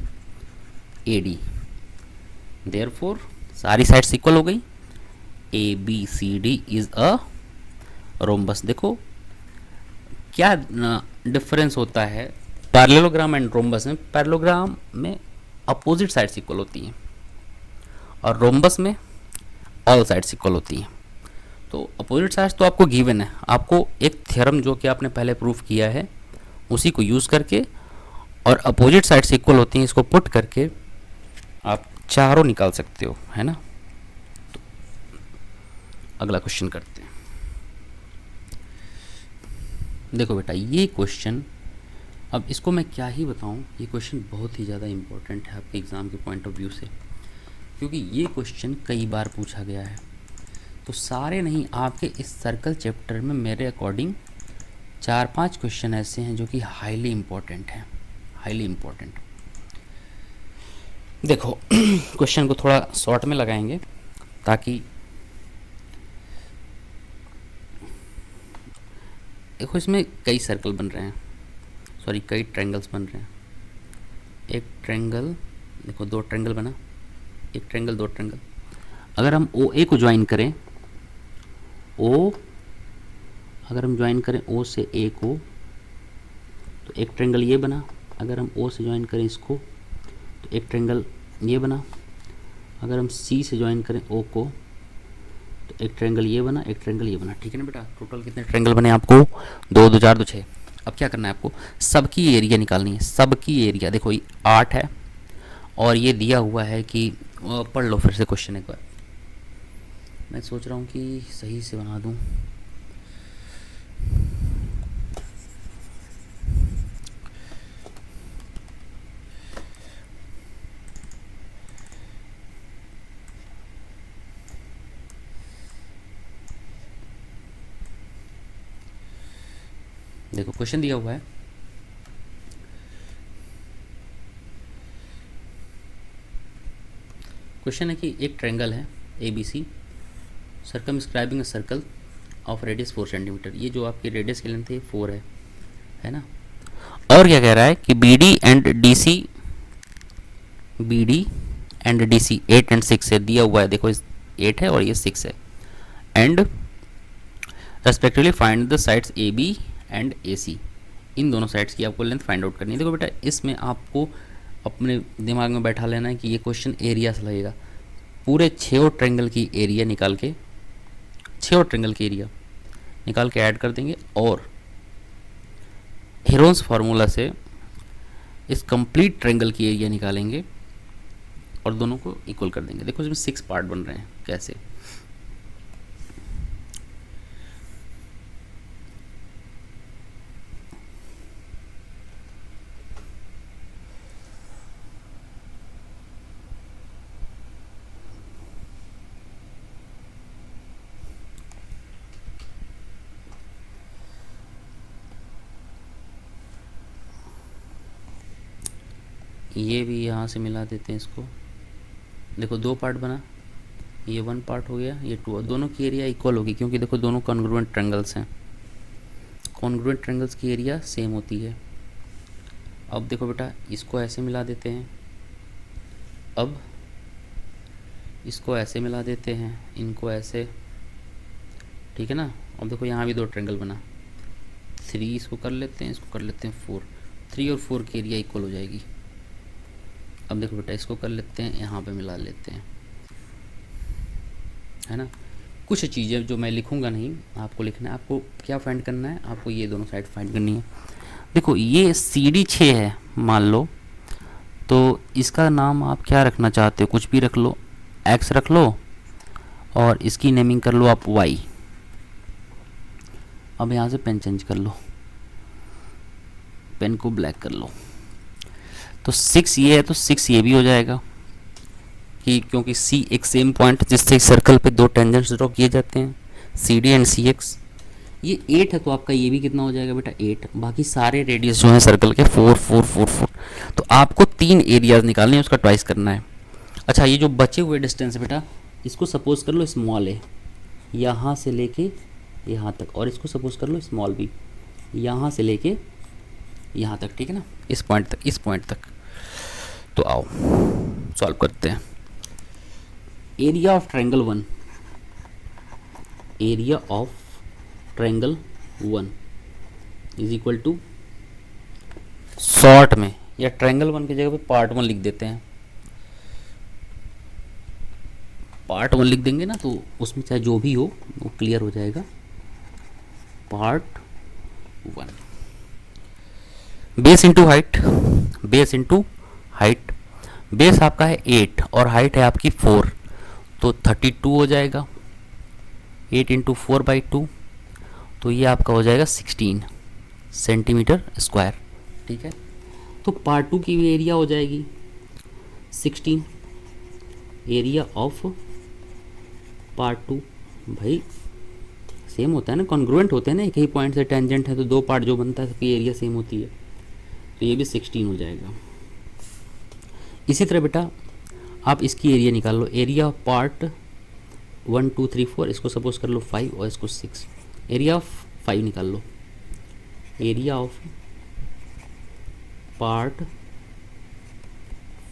AD। Therefore सारी साइड्स इक्वल हो गई, ABCD इज अ रोम्बस। देखो क्या डिफरेंस होता है पैरेललोग्राम एंड रोम्बस में। पैरेललोग्राम में अपोजिट साइड्स इक्वल होती हैं और रोम्बस में ऑल साइड्स इक्वल होती हैं। तो अपोजिट साइड्स तो आपको गिवन है, आपको एक थ्योरम जो कि आपने पहले प्रूफ किया है उसी को यूज़ करके, और अपोजिट साइड्स इक्वल होती हैं, इसको पुट करके आप चारों निकाल सकते हो, है ना। तो अगला क्वेश्चन करते हैं। देखो बेटा ये क्वेश्चन, अब इसको मैं क्या ही बताऊं, ये क्वेश्चन बहुत ही ज़्यादा इम्पोर्टेंट है आपके एग्ज़ाम के पॉइंट ऑफ व्यू से, क्योंकि ये क्वेश्चन कई बार पूछा गया है। तो सारे नहीं, आपके इस सर्कल चैप्टर में मेरे अकॉर्डिंग 4-5 क्वेश्चन ऐसे हैं जो कि हाईली इम्पोर्टेंट हैं, हाईली इम्पोर्टेंट। देखो क्वेश्चन को थोड़ा शॉर्ट में लगाएंगे ताकि, देखो इसमें कई सर्कल बन रहे हैं, सॉरी कई ट्रायंगल्स बन रहे हैं। एक ट्रायंगल, देखो 2 ट्रायंगल बना, एक ट्रायंगल 2 ट्रायंगल। अगर हम OA को ज्वाइन करें, अगर हम ज्वाइन करें O से A को, तो एक ट्रायंगल ये बना। अगर हम O से ज्वाइन करें इसको, तो एक ट्रायंगल ये बना। अगर हम C से ज्वाइन करें O को, तो एक ट्रायंगल ये बना, एक ट्रायंगल ये बना। ठीक है ना बेटा, टोटल कितने ट्रायंगल बने आपको, 2 2 4 2 6। अब क्या करना है आपको, सबकी एरिया निकालनी है, सबकी एरिया। देखो ये 8 है और ये दिया हुआ है कि, पढ़ लो फिर से क्वेश्चन एक बार, मैं सोच रहा हूँ कि सही से बना दूँ। देखो क्वेश्चन दिया हुआ है, क्वेश्चन है कि एक ट्रायंगल है ABC circumscribing a circle of radius 4 centimetre. ये जो आपकी रेडियस की लेंथ है 4 है ना। और क्या कह रहा है कि BD एंड DC 8 एंड 6 से दिया हुआ है। देखो 8 है और ये 6 है, and respectively find the sides AB and AC। इन दोनों साइड्स की आपको लेंथ फाइंड आउट करनी है। देखो बेटा इसमें आपको अपने दिमाग में बैठा लेना है कि ये क्वेश्चन एरिया से लगेगा। पूरे 6 ट्रायंगल की एरिया निकाल के, 6 ट्रायंगल की एरिया निकाल के ऐड कर देंगे, और हेरोन्स फार्मूला से इस कंप्लीट ट्रायंगल की एरिया निकालेंगे और दोनों को इक्वल कर देंगे। देखो इसमें 6 पार्ट बन रहे हैं, कैसे, ये भी यहाँ से मिला देते हैं इसको। देखो 2 पार्ट बना, ये 1 पार्ट हो गया, ये 2, दोनों की एरिया इक्वल होगी क्योंकि देखो दोनों कॉन्ग्रुएंट ट्रायंगल्स हैं, कॉन्ग्रुएंट ट्रायंगल्स की एरिया सेम होती है। अब देखो बेटा इसको ऐसे मिला देते हैं, अब इसको ऐसे मिला देते हैं, इनको ऐसे, ठीक है ना। अब देखो यहाँ भी 2 ट्रायंगल बना, 3 इसको कर लेते हैं, इसको कर लेते हैं 4, 3 और 4 की एरिया इक्वल हो जाएगी। अब देखो बेटा, इसको कर लेते हैं, यहाँ पे मिला लेते हैं, है ना। कुछ चीज़ें जो मैं लिखूंगा नहीं, आपको लिखना है। आपको क्या फाइंड करना है, आपको ये दोनों साइड फाइंड करनी है। देखो ये CD 6 है मान लो, तो इसका नाम आप क्या रखना चाहते हो, कुछ भी रख लो, X रख लो, और इसकी नेमिंग कर लो आप Y। अब यहाँ से पेन चेंज कर लो, पेन को ब्लैक कर लो। तो 6 ये है तो 6 ये भी हो जाएगा, कि क्योंकि C एक सेम पॉइंट जिससे सर्कल पे दो टेंजेंट्स ड्रॉ किए जाते हैं, CD एंड CX। ये 8 है तो आपका ये भी कितना हो जाएगा बेटा, 8। बाकी सारे रेडियस जो हैं सर्कल के 4 4 4 4। तो आपको 3 एरियाज निकालने हैं, उसका ट्वाइस करना है। अच्छा, ये जो बचे हुए डिस्टेंस है बेटा, इसको सपोज कर लो स्मॉल है, यहाँ से लेके यहाँ तक, और इसको सपोज कर लो स्मॉल भी, यहाँ से लेके यहाँ तक, ठीक है ना, इस पॉइंट तक, इस पॉइंट तक। तो आओ सॉल्व करते हैं। Area of triangle 1, area of triangle 1 is equal to, short में या ट्रायंगल 1 की जगह पे पार्ट 1 लिख देते हैं। पार्ट 1 लिख देंगे ना, तो उसमें चाहे जो भी हो वो क्लियर हो जाएगा। Part 1, base into height, base into height. Base आपका है 8 और हाइट है आपकी 4, तो 32 हो जाएगा। 8 इंटू 4/2, तो ये आपका हो जाएगा 16 सेंटीमीटर स्क्वायर, ठीक है। तो पार्ट 2 की भी एरिया हो जाएगी 16, एरिया ऑफ पार्ट 2। भाई सेम होता है ना, कॉन्ग्रुएंट होते हैं ना, एक ही पॉइंट से टेंजेंट है तो दो पार्ट जो बनता है सबकी एरिया सेम होती है, तो ये भी 16 हो जाएगा। इसी तरह बेटा आप इसकी एरिया निकाल लो, एरिया ऑफ पार्ट 1 2 3 4, इसको सपोज कर लो 5 और इसको 6। एरिया ऑफ 5 निकाल लो, एरिया ऑफ पार्ट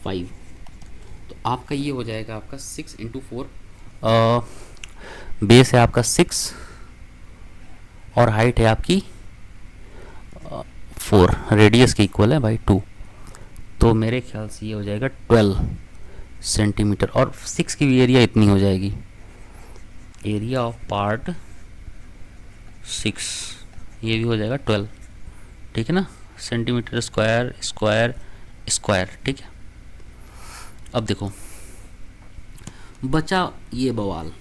5, तो आपका ये हो जाएगा आपका 6 इंटू 4, बेस है आपका 6 और हाइट है आपकी 4, रेडियस के इक्वल है बाई 2, तो मेरे ख्याल से ये हो जाएगा 12 सेंटीमीटर, और 6 की भी एरिया इतनी हो जाएगी। एरिया ऑफ पार्ट 6 ये भी हो जाएगा 12, ठीक है ना, सेंटीमीटर स्क्वायर स्क्वायर स्क्वायर, ठीक है। अब देखो बचा ये बवाल,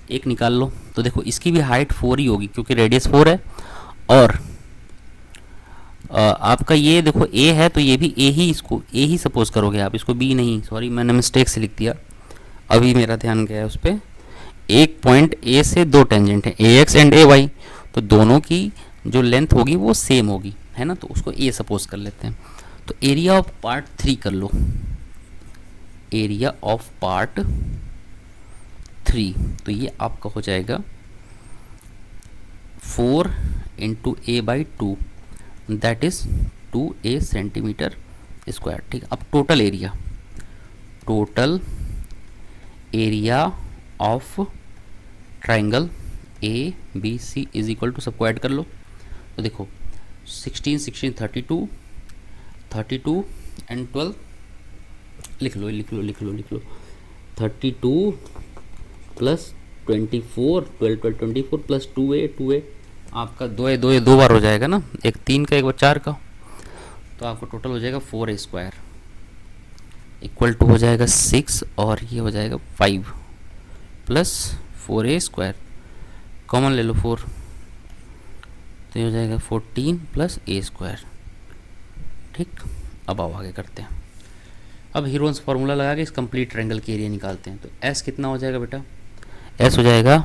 एक निकाल लो। तो देखो इसकी भी हाइट 4 ही होगी क्योंकि रेडियस 4 है, और आपका ये देखो A है तो ये भी A ही, इसको A ही सपोज करोगे आप, इसको B नहीं, सॉरी मैंने मिस्टेक से लिख दिया, अभी मेरा ध्यान गया उस पर। एक पॉइंट A से दो टेंजेंट है AX एंड AY, तो दोनों की जो लेंथ होगी वो सेम होगी, है ना, तो उसको A सपोज कर लेते हैं। तो एरिया ऑफ पार्ट 3 कर लो, एरिया ऑफ पार्ट 3, तो ये आपका हो जाएगा 4 into A/2, that is 2A centimetre square, ठीक है। अब total area, total area of triangle ABC is equal to, सबको ऐड कर लो। तो देखो 16 16 32 32 एंड 12, लिख लो लिख लो लिख लो लिख लो, 32 प्लस 24, 12 12 24 प्लस 2A आपका 2A दो बार हो जाएगा ना, एक 3 का एक बार 4 का, तो आपको टोटल हो जाएगा 4A स्क्वायर इक्वल टू हो जाएगा 6, और ये हो जाएगा 5 प्लस 4A स्क्वायर, कॉमन ले लो 4, तो ये हो जाएगा 14 प्लस A स्क्वायर, ठीक। अब आओ आगे करते हैं। अब हीरोन्स फार्मूला लगा के इस कंप्लीट ट्रायंगल की एरिया निकालते हैं। तो S कितना हो जाएगा बेटा, S हो जाएगा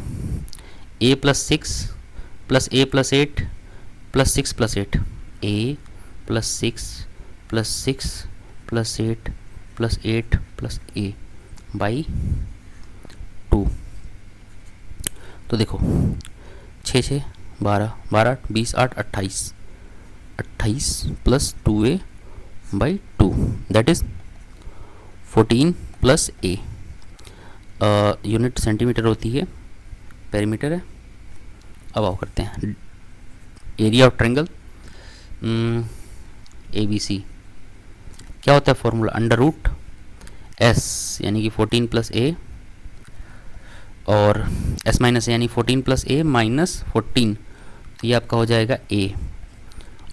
A plus 6 plus A plus 8 plus 6 plus 8, A plus 6 plus 6 plus 8 plus 8 plus A by 2। तो देखो 6 6 12 12 20 8 28 28 plus 2A by 2, that is 14 plus A, unit centimetre होती है, पेरीमीटर है। अब आओ करते हैं एरिया ऑफ ट्रायंगल ABC, क्या होता है फॉर्मूला, अंडर रूट एस यानी कि 14 प्लस ए और एस माइनस ए यानी 14 प्लस ए माइनस 14, तो ये आपका हो जाएगा ए,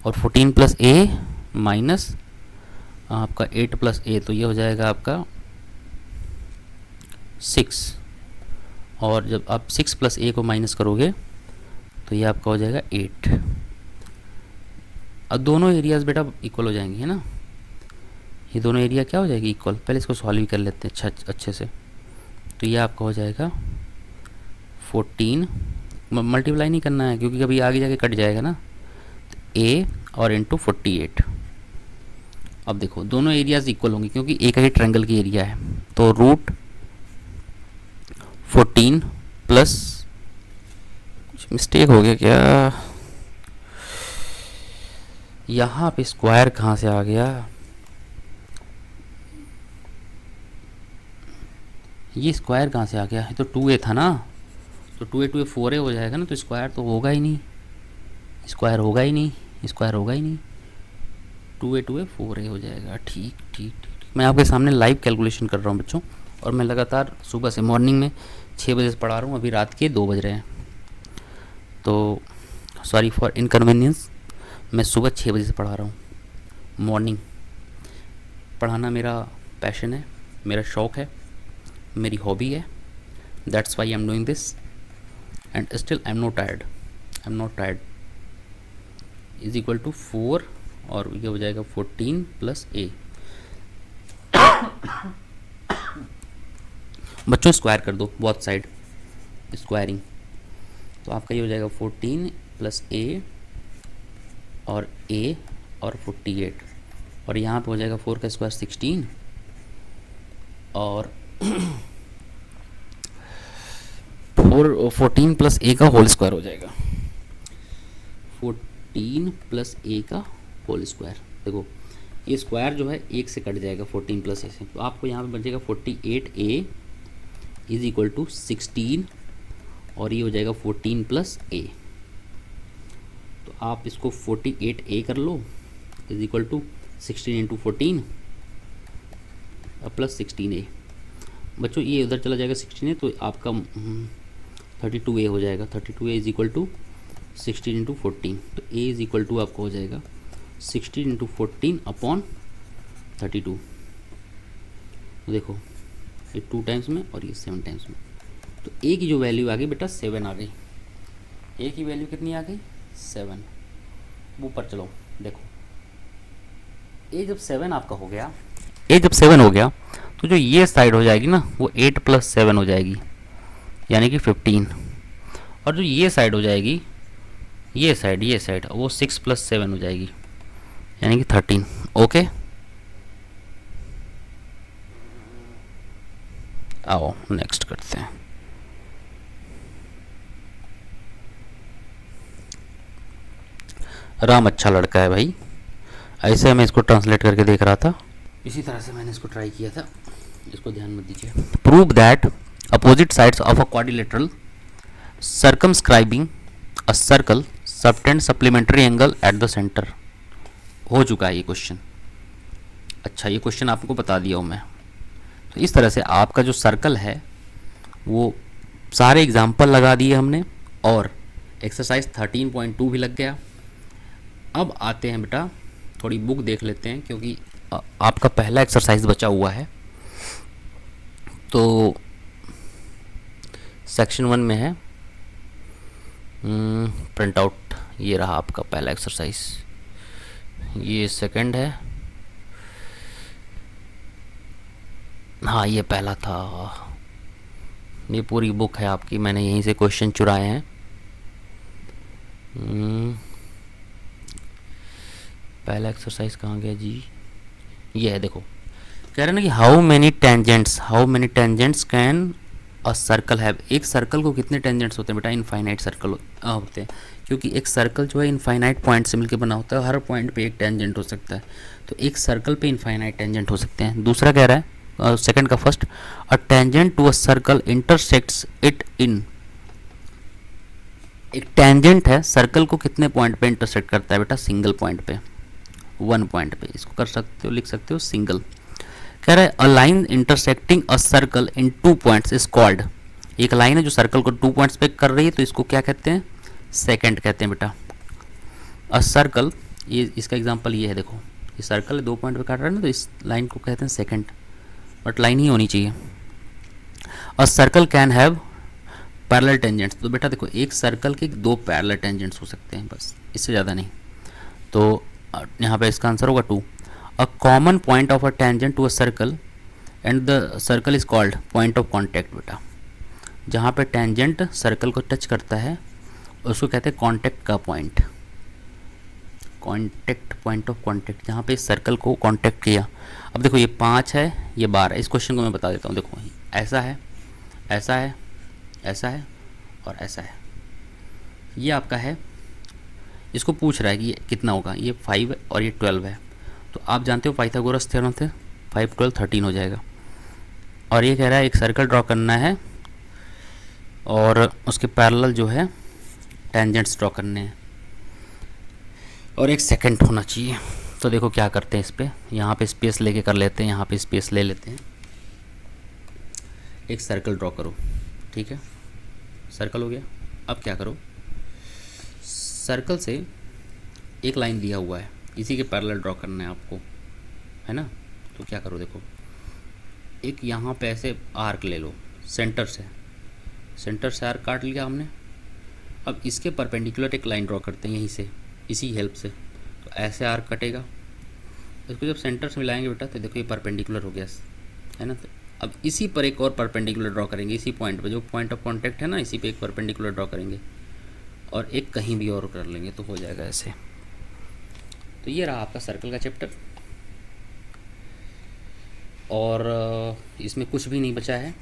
और 14 प्लस ए माइनस आपका 8 प्लस ए, तो ये हो जाएगा आपका 6, और जब आप 6 प्लस ए को माइनस करोगे तो ये आपका हो जाएगा 8। अब दोनों एरियाज बेटा इक्वल हो जाएंगे, है ना, ये दोनों एरिया क्या हो जाएगी इक्वल। पहले इसको सॉल्व भी कर लेते हैं अच्छे से। तो ये आपका हो जाएगा 14, मल्टीप्लाई नहीं करना है क्योंकि कभी आगे जाके कट जाएगा ना, तो ए और इंटू 48। अब देखो दोनों एरियाज इक्वल होंगे क्योंकि एक ही ट्रायंगल की एरिया है, तो रूट 14 प्लस, कुछ मिस्टेक हो गया क्या, यहाँ पे स्क्वायर कहाँ से आ गया, ये स्क्वायर कहाँ से आ गया, ये तो 2a था ना, तो 2a 2a 4a हो जाएगा ना, तो स्क्वायर तो होगा ही नहीं, स्क्वायर होगा ही नहीं, स्क्वायर होगा ही नहीं, 2a 2a 4a हो जाएगा। ठीक ठीक ठीक, मैं आपके सामने लाइव कैलकुलेशन कर रहा हूँ बच्चों, और मैं लगातार सुबह से मॉर्निंग में 6 बजे से पढ़ा रहा हूँ, अभी रात के 2 बज रहे हैं, तो सॉरी फॉर इनकन्वीनियंस। मैं सुबह 6 बजे से पढ़ा रहा हूँ मॉर्निंग। पढ़ाना मेरा पैशन है, मेरा शौक़ है, मेरी हॉबी है, that's why I am doing this and still I am not tired is equal to 4, और ये हो जाएगा 14 प्लस ए। बच्चों स्क्वायर कर दो बोथ साइड, स्क्वायरिंग, तो आपका ये हो जाएगा 14 प्लस ए और 48, और यहाँ पे हो जाएगा 4 का स्क्वायर 16, और 14 प्लस ए का होल स्क्वायर हो जाएगा, 14 प्लस ए का होल स्क्वायर। देखो ये स्क्वायर जो है एक से कट जाएगा 14 प्लस ए से, तो आपको यहाँ पे बचेगा 48a इज इक्वल टू 16, और ये हो जाएगा 14 प्लस ए, तो आप इसको 48a कर लो is equal to 16 into 14 plus 16a। बच्चों ये उधर चला जाएगा 16a, तो आपका 32a हो जाएगा, 32a is equal to 16 into 14, तो a इज इक्वल टू आपको हो जाएगा 16 इंटू 14 अपॉन 32। तो देखो ये 2 टाइम्स में और ये 7 टाइम्स में, तो a की जो वैल्यू आ गई बेटा 7 आ गई, a की वैल्यू कितनी आ गई 7। ऊपर चलो देखो, a जब 7 आपका हो गया, a जब 7 हो गया तो जो ये साइड हो जाएगी ना वो 8 प्लस 7 हो जाएगी यानी कि 15, और जो ये साइड हो जाएगी, ये साइड वो 6 प्लस 7 हो जाएगी यानी कि 13। ओके आओ नेक्स्ट करते हैं। राम अच्छा लड़का है भाई, ऐसे मैं इसको ट्रांसलेट करके देख रहा था, इसी तरह से मैंने इसको ट्राई किया था, इसको ध्यान मत दीजिए। Prove that opposite sides of a quadrilateral circumscribing a circle subtend supplementary angle at the centre. हो चुका है ये क्वेश्चन। अच्छा ये क्वेश्चन आपको बता दिया हूँ मैं। तो इस तरह से आपका जो सर्कल है वो सारे एग्जाम्पल लगा दिए हमने, और एक्सरसाइज 13.2 भी लग गया। अब आते हैं बेटा थोड़ी बुक देख लेते हैं, क्योंकि आपका पहला एक्सरसाइज बचा हुआ है। तो सेक्शन 1 में है प्रिंट आउट, ये रहा आपका पहला एक्सरसाइज, ये सेकंड है, हाँ ये पहला था। ये पूरी बुक है आपकी, मैंने यहीं से क्वेश्चन चुराए हैं। पहला एक्सरसाइज कहाँ गया जी, ये है देखो, कह रहे हैं ना कि how many tangents can a circle have. एक सर्कल को कितने टेंजेंट्स होते हैं बेटा, इनफाइनाइट सर्कल होते हैं, क्योंकि एक सर्कल जो है इनफाइनाइट पॉइंट से मिलकर बना होता है, हर पॉइंट पे एक टेंजेंट हो सकता है, तो एक सर्कल पे इनफाइनाइट टेंजेंट हो सकते हैं। दूसरा कह रहा है सेकंड का first, a tangent to a circle intersects it in. एक टेंजेंट है सर्कल को कितने पॉइंट पे इंटरसेक्ट करता है बेटा, सिंगल पॉइंट पे, 1 पॉइंट पे, इसको कर सकते हो, लिख सकते हो सिंगल। कह रहा है a line intersecting a circle in 2 points is called, एक लाइन है जो सर्कल को 2 पॉइंट्स पे कर रही है तो इसको क्या कहते हैं, सेकंड कहते हैं बेटा। अ सर्कल, ये इसका एग्जांपल ये है, देखो ये सर्कल 2 पॉइंट पे काट रहा है ना, तो इस लाइन को कहते हैं सेकंड, बट लाइन ही होनी चाहिए। A circle can have parallel tangents, तो बेटा देखो एक सर्कल के 2 पैरेलल टेंजेंट्स हो सकते हैं, बस इससे ज़्यादा नहीं। तो यहाँ पे इसका आंसर होगा 2। A common point of a tangent to a circle and the circle is called point of contact बेटा। जहाँ पे टेंजेंट सर्कल को टच करता है उसको कहते हैं कॉन्टैक्ट का point, contact, point of contact, जहाँ पे सर्कल को कॉन्टैक्ट किया। अब देखो ये 5 है, ये 12 है, इस क्वेश्चन को मैं बता देता हूँ। देखो ऐसा है, ऐसा है, ऐसा है और ऐसा है, ये आपका है। इसको पूछ रहा है कि ये कितना होगा, ये 5 है और ये 12 है। तो आप जानते हो पाइथागोरस थ्योरम से 5 12 13 हो जाएगा। और ये कह रहा है एक सर्कल ड्रॉ करना है और उसके पैरेलल जो है टेंजेंट्स ड्रॉ करने हैं और एक सेकंड होना चाहिए। तो देखो क्या करते हैं, इस पे यहाँ पे स्पेस लेके कर लेते हैं, यहाँ पे स्पेस ले लेते हैं। एक सर्कल ड्रॉ करो, ठीक है, सर्कल हो गया। अब क्या करो, सर्कल से एक लाइन दिया हुआ है, इसी के पैरेलल ड्रॉ करना है आपको, है ना। तो क्या करो, देखो एक यहाँ पे ऐसे आर्क ले लो, सेंटर से आर्क काट लिया हमने। अब इसके परपेंडिकुलर एक लाइन ड्रॉ करते हैं यहीं से, इसी हेल्प से। तो ऐसे आर्क कटेगा, इसको जब सेंटर से मिलाएंगे बेटा तो देखो ये परपेंडिकुलर हो गया, है ना। तो अब इसी पर एक और परपेंडिकुलर ड्रॉ करेंगे, इसी पॉइंट पे जो पॉइंट ऑफ कांटेक्ट है ना, इसी पे एक परपेंडिकुलर ड्रॉ करेंगे और एक कहीं भी और कर लेंगे, तो हो जाएगा ऐसे। तो ये रहा आपका सर्कल का चैप्टर और इसमें कुछ भी नहीं बचा है।